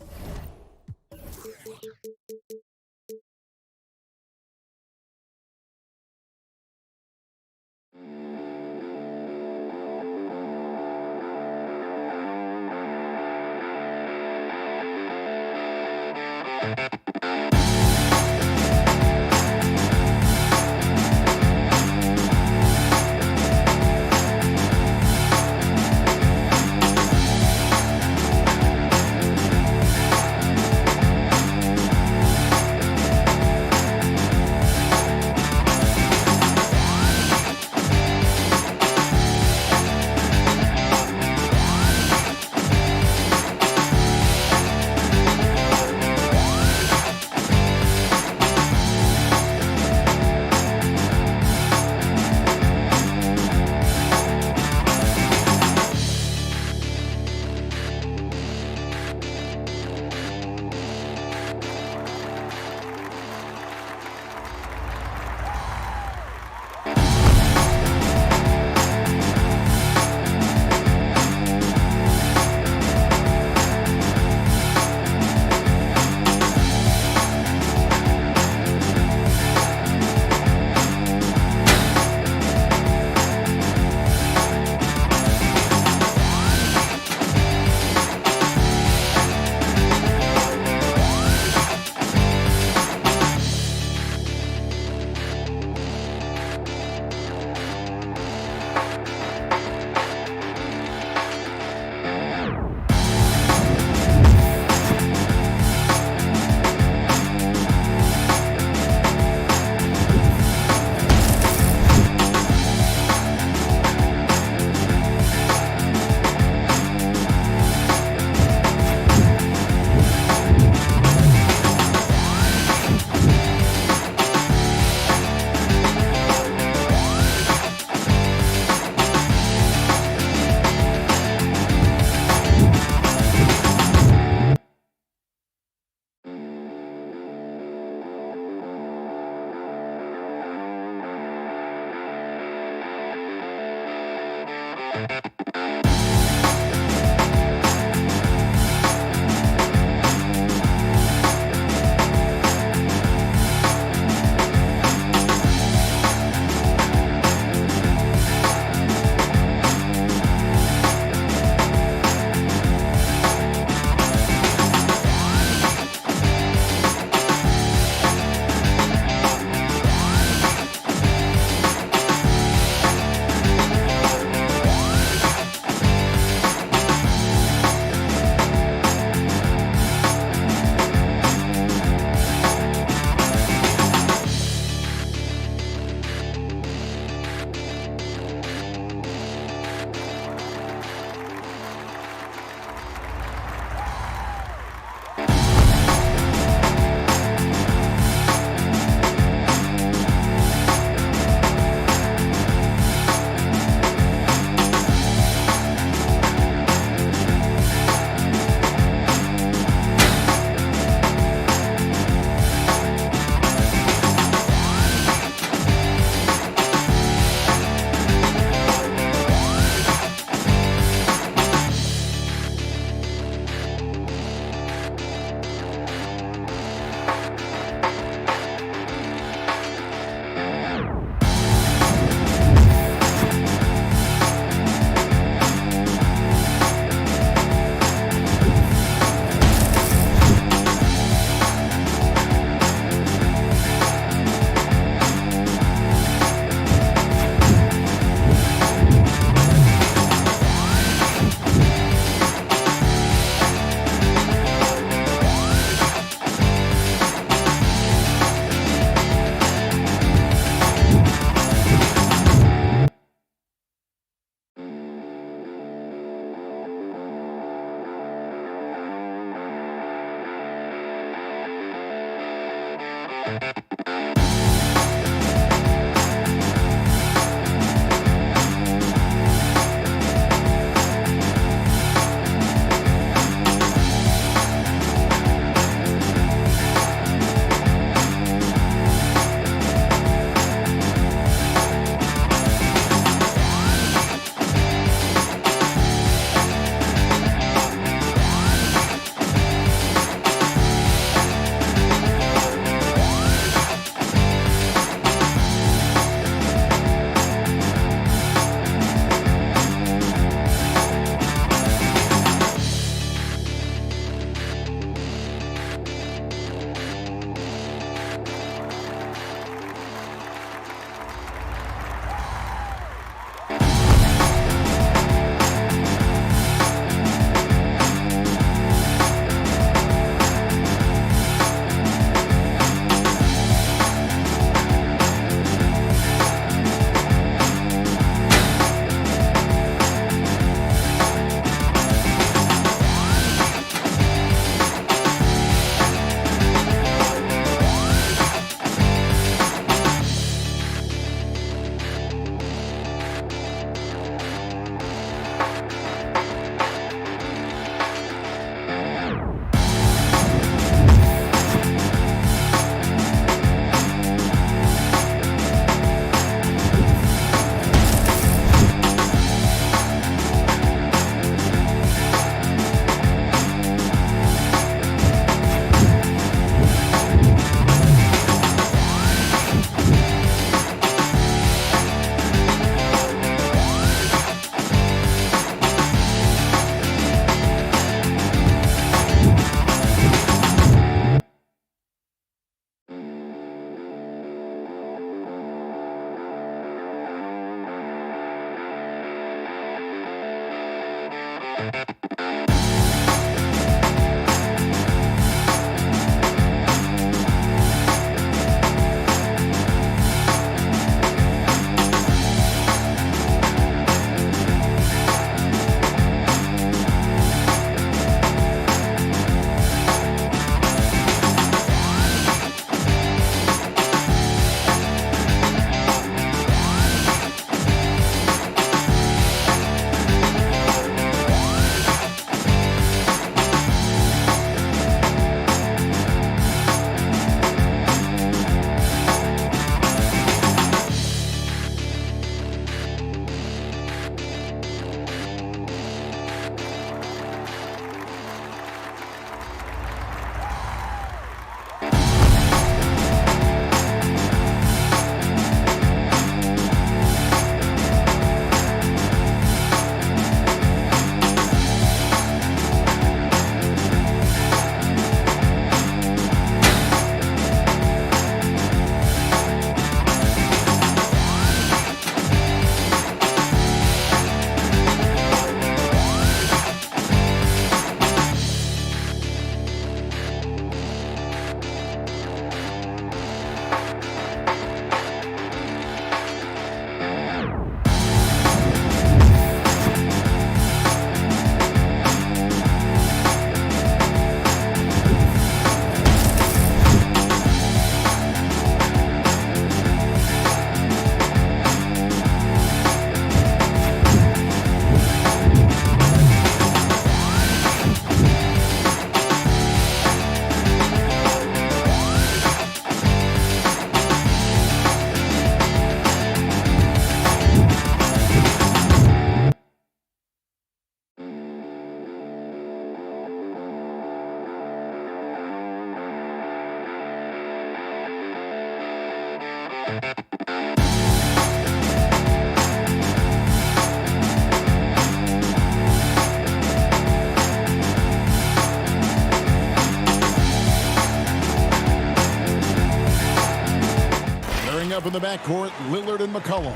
Up in the backcourt, Lillard and McCollum.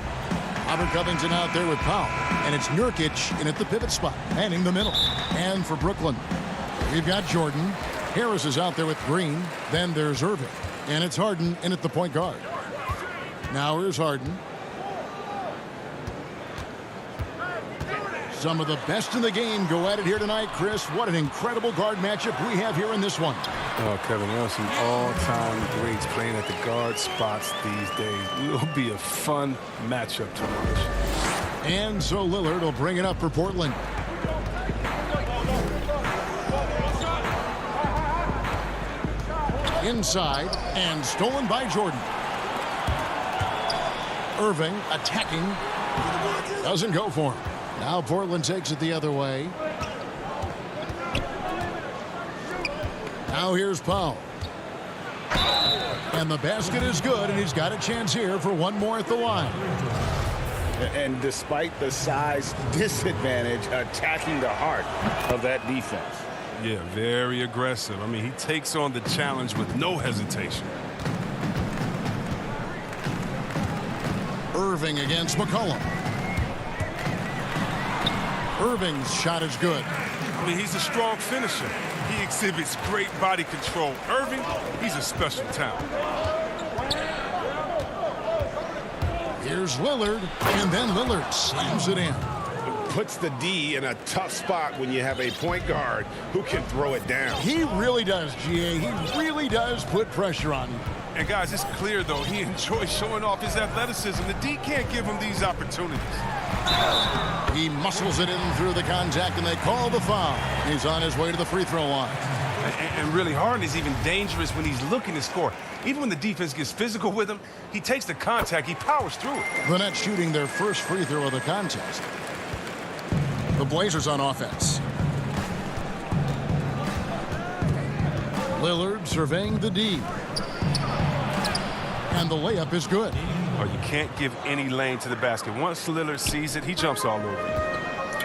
Robert Covington out there with Powell. And it's Nurkic in at the pivot spot, manning the middle. And for Brooklyn, we've got Jordan. Harris is out there with Green. Then there's Irving. And it's Harden in at the point guard. Now here's Harden. Some of the best in the game go at it here tonight, Chris. What an incredible guard matchup we have here in this one. Oh, Kevin, there are some all-time greats playing at the guard spots these days. It will be a fun matchup to watch. And so Lillard will bring it up for Portland. Inside and stolen by Jordan. Irving attacking. Doesn't go for him. Now Portland takes it the other way. Now here's Powell. And the basket is good, and he's got a chance here for one more at the line. And despite the size disadvantage, attacking the heart of that defense. Yeah, very aggressive. I mean, he takes on the challenge with no hesitation. Irving against McCollum. Irving's shot is good. I mean, he's a strong finisher. He exhibits great body control. Irving, he's a special talent. Here's Lillard, and then Lillard slams it in. Puts the D in a tough spot when you have a point guard who can throw it down. He really does, GA. He really does put pressure on you. And guys, it's clear, though, he enjoys showing off his athleticism. The D can't give him these opportunities. He muscles it in through the contact, and they call the foul. He's on his way to the free throw line. And really, Harden is even dangerous when he's looking to score. Even when the defense gets physical with him, he takes the contact, he powers through it. The Nets shooting their first free throw of the contest. The Blazers on offense. Lillard surveying the D. And the layup is good. Oh, you can't give any lane to the basket. Once Lillard sees it, he jumps all over it.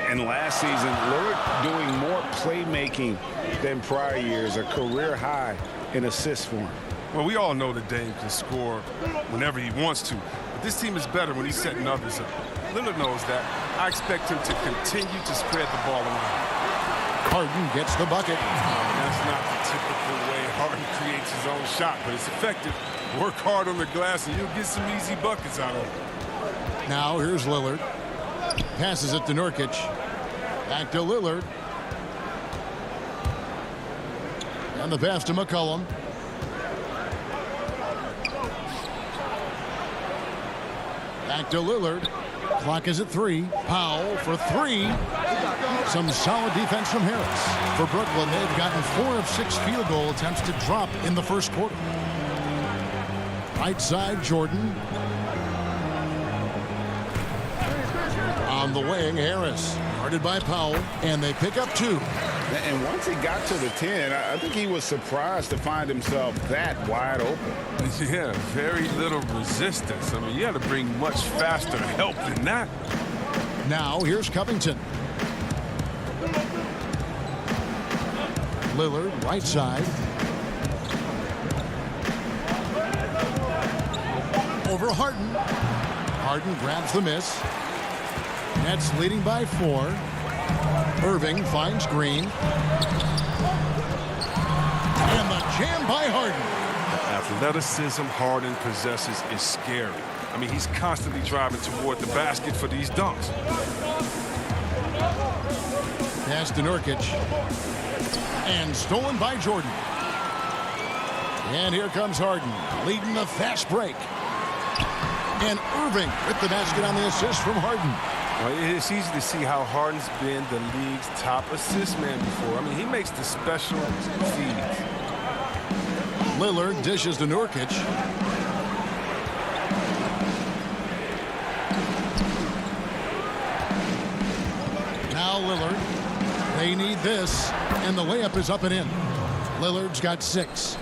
And last season, Lillard doing more playmaking than prior years, a career high in assists for him. Well, we all know that Dame can score whenever he wants to. But this team is better when he's setting others up. Lillard knows that. I expect him to continue to spread the ball around. Harden gets the bucket. That's not the typical way Harden creates his own shot, but it's effective. Work hard on the glass and you'll get some easy buckets out of it. Now here's Lillard. Passes it to Nurkic. Back to Lillard. And the pass to McCollum. Back to Lillard. Clock is at 3. Powell for 3. Some solid defense from Harris. For Brooklyn, they've gotten 4 of 6 field goal attempts to drop in the first quarter. Right side, Jordan. On the wing, Harris. Guarded by Powell, and they pick up 2. And once he got to the 10, I think he was surprised to find himself that wide open. Yeah, very little resistance. I mean, you had to bring much faster help than that. Now, here's Covington. Lillard, right side. Over Harden. Harden grabs the miss. Nets leading by 4. Irving finds Green. And the jam by Harden. The athleticism Harden possesses is scary. I mean, he's constantly driving toward the basket for these dunks. Pass to Nurkic. And stolen by Jordan. And here comes Harden, leading the fast break. And Irving with the basket on the assist from Harden. Well, it's easy to see how Harden's been the league's top assist man before. I mean, he makes the special feeds. Lillard dishes to Nurkic. Now Lillard. They need this. And the layup is up and in. Lillard's got 6.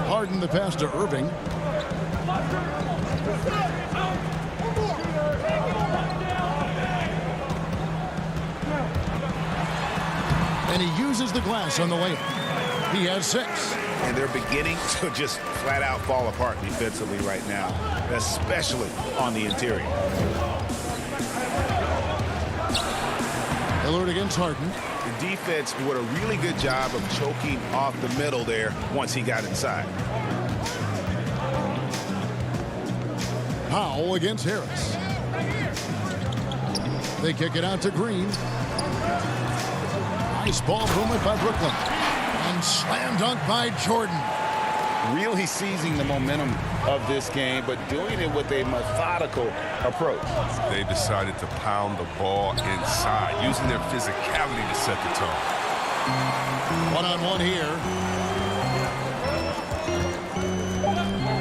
Harden the pass to Irving. And he uses the glass on the layup. He has 6. And they're beginning to just flat out fall apart defensively right now, especially on the interior. Lillard against Harden. The defense did a really good job of choking off the middle there once he got inside. Powell against Harris. They kick it out to Green. Nice ball movement by Brooklyn. And slam dunk by Jordan. Really seizing the momentum of this game, but doing it with a methodical approach. They decided to pound the ball inside, using their physicality to set the tone. One-on-one here.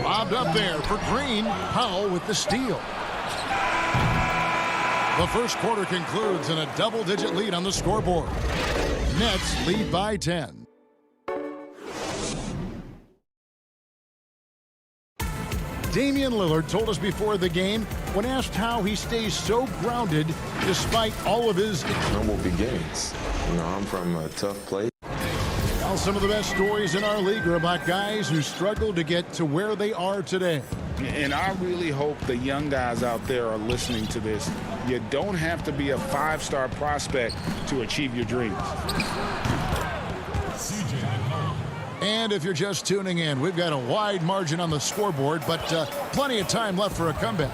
Lobbed up there for Green. Powell with the steal. The first quarter concludes in a double-digit lead on the scoreboard. Nets lead by 10. Damian Lillard told us before the game, when asked how he stays so grounded despite all of his normal beginnings. You know, I'm from a tough place. Well, some of the best stories in our league are about guys who struggled to get to where they are today. And I really hope the young guys out there are listening to this. You don't have to be a 5-star prospect to achieve your dreams. And if you're just tuning in, we've got a wide margin on the scoreboard, but plenty of time left for a comeback.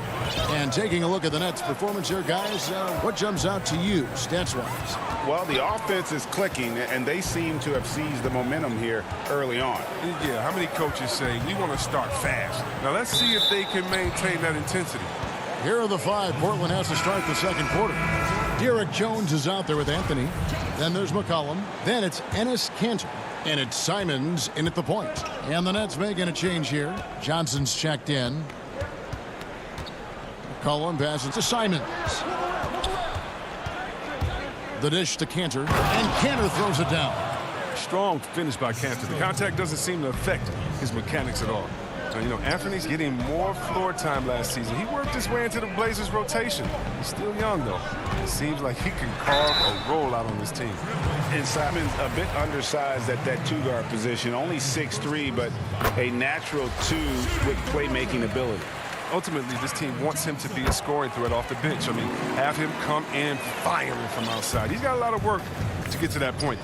And taking a look at the Nets' performance here, guys, what jumps out to you, stats-wise? Well, the offense is clicking, and they seem to have seized the momentum here early on. Yeah, how many coaches say, we want to start fast? Now, let's see if they can maintain that intensity. Here are the 5 Portland has to start the second quarter. Derek Jones is out there with Anthony. Then there's McCollum. Then it's Enes Kanter. And it's Simons in at the point. And the Nets making a change here. Johnson's checked in. McCollum passes to Simons. The dish to Kanter. And Kanter throws it down. Strong finish by Kanter. The contact doesn't seem to affect his mechanics at all. Now, you know, Anthony's getting more floor time last season. He worked his way into the Blazers' rotation. He's still young, though. It seems like he can carve a roll out on this team. And Simon's a bit undersized at that 2-guard position. Only 6'3", but a natural 2 with playmaking ability. ultimately, this team wants him to be a scoring threat off the bench. I mean, have him come in firing from outside. He's got a lot of work to get to that point.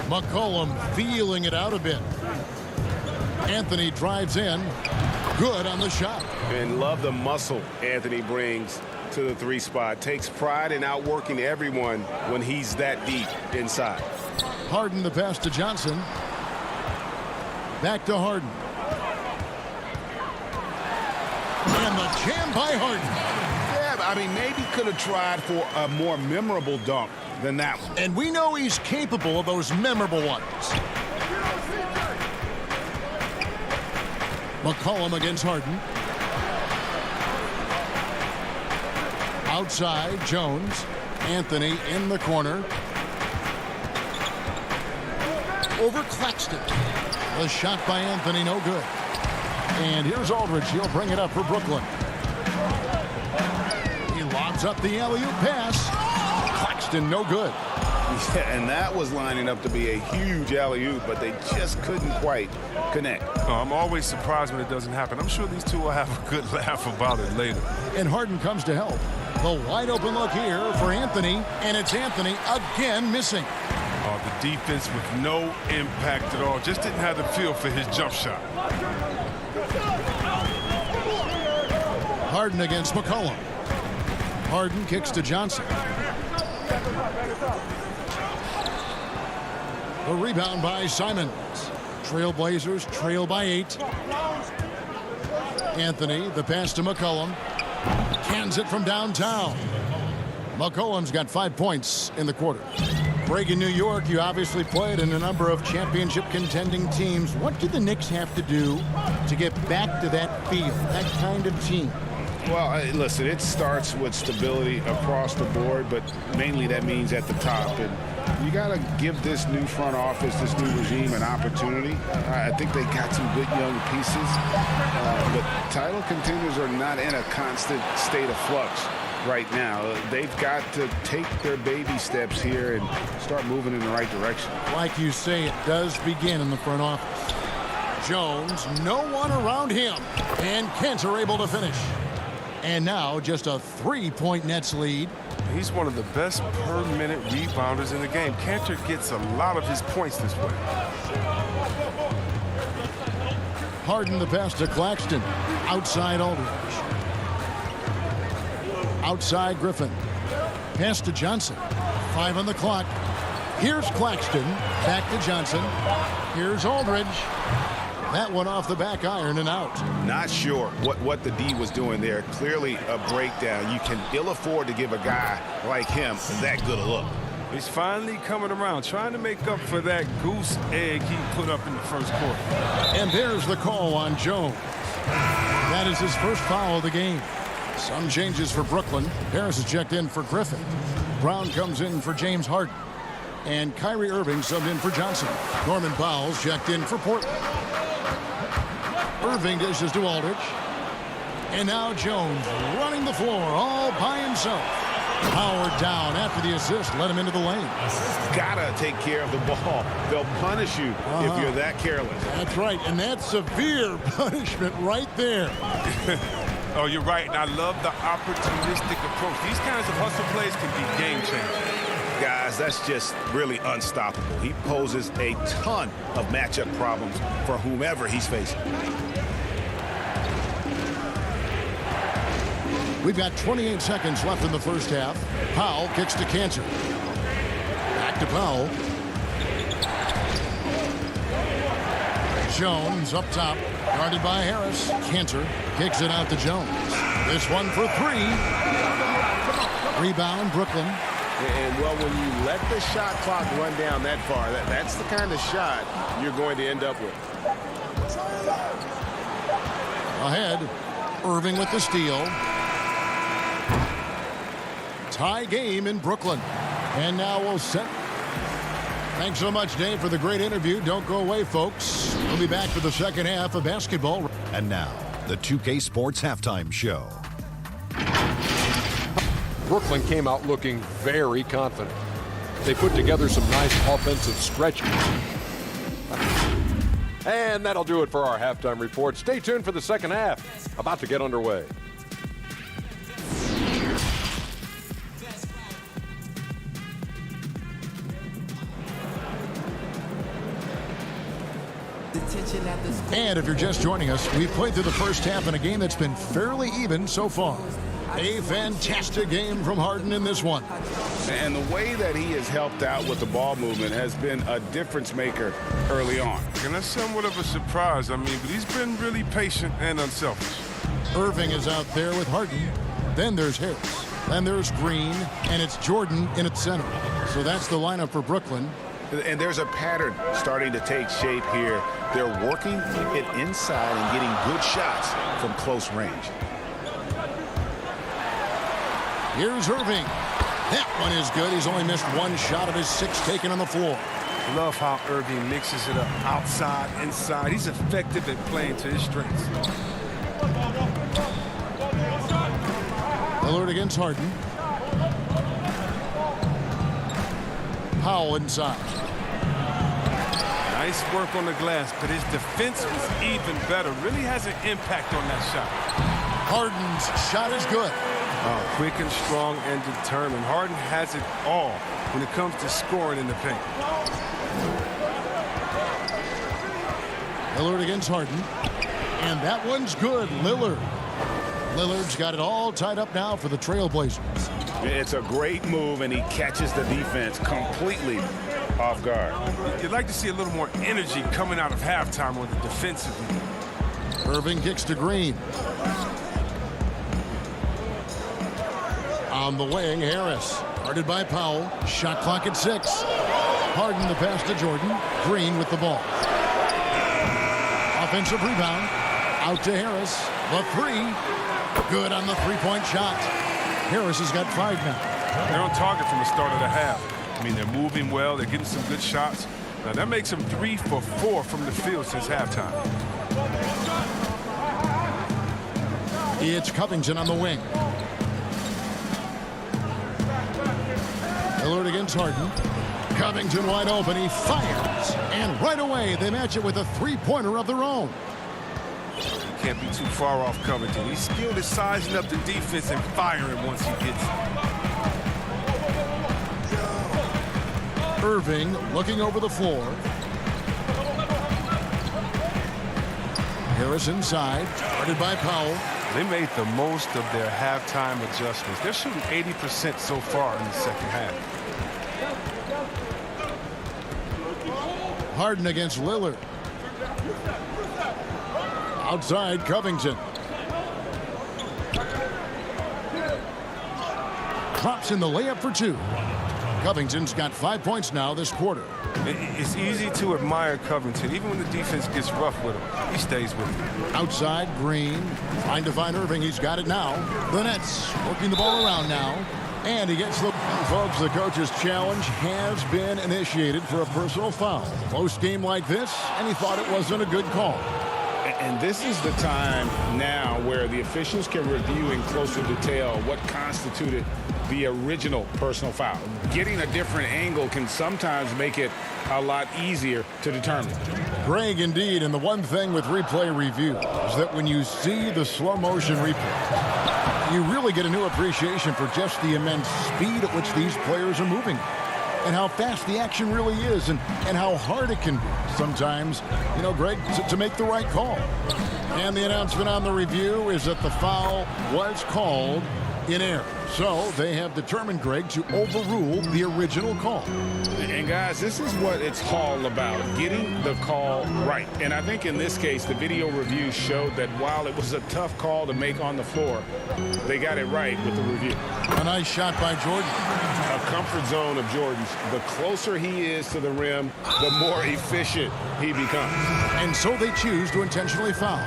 McCollum feeling it out a bit. Anthony drives in. Good on the shot. And love the muscle Anthony brings to the 3 spot. Takes pride in outworking everyone when he's that deep inside. Harden the pass to Johnson. Back to Harden. And the jam by Harden. Yeah, I mean, maybe could have tried for a more memorable dunk than that one. And we know he's capable of those memorable ones. McCollum against Harden. Outside, Jones. Anthony in the corner. Over Claxton. The shot by Anthony, no good. And here's Aldridge. He'll bring it up for Brooklyn. He lobs up the alley-oop pass. Claxton, no good. Yeah, and that was lining up to be a huge alley-oop, but they just couldn't quite connect. I'm always surprised when it doesn't happen. I'm sure these two will have a good laugh about it later. And Harden comes to help. The wide open look here for Anthony, and it's Anthony again missing. The defense with no impact at all. Just didn't have the feel for his jump shot. Harden against McCollum. Harden kicks to Johnson. The rebound by Simons. Trailblazers trail by 8. Anthony, the pass to McCollum. Cans it from downtown. McCollum's got 5 points in the quarter. Greg, in New York, you obviously played in a number of championship contending teams. What do the Knicks have to do to get back to that field, that kind of team? Well, listen, it starts with stability across the board, but mainly that means at the top. And you got to give this new front office, this new regime, an opportunity. I think they got some good young pieces, but title contenders are not in a constant state of flux right now. They've got to take their baby steps here and start moving in the right direction. Like you say, it does begin in the front office. Jones, no one around him, and Kent are able to finish. And now just a 3-point Nets lead. He's one of the best per-minute rebounders in the game. Cantor gets a lot of his points this way. Harden the pass to Claxton. Outside Aldridge. Outside Griffin. Pass to Johnson. 5 on the clock. Here's Claxton. Back to Johnson. Here's Aldridge. That one off the back iron and out. Not sure what the D was doing there. Clearly a breakdown. You can ill afford to give a guy like him that good a look. He's finally coming around, trying to make up for that goose egg he put up in the first quarter. And there's the call on Jones. That is his first foul of the game. Some changes for Brooklyn. Harris is checked in for Griffin. Brown comes in for James Harden. And Kyrie Irving subbed in for Johnson. Norman Powell's checked in for Portland. Irving dishes to Aldridge. And now Jones running the floor all by himself. Howard down after the assist. Let him into the lane. Gotta take care of the ball. They'll punish you if you're that careless. That's right. And that's severe punishment right there. Oh, you're right. And I love the opportunistic approach. These kinds of hustle plays can be game changers. Guys, that's just really unstoppable. He poses a ton of matchup problems for whomever he's facing. We've got 28 seconds left in the first half. Powell kicks to Cantor. Back to Powell. Jones up top, guarded by Harris. Cantor kicks it out to Jones. This one for 3. Rebound, Brooklyn. And, well, when you let the shot clock run down that far, that's the kind of shot you're going to end up with. Ahead, Irving with the steal. Tie game in Brooklyn. And now we'll set. Thanks so much, Dave, for the great interview. Don't go away, folks. We'll be back for the second half of basketball. And now, the 2K Sports Halftime Show. Brooklyn came out looking very confident. They put together some nice offensive stretches. And that'll do it for our halftime report. Stay tuned for the second half. About to get underway. And if you're just joining us, we've played through the first half in a game that's been fairly even so far. A fantastic game from Harden in this one. And the way that he has helped out with the ball movement has been a difference maker early on. And that's somewhat of a surprise. I mean, but he's been really patient and unselfish. Irving is out there with Harden. Then there's Harris. Then there's Green. And it's Jordan in its center. So that's the lineup for Brooklyn. And there's a pattern starting to take shape here. They're working it inside and getting good shots from close range. Here's Irving. That one is good. He's only missed one shot of his 6 taken on the floor. Love how Irving mixes it up outside, inside. He's effective at playing to his strengths. Lillard against Harden. Powell inside. Nice work on the glass, but his defense was even better. Really has an impact on that shot. Harden's shot is good. Quick and strong and determined. Harden has it all when it comes to scoring in the paint. Lillard against Harden. And that one's good. Lillard's got it all tied up now for the Trailblazers. It's a great move, and he catches the defense completely off guard. You'd like to see a little more energy coming out of halftime on the defensive end. Irving kicks to Green. On the wing, Harris. Guarded by Powell. Shot clock at 6. Harden the pass to Jordan. Green with the ball. Offensive rebound. Out to Harris. The 3. Good on the three-point shot. Harris has got 5 now. They're on target from the start of the half. I mean, they're moving well. They're getting some good shots. Now, that makes them 3 for 4 from the field since halftime. It's Covington on the wing. Lillard against Harden. Covington wide open. He fires. And right away, they match it with a three-pointer of their own. Can't be too far off Covington. He's skilled at sizing up the defense and firing once he gets it. Irving looking over the floor. Harris inside. Guarded by Powell. They made the most of their halftime adjustments. They're shooting 80% so far in the second half. Harden against Lillard. Outside, Covington. Drops in the layup for 2. Covington's got 5 points now this quarter. It's easy to admire Covington. Even when the defense gets rough with him, he stays with him. Outside, Green. Trying to find Irving. He's got it now. The Nets working the ball around now. And he gets the... Folks, the coach's challenge has been initiated for a personal foul. Close game like this, and he thought it wasn't a good call. And this is the time now where the officials can review in closer detail what constituted the original personal foul. Getting a different angle can sometimes make it a lot easier to determine. Greg, indeed, and the one thing with replay review is that when you see the slow motion replay, you really get a new appreciation for just the immense speed at which these players are moving and how fast the action really is and how hard it can be sometimes, you know, Greg, to make the right call. And the announcement on the review is that the foul was called in error. So they have determined, Greg, to overrule the original call. And guys, this is what it's all about, getting the call right. And I think in this case, the video review showed that while it was a tough call to make on the floor, they got it right with the review. A nice shot by Jordan. A comfort zone of Jordan's. The closer he is to the rim, the more efficient he becomes. And so they choose to intentionally foul.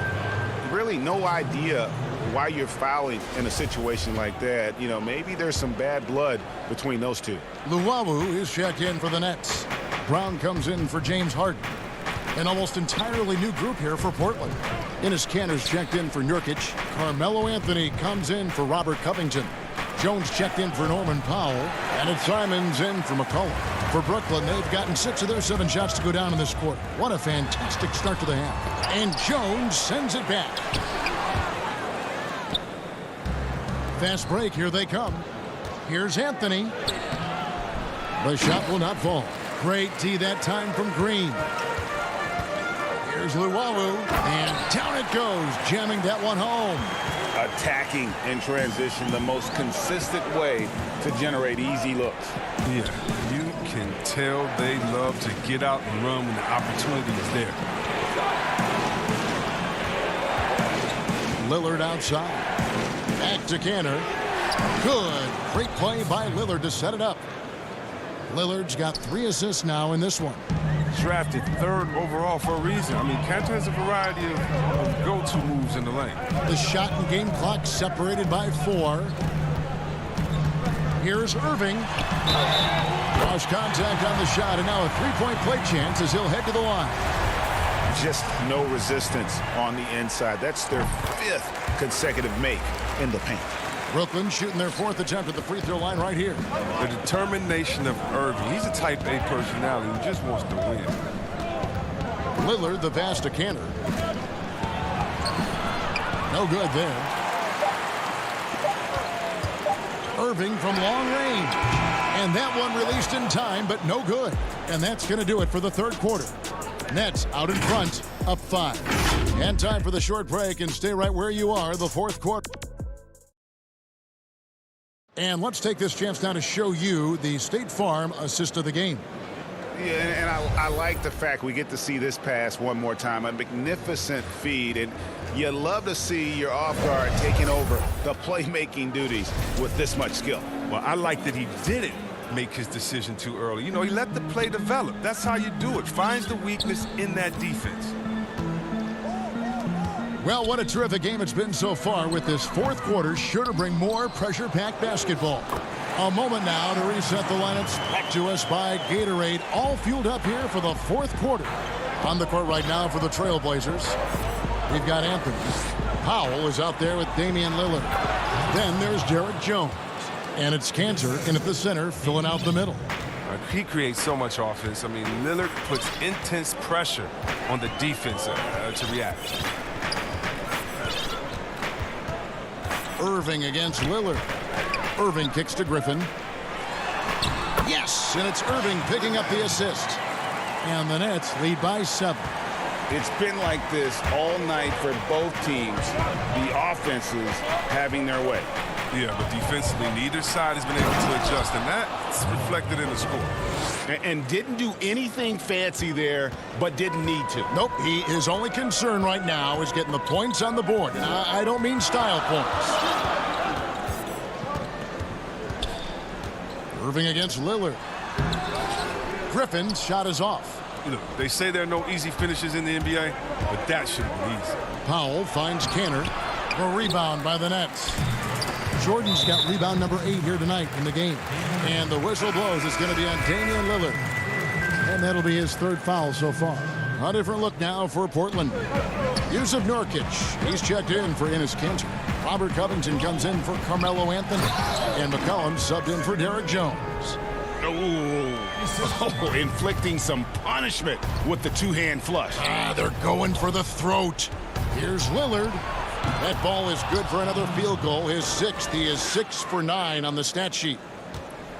Really no idea why you're fouling in a situation like that. You know, maybe there's some bad blood between those two. Luwawu is checked in for the Nets. Brown comes in for James Harden. An almost entirely new group here for Portland. Enes Kanter's checked in for Nurkic. Carmelo Anthony comes in for Robert Covington. Jones checked in for Norman Powell. And it's Simons in for McCollum. For Brooklyn, they've gotten 6 of their 7 shots to go down in this quarter. What a fantastic start to the half. And Jones sends it back. Fast break, here they come. Here's Anthony. The shot will not fall. Great D that time from Green. Here's Luwawu, and down it goes, jamming that one home. Attacking in transition, the most consistent way to generate easy looks. Yeah, you can tell they love to get out and run when the opportunity is there. Lillard outside. Back to Canner. Good. Great play by Lillard to set it up. Lillard's got 3 assists now in this one. Drafted 3rd overall for a reason. I mean, Cantor has a variety of go-to moves in the lane. The shot and game clock separated by 4. Here's Irving. Lost contact on the shot, and now a 3-point play chance as he'll head to the line. Just no resistance on the inside. That's their 5th consecutive make in the paint. Brooklyn shooting their 4th attempt at the free throw line right here. The determination of Irving. He's a type A personality who just wants to win. Lillard, the pass to Cantor. No good there. Irving from long range. And that one released in time, but no good. And that's going to do it for the 3rd quarter. Nets out in front, up 5. And time for the short break, and stay right where you are, the 4th quarter. And let's take this chance now to show you the State Farm assist of the game. Yeah, and I like the fact we get to see this pass one more time. A magnificent feed, and you love to see your off guard taking over the playmaking duties with this much skill. Well, I like that he didn't make his decision too early. You know, he let the play develop. That's how you do it. Finds the weakness in that defense. Well, what a terrific game it's been so far, with this 4th quarter sure to bring more pressure-packed basketball. A moment now to reset the lineups. Back to us by Gatorade, all fueled up here for the 4th quarter. On the court right now for the Trailblazers, we've got Anthony. Powell is out there with Damian Lillard. Then there's Derek Jones. And it's Cantor in at the center, filling out the middle. He creates so much offense. I mean, Lillard puts intense pressure on the defense to react. Irving against Lillard. Irving kicks to Griffin. Yes, and it's Irving picking up the assist. And the Nets lead by 7. It's been like this all night for both teams. The offenses having their way. Yeah, but defensively, neither side has been able to adjust, and that's reflected in the score. And didn't do anything fancy there, but didn't need to. Nope, his only concern right now is getting the points on the board. And I don't mean style points. Irving against Lillard. Griffin's shot is off. You know, they say there are no easy finishes in the NBA, but that should be easy. Powell finds Cantor. A rebound by the Nets. Jordan's got rebound number 8 here tonight in the game. And the whistle blows. It's going to be on Damian Lillard. And that'll be his 3rd foul so far. A different look now for Portland. Yusuf Nurkic. He's checked in for Enes Kanter. Robert Covington comes in for Carmelo Anthony. And McCollum subbed in for Derek Jones. Oh, inflicting some punishment with the 2-hand flush. They're going for the throat. Here's Lillard. That ball is good for another field goal. His 6th. He is 6 for 9 on the stat sheet.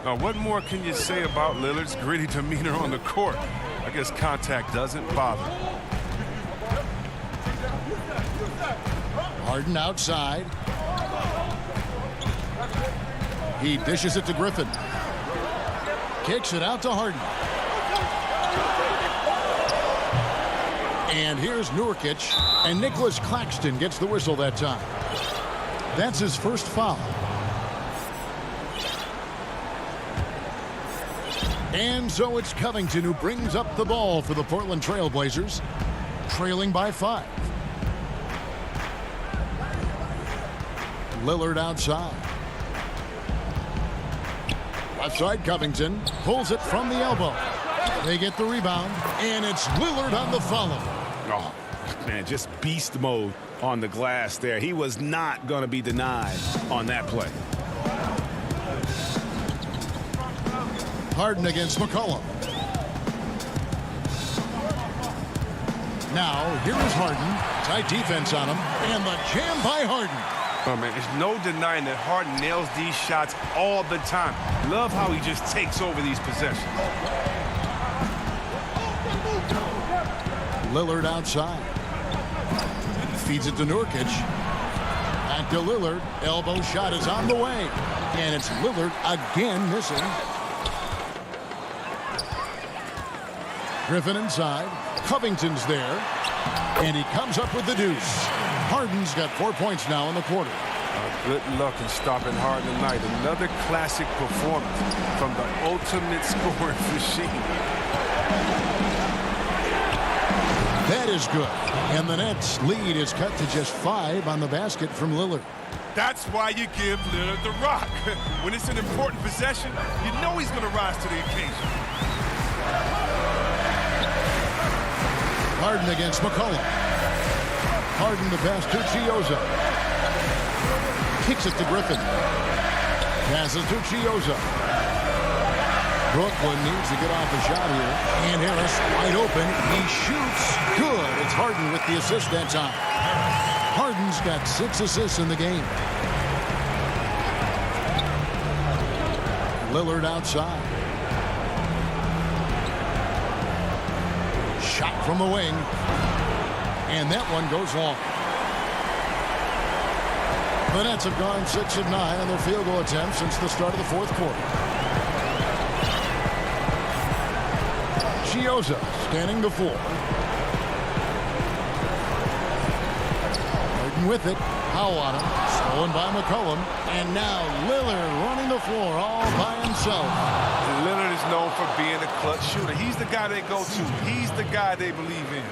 Now, what more can you say about Lillard's gritty demeanor on the court? I guess contact doesn't bother. Harden outside. He dishes it to Griffin. Kicks it out to Harden. And here's Nurkic, and Nicholas Claxton gets the whistle that time. That's his 1st foul. And so it's Covington who brings up the ball for the Portland Trailblazers, trailing by 5. Lillard outside. Left side, Covington pulls it from the elbow. They get the rebound, and it's Lillard on the follow. Oh, man, just beast mode on the glass there. He was not going to be denied on that play. Harden against McCollum. Now, here is Harden. Tight defense on him. And the jam by Harden. Oh, man, there's no denying that Harden nails these shots all the time. Love how he just takes over these possessions. Lillard outside. Feeds it to Nurkic. Back to Lillard. Elbow shot is on the way. And it's Lillard again missing. Griffin inside. Covington's there. And he comes up with the deuce. Harden's got 4 points now in the quarter. Good luck in stopping Harden tonight. Another classic performance from the ultimate scoring machine. That is good. And the Nets' lead is cut to just 5 on the basket from Lillard. That's why you give Lillard the rock. When it's an important possession, you know he's going to rise to the occasion. Harden against McCollum. Harden to pass to Chioza. Kicks it to Griffin. Passes to Chioza. Brooklyn needs to get off the shot here. And Harris wide open. He shoots. Good. It's Harden with the assist that time. Harden's got 6 assists in the game. Lillard outside. Shot from the wing. And that one goes long. The Nets have gone 6 of 9 on their field goal attempts since the start of the fourth quarter. Chioza standing the floor. Harden with it. Powell on him. Stolen by McCollum. And now Lillard running the floor all by himself. Lillard is known for being a clutch shooter. He's the guy they go to. He's the guy they believe in.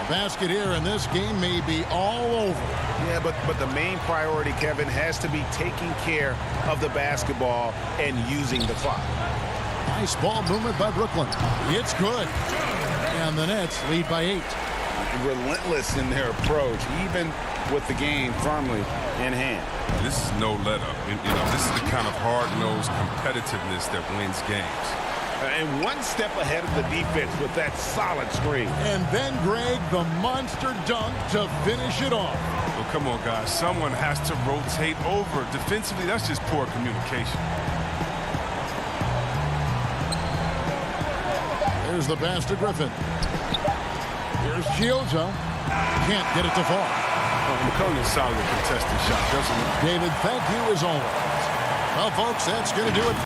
Basket here, and this game may be all over. Yeah, but the main priority, Kevin, has to be taking care of the basketball and using the clock. Nice ball movement by Brooklyn. It's good. And the Nets lead by 8. Relentless in their approach, even with the game firmly in hand. This is no let-up. This is the kind of hard-nosed competitiveness that wins games. And one step ahead of the defense with that solid screen. And then, Greg, the monster dunk to finish it off. Well, come on, guys. Someone has to rotate over. Defensively, that's just poor communication. Here's the pass to Griffin. Here's Chioza. Can't get it to fall. McCollum is solid contested shot, doesn't he? David, thank you as always. Well, folks, that's going to do it.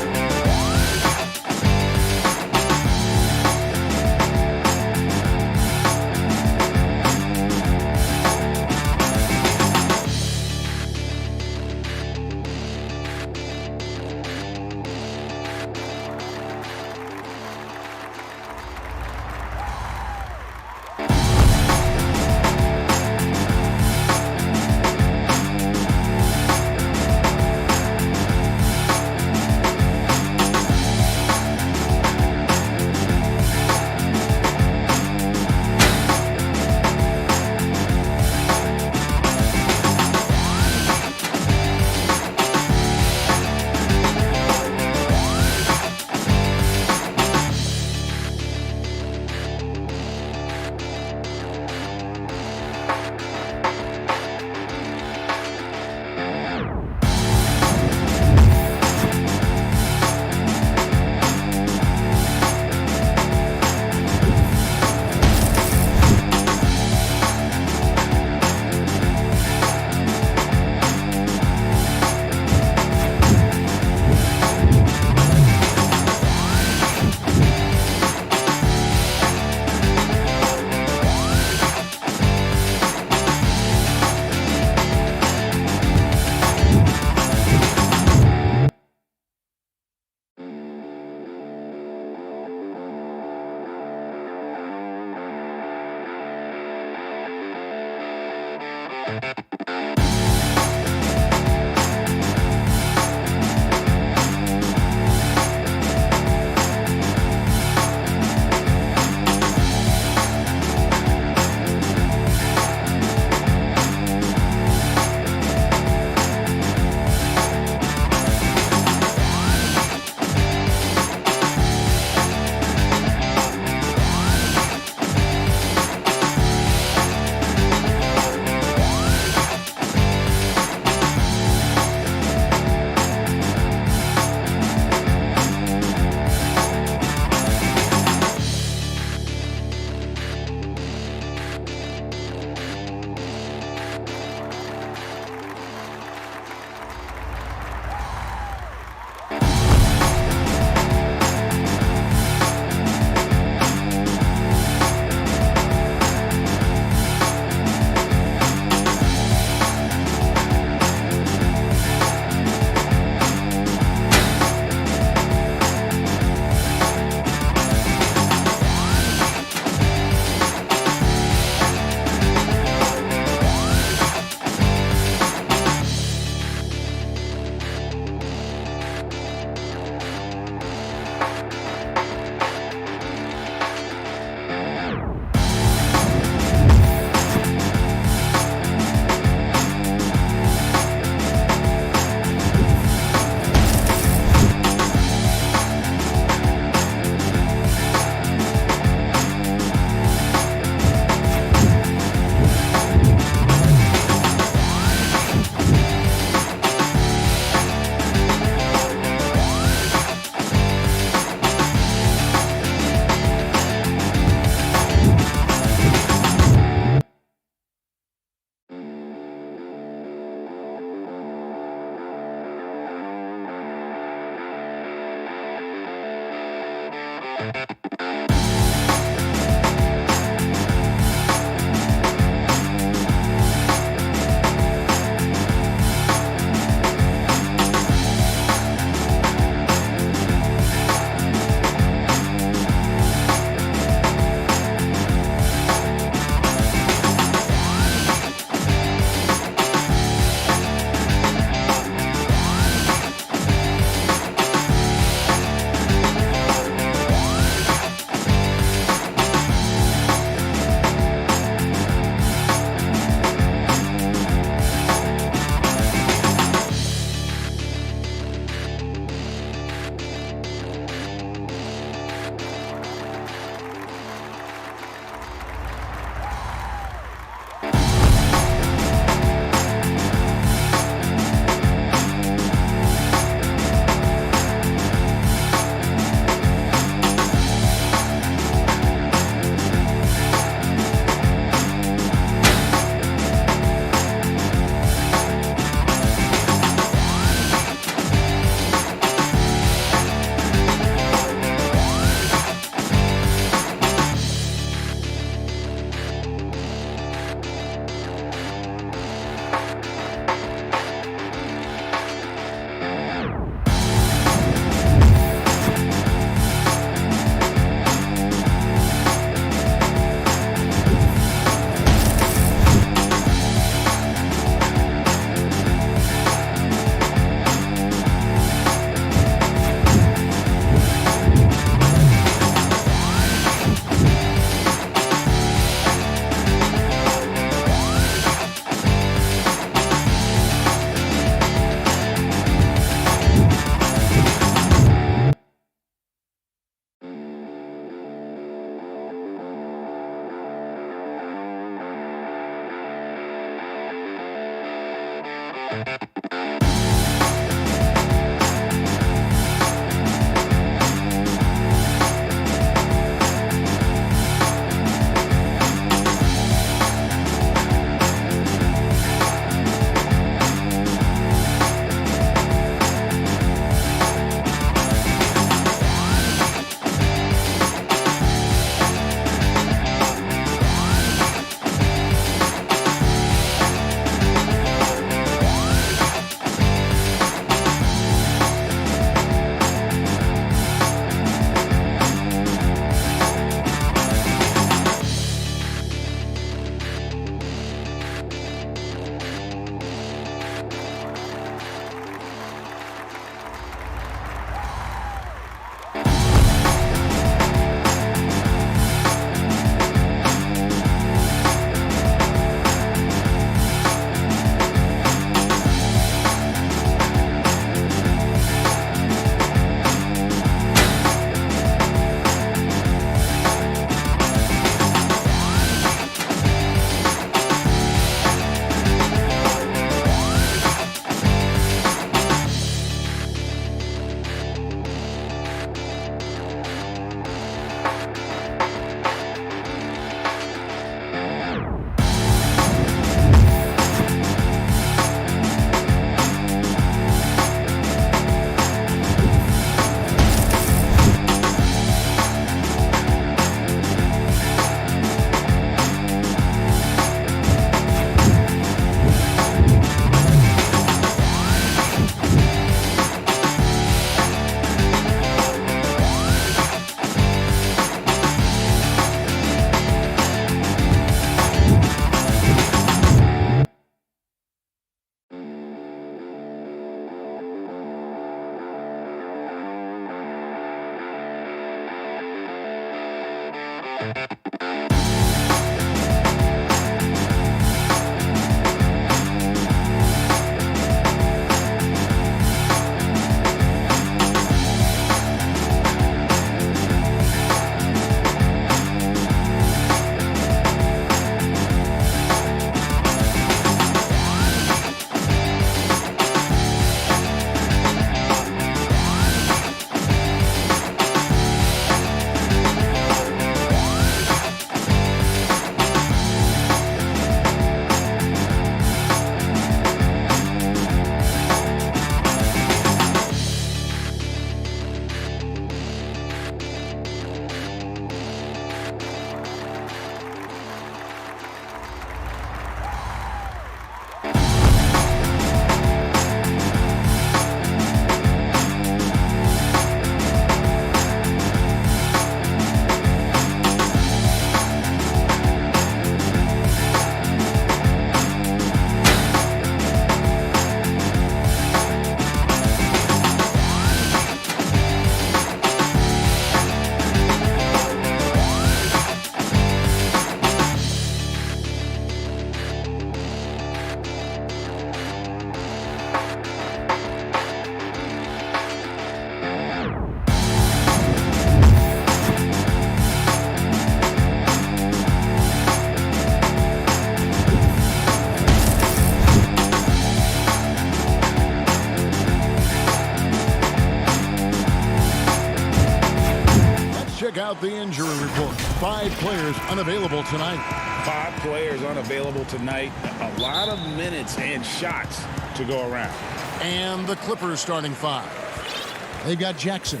5 players unavailable tonight. 5 players unavailable tonight. A lot of minutes and shots to go around. And the Clippers starting 5. They've got Jackson.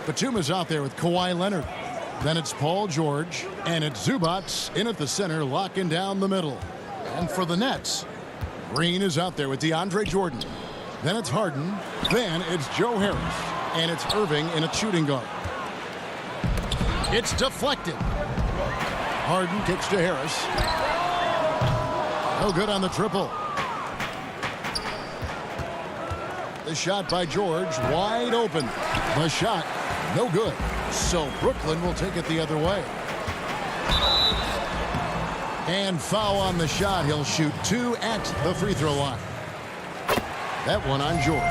Batum is out there with Kawhi Leonard. Then it's Paul George. And it's Zubats in at the center, locking down the middle. And for the Nets, Green is out there with DeAndre Jordan. Then it's Harden. Then it's Joe Harris. And it's Irving in a shooting guard. It's deflected. Harden kicks to Harris. No good on the triple. The shot by George, wide open. The shot, no good. So Brooklyn will take it the other way. And foul on the shot. He'll shoot 2 at the free throw line. That one on George.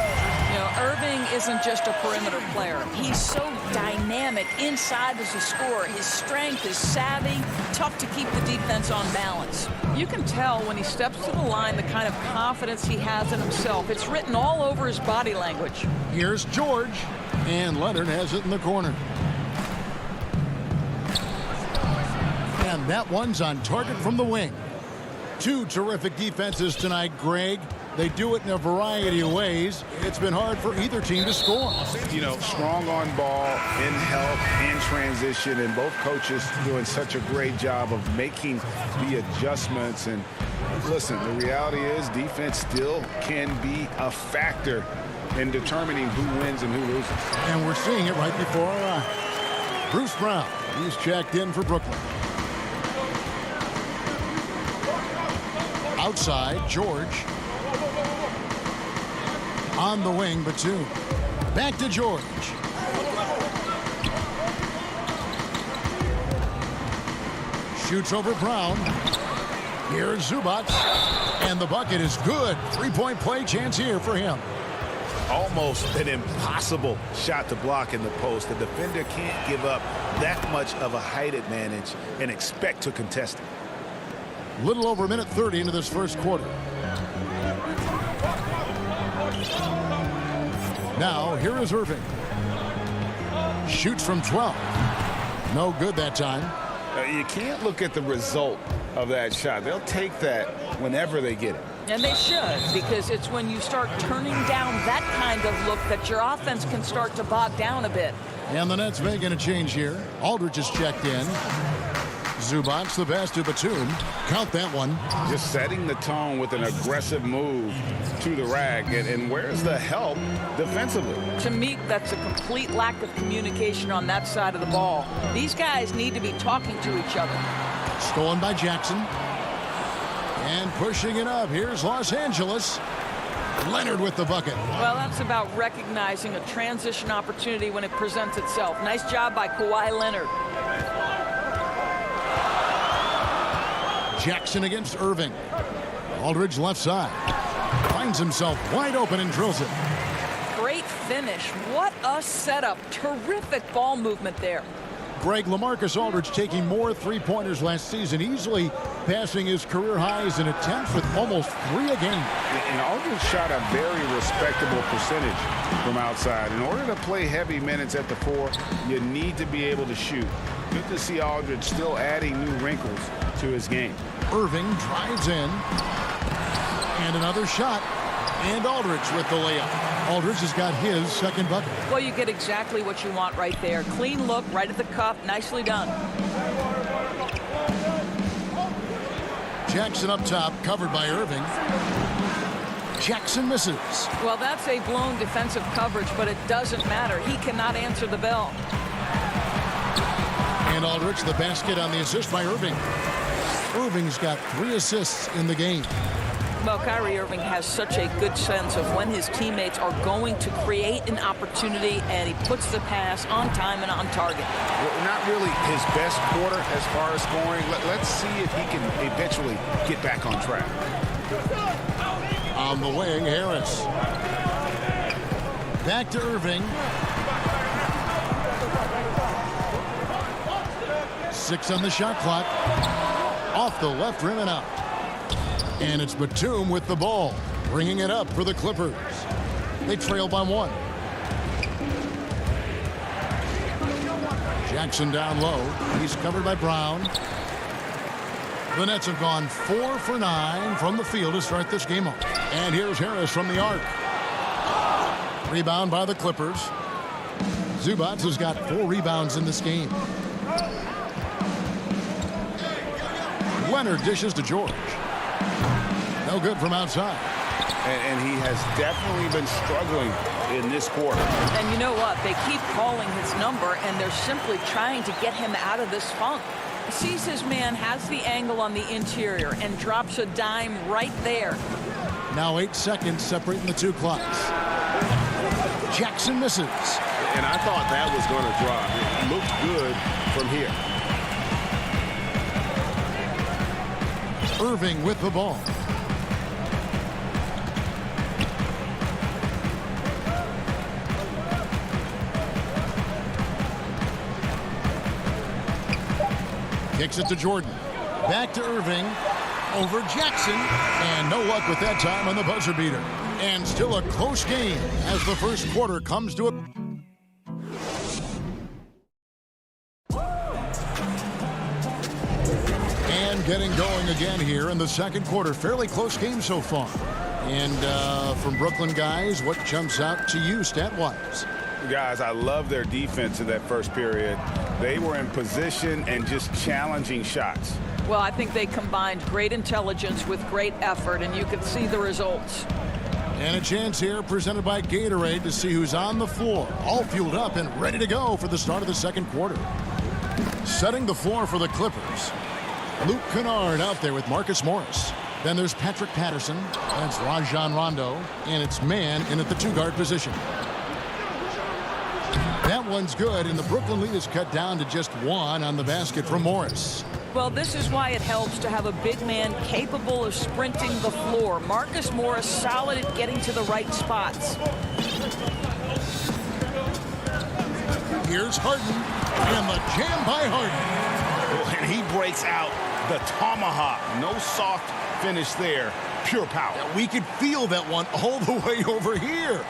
You know, Irving isn't just a perimeter player. He's so dynamic inside as a scorer. His strength, his savvy, tough to keep the defense on balance. You can tell when he steps to the line the kind of confidence he has in himself. It's written all over his body language. Here's George, and Leonard has it in the corner. And that one's on target from the wing. 2 terrific defenses tonight, Greg. They do it in a variety of ways. It's been hard for either team to score. You know, strong on ball, in help, in transition, and both coaches doing such a great job of making the adjustments. And listen, the reality is defense still can be a factor in determining who wins and who loses. And we're seeing it right before our eyes. Bruce Brown, he's checked in for Brooklyn. Outside, George. On the wing, Batum. Back to George. Shoots over Brown. Here's Zubats. And the bucket is good. 3-point play chance here for him. Almost an impossible shot to block in the post. The defender can't give up that much of a height advantage and expect to contest it. Little over a minute 30 into this first quarter. Now, here is Irving. Shoots from 12. No good that time. You can't look at the result of that shot. They'll take that whenever they get it. And they should, because it's when you start turning down that kind of look that your offense can start to bog down a bit. And the Nets making a change here. Aldridge is checked in. Zubats the pass to Batum. Count that one. Just setting the tone with an aggressive move to the rack. And where's the help defensively? To me, that's a complete lack of communication on that side of the ball. These guys need to be talking to each other. Stolen by Jackson. And pushing it up. Here's Los Angeles. Leonard with the bucket. Well, that's about recognizing a transition opportunity when it presents itself. Nice job by Kawhi Leonard. Jackson against Irving. Aldridge left side. Finds himself wide open and drills it. Great finish. What a setup. Terrific ball movement there. Greg, LaMarcus Aldridge taking more three-pointers last season, easily passing his career highs in attempts with almost 3 a game. And Aldridge shot a very respectable percentage from outside. In order to play heavy minutes at the 4, you need to be able to shoot. Good to see Aldridge still adding new wrinkles to his game. Irving drives in. And another shot. And Aldridge with the layup. Aldridge has got his second bucket. Well, you get exactly what you want right there. Clean look, right at the cup. Nicely done. Jackson up top, covered by Irving. Jackson misses. Well, that's a blown defensive coverage, but it doesn't matter. He cannot answer the bell. And Aldridge, the basket on the assist by Irving. Irving's got 3 assists in the game. Well, Kyrie Irving has such a good sense of when his teammates are going to create an opportunity, and he puts the pass on time and on target. Well, not really his best quarter as far as scoring. Let's see if he can eventually get back on track. On the wing, Harris. Back to Irving. 6 on the shot clock. Off the left rim and out. And it's Batum with the ball, bringing it up for the Clippers. They trail by 1. Jackson down low. He's covered by Brown. The Nets have gone 4 for 9 from the field to start this game off. And here's Harris from the arc. Rebound by the Clippers. Zubac has got 4 rebounds in this game. Leonard dishes to George. No good from outside. And he has definitely been struggling in this quarter. And you know what? They keep calling his number, and they're simply trying to get him out of this funk. He sees his man, has the angle on the interior, and drops a dime right there. Now 8 seconds separating the two clocks. Jackson misses. And I thought that was going to drop. It looked good from here. Irving with the ball. Kicks it to Jordan. Back to Irving. Over Jackson. And no luck with that time on the buzzer beater. And still a close game as the first quarter comes to a... And getting going again here in the second quarter. Fairly close game so far. And from Brooklyn guys, what jumps out to you stat-wise? Guys, I love their defense in that first period. They were in position and just challenging shots. Well, I think they combined great intelligence with great effort, and you could see the results. And a chance here presented by Gatorade to see who's on the floor. All fueled up and ready to go for the start of the second quarter. Setting the floor for the Clippers. Luke Kennard out there with Marcus Morris. Then there's Patrick Patterson. That's Rajon Rondo. And it's man in at the 2-guard position. That one's good, and the Brooklyn lead is cut down to just 1 on the basket from Morris. Well, this is why it helps to have a big man capable of sprinting the floor. Marcus Morris solid at getting to the right spots. Here's Harden, and the jam by Harden. And he breaks out the tomahawk. No soft finish there. Pure power. Yeah, we could feel that one all the way over here.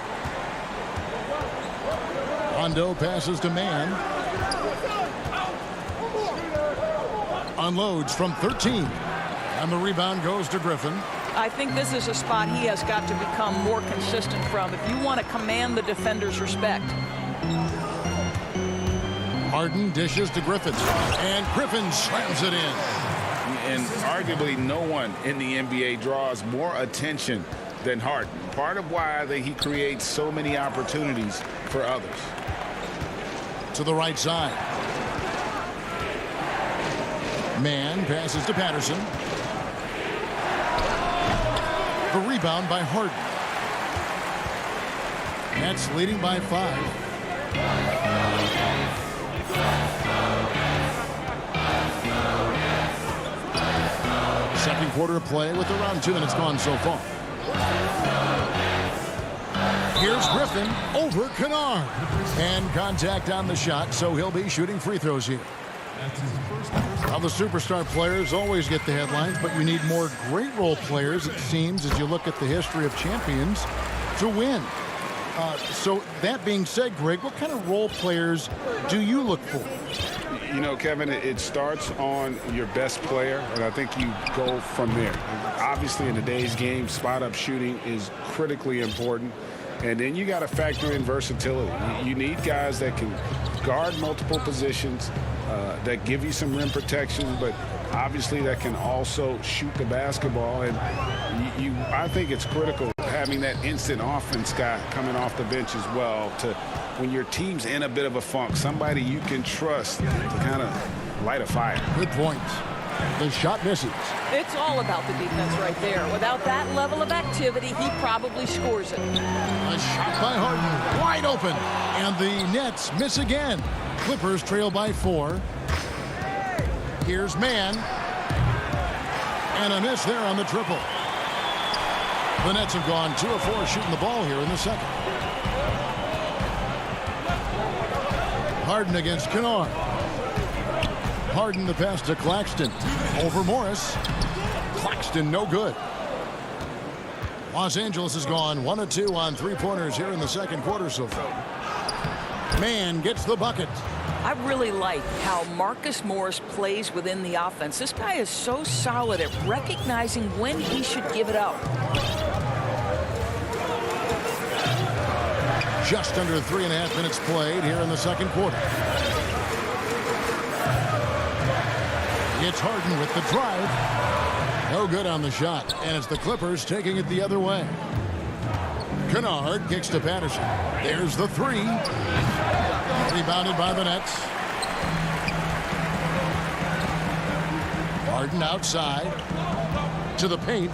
Rondo passes to Man. Unloads from 13. And the rebound goes to Griffin. I think this is a spot he has got to become more consistent from if you want to command the defender's respect. Harden dishes to Griffin. And Griffin slams it in. And arguably no one in the NBA draws more attention than Harden. Part of why he creates so many opportunities for others. To the right side. Man passes to Patterson. The rebound by Harden. Nets leading by 5. Second quarter of play with around 2 minutes gone so far. Here's Griffin over Kennard. And contact on the shot, so he'll be shooting free throws here. Now, the superstar players always get the headlines, but you need more great role players, it seems, as you look at the history of champions, to win. So that being said, Greg, what kind of role players do you look for? You know, Kevin, it starts on your best player, and I think you go from there. Obviously, in today's game, spot-up shooting is critically important. And then you got to factor in versatility. You need guys that can guard multiple positions, that give you some rim protection, but obviously that can also shoot the basketball. And I think it's critical having that instant offense guy coming off the bench as well to when your team's in a bit of a funk, somebody you can trust to kind of light a fire. Good point. The shot misses. It's all about the defense right there. Without that level of activity, he probably scores it. A shot by Harden, wide open, and the Nets miss again. Clippers trail by 4. Here's Man, and a miss there on the triple. The Nets have gone 2 of 4 shooting the ball here in the second. Harden against Kennard. Harden the pass to Claxton. Over Morris. Claxton no good. Los Angeles has gone 1 of 2 on 3-pointers here in the second quarter so far. Man gets the bucket. I really like how Marcus Morris plays within the offense. This guy is so solid at recognizing when he should give it up. Just under 3.5 minutes played here in the second quarter. It's Harden with the drive. No good on the shot. And it's the Clippers taking it the other way. Kennard kicks to Patterson. There's the three. Rebounded by the Nets. Harden outside. To the paint.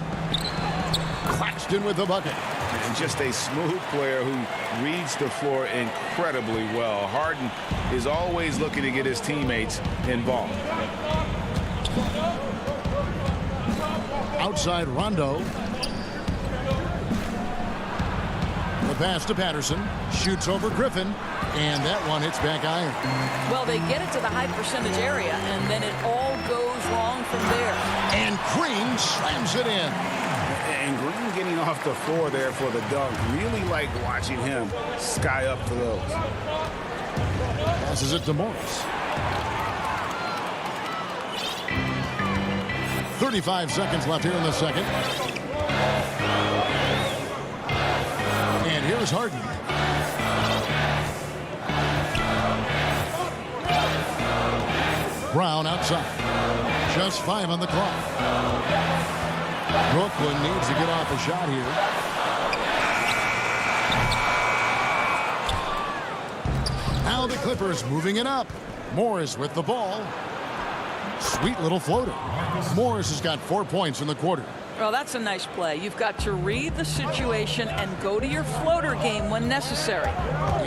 Claxton with the bucket. And just a smooth player who reads the floor incredibly well. Harden is always looking to get his teammates involved. Outside Rondo. The pass to Patterson. Shoots over Griffin. And that one hits back iron. Well, they get it to the high percentage area, and then it all goes wrong from there. And Green slams it in. And Green getting off the floor there for the dunk. Really like watching him sky up for those. Passes it to Morris. 35 seconds left here in the second. And here's Harden. Brown outside. Just 5 on the clock. Brooklyn needs to get off a shot here. Now the Clippers moving it up. Morris with the ball. Sweet little floater. Morris has got 4 points in the quarter. Well, that's a nice play. You've got to read the situation and go to your floater game when necessary.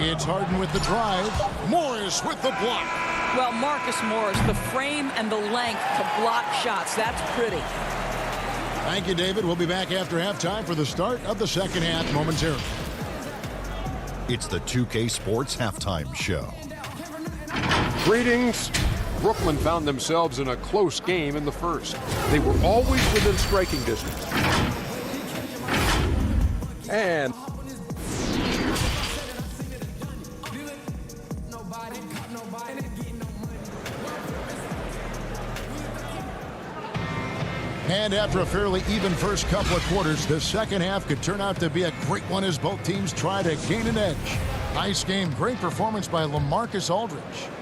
It's Harden with the drive. Morris with the block. Well, Marcus Morris, the frame and the length to block shots. That's pretty. Thank you, David. We'll be back after halftime for the start of the second half momentarily. It's the 2K Sports Halftime Show. Greetings. Brooklyn found themselves in a close game in the first. They were always within striking distance. And after a fairly even first couple of quarters, the second half could turn out to be a great one as both teams try to gain an edge. Nice game. Great performance by LaMarcus Aldridge.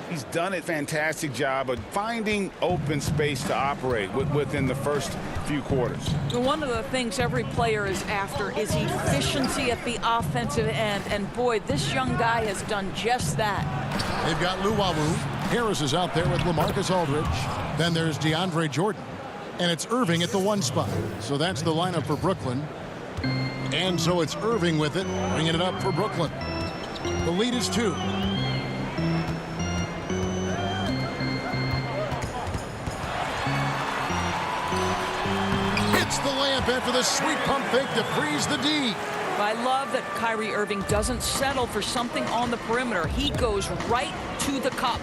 He's done a fantastic job of finding open space to operate within the first few quarters. One of the things every player is after is efficiency at the offensive end. And boy, this young guy has done just that. They've got Luwawu. Harris is out there with LaMarcus Aldridge. Then there's DeAndre Jordan. And it's Irving at the 1 spot. So that's the lineup for Brooklyn. And so it's Irving with it, bringing it up for Brooklyn. The lead is 2. It's the layup after the sweet pump fake to freeze the D. I love that Kyrie Irving doesn't settle for something on the perimeter. He goes right to the cup.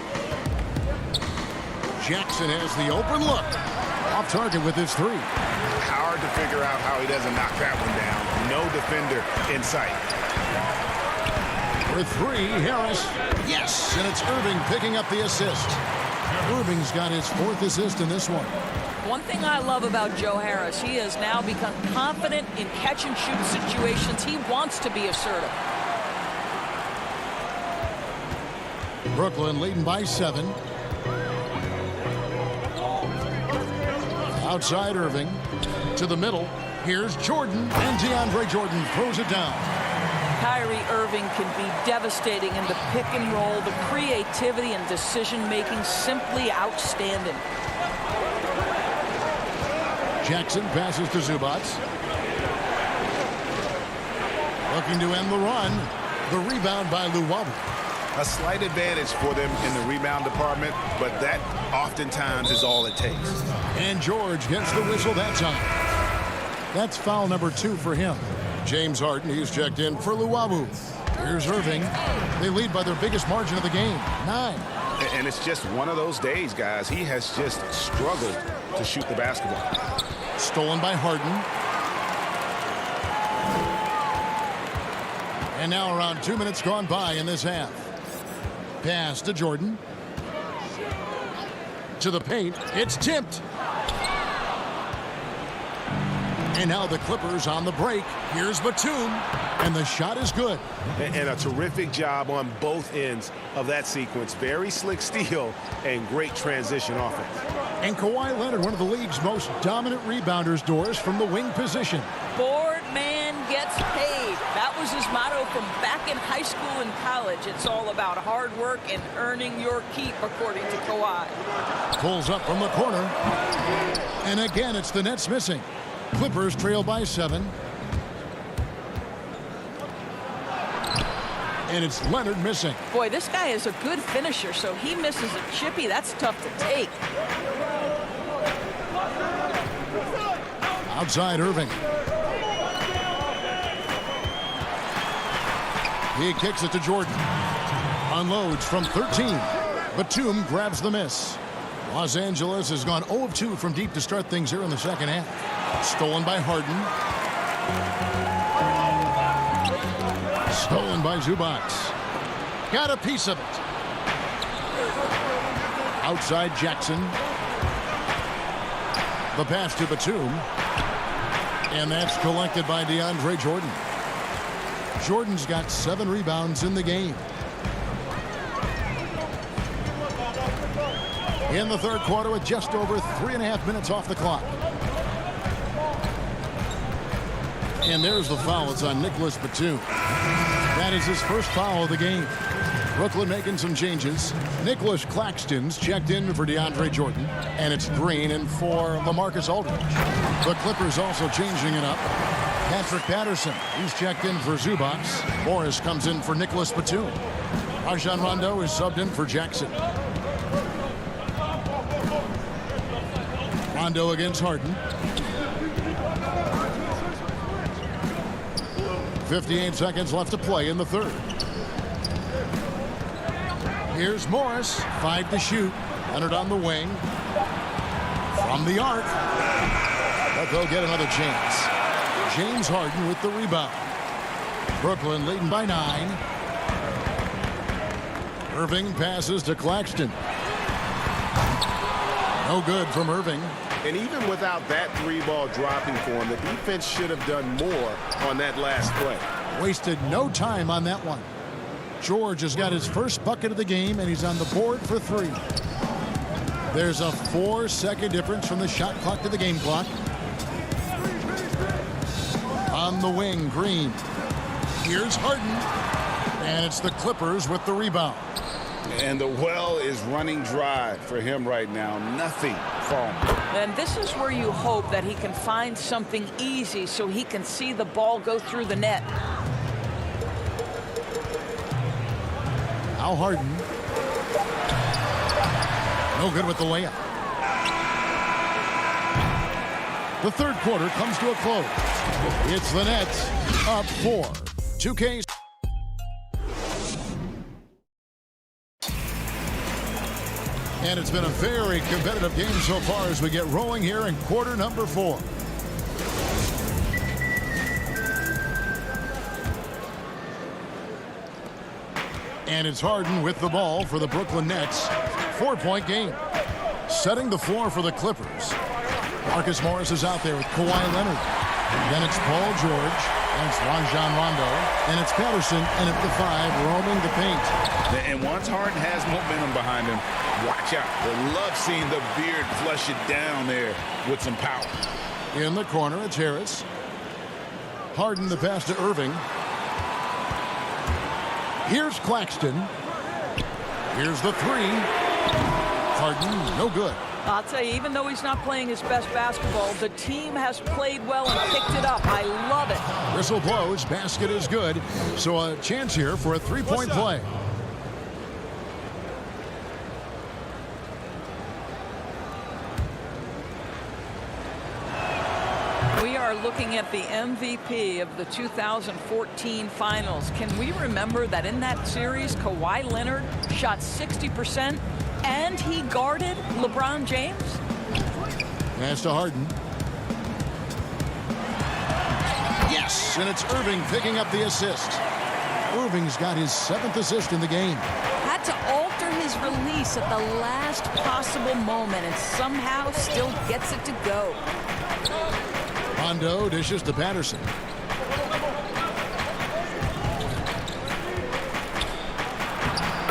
Jackson has the open look. Off target with his 3. Hard to figure out how he doesn't knock that one down. No defender in sight. For 3, Harris. Yes, and it's Irving picking up the assist. Irving's got his 4th assist in this one. One thing I love about Joe Harris, he has now become confident in catch-and-shoot situations. He wants to be assertive. Brooklyn leading by 7. Outside Irving. To the middle. Here's Jordan. And DeAndre Jordan throws it down. Kyrie Irving can be devastating in the pick and roll. The creativity and decision-making simply outstanding. Jackson passes to Zubac. Looking to end the run. The rebound by Luwawu. A slight advantage for them in the rebound department, but that oftentimes is all it takes. And George gets the whistle that time. That's foul number 2 for him. James Harden, he's checked in for Luwawu. Here's Irving. They lead by their biggest margin of the game, 9. And it's just one of those days, guys. He has just struggled to shoot the basketball. Stolen by Harden. And now around 2 minutes gone by in this half. Pass to Jordan. To the paint. It's tipped. And now the Clippers on the break. Here's Batum. And the shot is good. And a terrific job on both ends of that sequence. Very slick steal and great transition offense. And Kawhi Leonard, one of the league's most dominant rebounders, Doris, from the wing position. Board man gets paid. That was his motto from back in high school and college. It's all about hard work and earning your keep, according to Kawhi. Pulls up from the corner. And again, it's the Nets missing. Clippers trail by 7. And it's Leonard missing. Boy, this guy is a good finisher, so he misses a chippy. That's tough to take. Outside Irving. He kicks it to Jordan. Unloads from 13. Batum grabs the miss. Los Angeles has gone 0 of 2 from deep to start things here in the second half. Stolen by Harden. Stolen by Zubac. Got a piece of it. Outside Jackson. The pass to Batum. And that's collected by DeAndre Jordan. Jordan's got 7 rebounds in the game. In the third quarter with just over 3.5 minutes off the clock. And there's the foul. It's on Nicholas Batum. That is his first foul of the game. Brooklyn making some changes. Nicholas Claxton's checked in for DeAndre Jordan. And it's Green in for LaMarcus Aldridge. The Clippers also changing it up. Patrick Patterson, he's checked in for Zubac. Morris comes in for Nicholas Batum. Rajon Rondo is subbed in for Jackson. Rondo against Harden. 58 seconds left to play in the third. Here's Morris. 5 to shoot. Leonard on the wing. From the arc. But they'll get another chance. James Harden with the rebound. Brooklyn leading by 9. Irving passes to Claxton. No good from Irving. And even without that 3-ball dropping for him, the defense should have done more on that last play. Wasted no time on that one. George has got his first bucket of the game, and he's on the board for 3. There's a 4-second difference from the shot clock to the game clock. On the wing, Green. Here's Harden. And it's the Clippers with the rebound. And the well is running dry for him right now. Nothing falling. And this is where you hope that he can find something easy so he can see the ball go through the net. Now Harden. No good with the layup. The third quarter comes to a close. It's the Nets up 4. 2K. And it's been a very competitive game so far as we get rolling here in quarter number 4. And it's Harden with the ball for the Brooklyn Nets. 4-point game. Setting the floor for the Clippers. Marcus Morris is out there with Kawhi Leonard. Then it's Paul George. And it's Rajon Rondo. And it's Patterson. And at the 5, roaming the paint. And once Harden has momentum behind him, watch out. They love seeing the beard flush it down there with some power. In the corner, it's Harris. Harden the pass to Irving. Here's Claxton. Here's the 3. Harden, no good. I'll tell you, even though he's not playing his best basketball, the team has played well and picked it up. I love it. Whistle blows. Basket is good. So a chance here for a 3-point play. We are looking at the MVP of the 2014 finals. Can we remember that in that series, Kawhi Leonard shot 60% and he guarded LeBron James? Pass to Harden. Yes, and it's Irving picking up the assist. Irving's got his 7th assist in the game. Had to alter his release at the last possible moment and somehow still gets it to go. Rondo dishes to Patterson.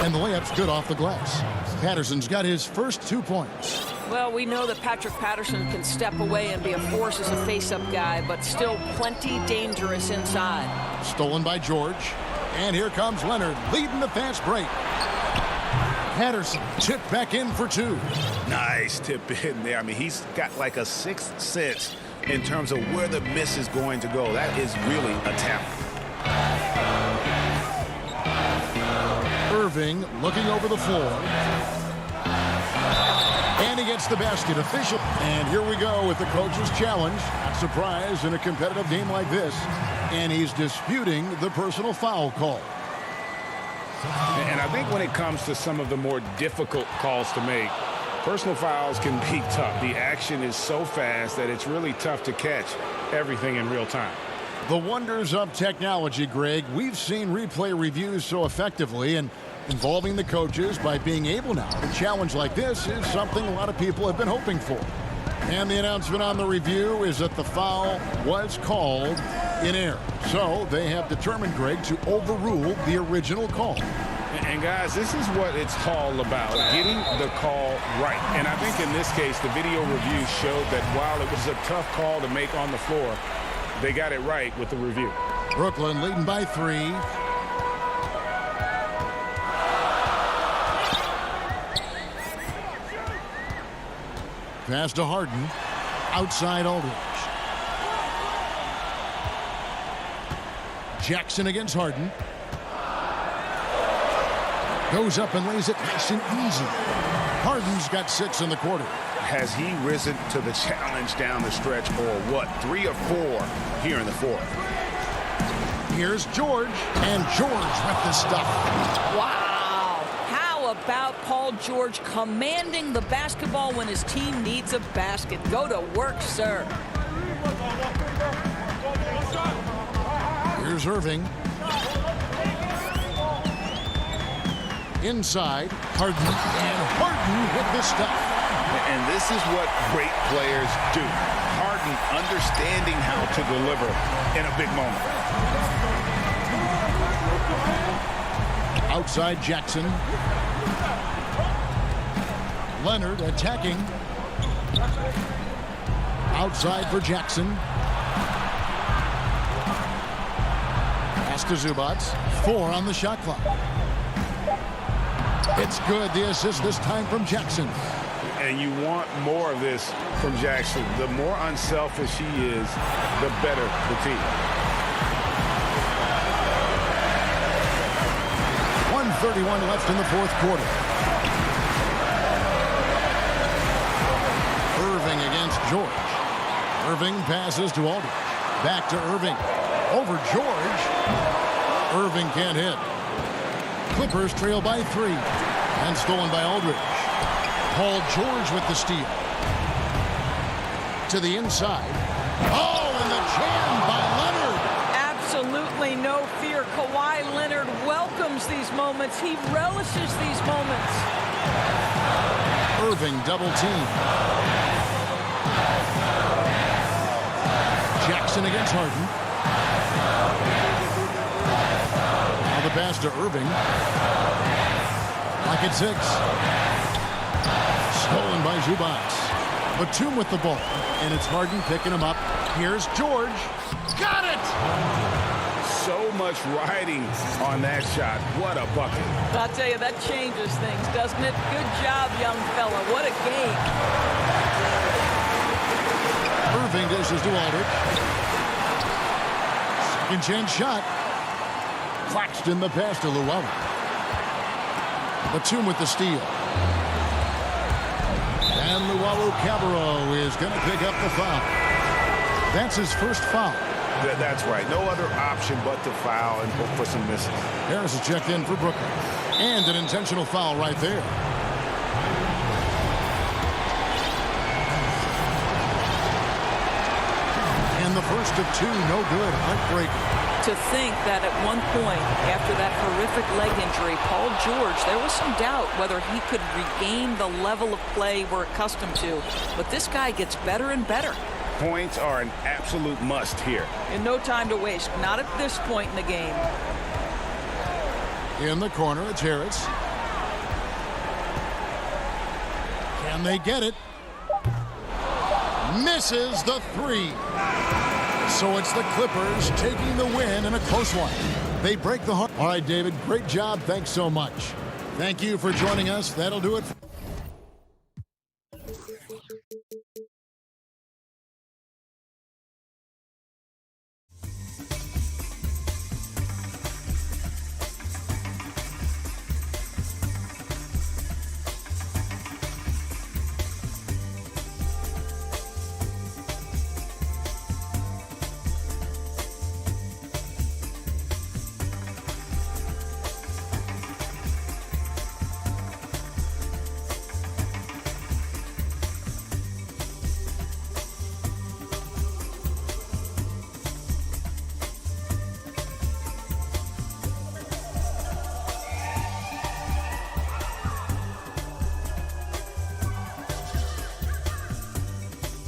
And the layup's good off the glass. Patterson's got his first 2 points. Well, we know that Patrick Patterson can step away and be a force as a face-up guy, but still plenty dangerous inside. Stolen by George. And here comes Leonard leading the fast break. Patterson tipped back in for 2. Nice tip in there. I mean, he's got like a sixth sense in terms of where the miss is going to go. That is really a talent. Irving looking over the floor. And he gets the basket. Official. And here we go with the coach's challenge. Not surprised in a competitive game like this. And he's disputing the personal foul call. And I think when it comes to some of the more difficult calls to make, personal fouls can be tough. The action is so fast that it's really tough to catch everything in real time. The wonders of technology, Greg. We've seen replay reviews so effectively, and involving the coaches by being able now to challenge like this is something a lot of people have been hoping for. And the announcement on the review is that the foul was called in error. So they have determined, Greg, to overrule the original call. And guys, this is what it's all about, getting the call right. And I think in this case, the video review showed that while it was a tough call to make on the floor, they got it right with the review. Brooklyn leading by 3. Pass to Harden. Outside Aldridge. Jackson against Harden. Goes up and lays it nice and easy. Harden's got 6 in the quarter. Has he risen to the challenge down the stretch, or what? 3 or 4 here in the fourth. Here's George, and George with the stuff. Wow. How about Paul George commanding the basketball when his team needs a basket? Go to work, sir. Here's Irving. Inside, Harden, and Harden with the stuff. And this is what great players do. Harden understanding how to deliver in a big moment. Outside Jackson. Leonard attacking. Outside for Jackson. Pass to Zubac. 4 on the shot clock. It's good. The assist this time from Jackson. And you want more of this from Jackson. The more unselfish he is, the better the team. 1:31 left in the fourth quarter. Irving against George. Irving passes to Aldridge. Back to Irving. Over George. Irving can't hit. Clippers trail by 3. And stolen by Aldridge. Paul George with the steal. To the inside. Oh, and the jam by Leonard. Absolutely no fear. Kawhi Leonard welcomes these moments. He relishes these moments. Irving double team. Jackson against Harden. Now the pass to Irving. Pocket 6. Stolen by Zubac. Batum with the ball. And it's Harden picking him up. Here's George. Got it! So much riding on that shot. What a bucket. I'll tell you, that changes things, doesn't it? Good job, young fella. What a game. Irving dishes to Aldridge. Second chance shot. Claxton the pass to Luau. Batum with the steal. And Luau Cabarro is going to pick up the foul. That's his first foul. That's right. No other option but to foul and hope for some misses. Harris is checked in for Brooklyn. And an intentional foul right there. And the first of 2, no good. Heartbreaker. To think that at one point, after that horrific leg injury, Paul George, there was some doubt whether he could regain the level of play we're accustomed to. But this guy gets better and better. Points are an absolute must here. And no time to waste. Not at this point in the game. In the corner, it's Harris. Can they get it? Misses the three. So it's the Clippers taking the win in a close one. They break the heart. All right, David, great job. Thanks so much. Thank you for joining us. That'll do it.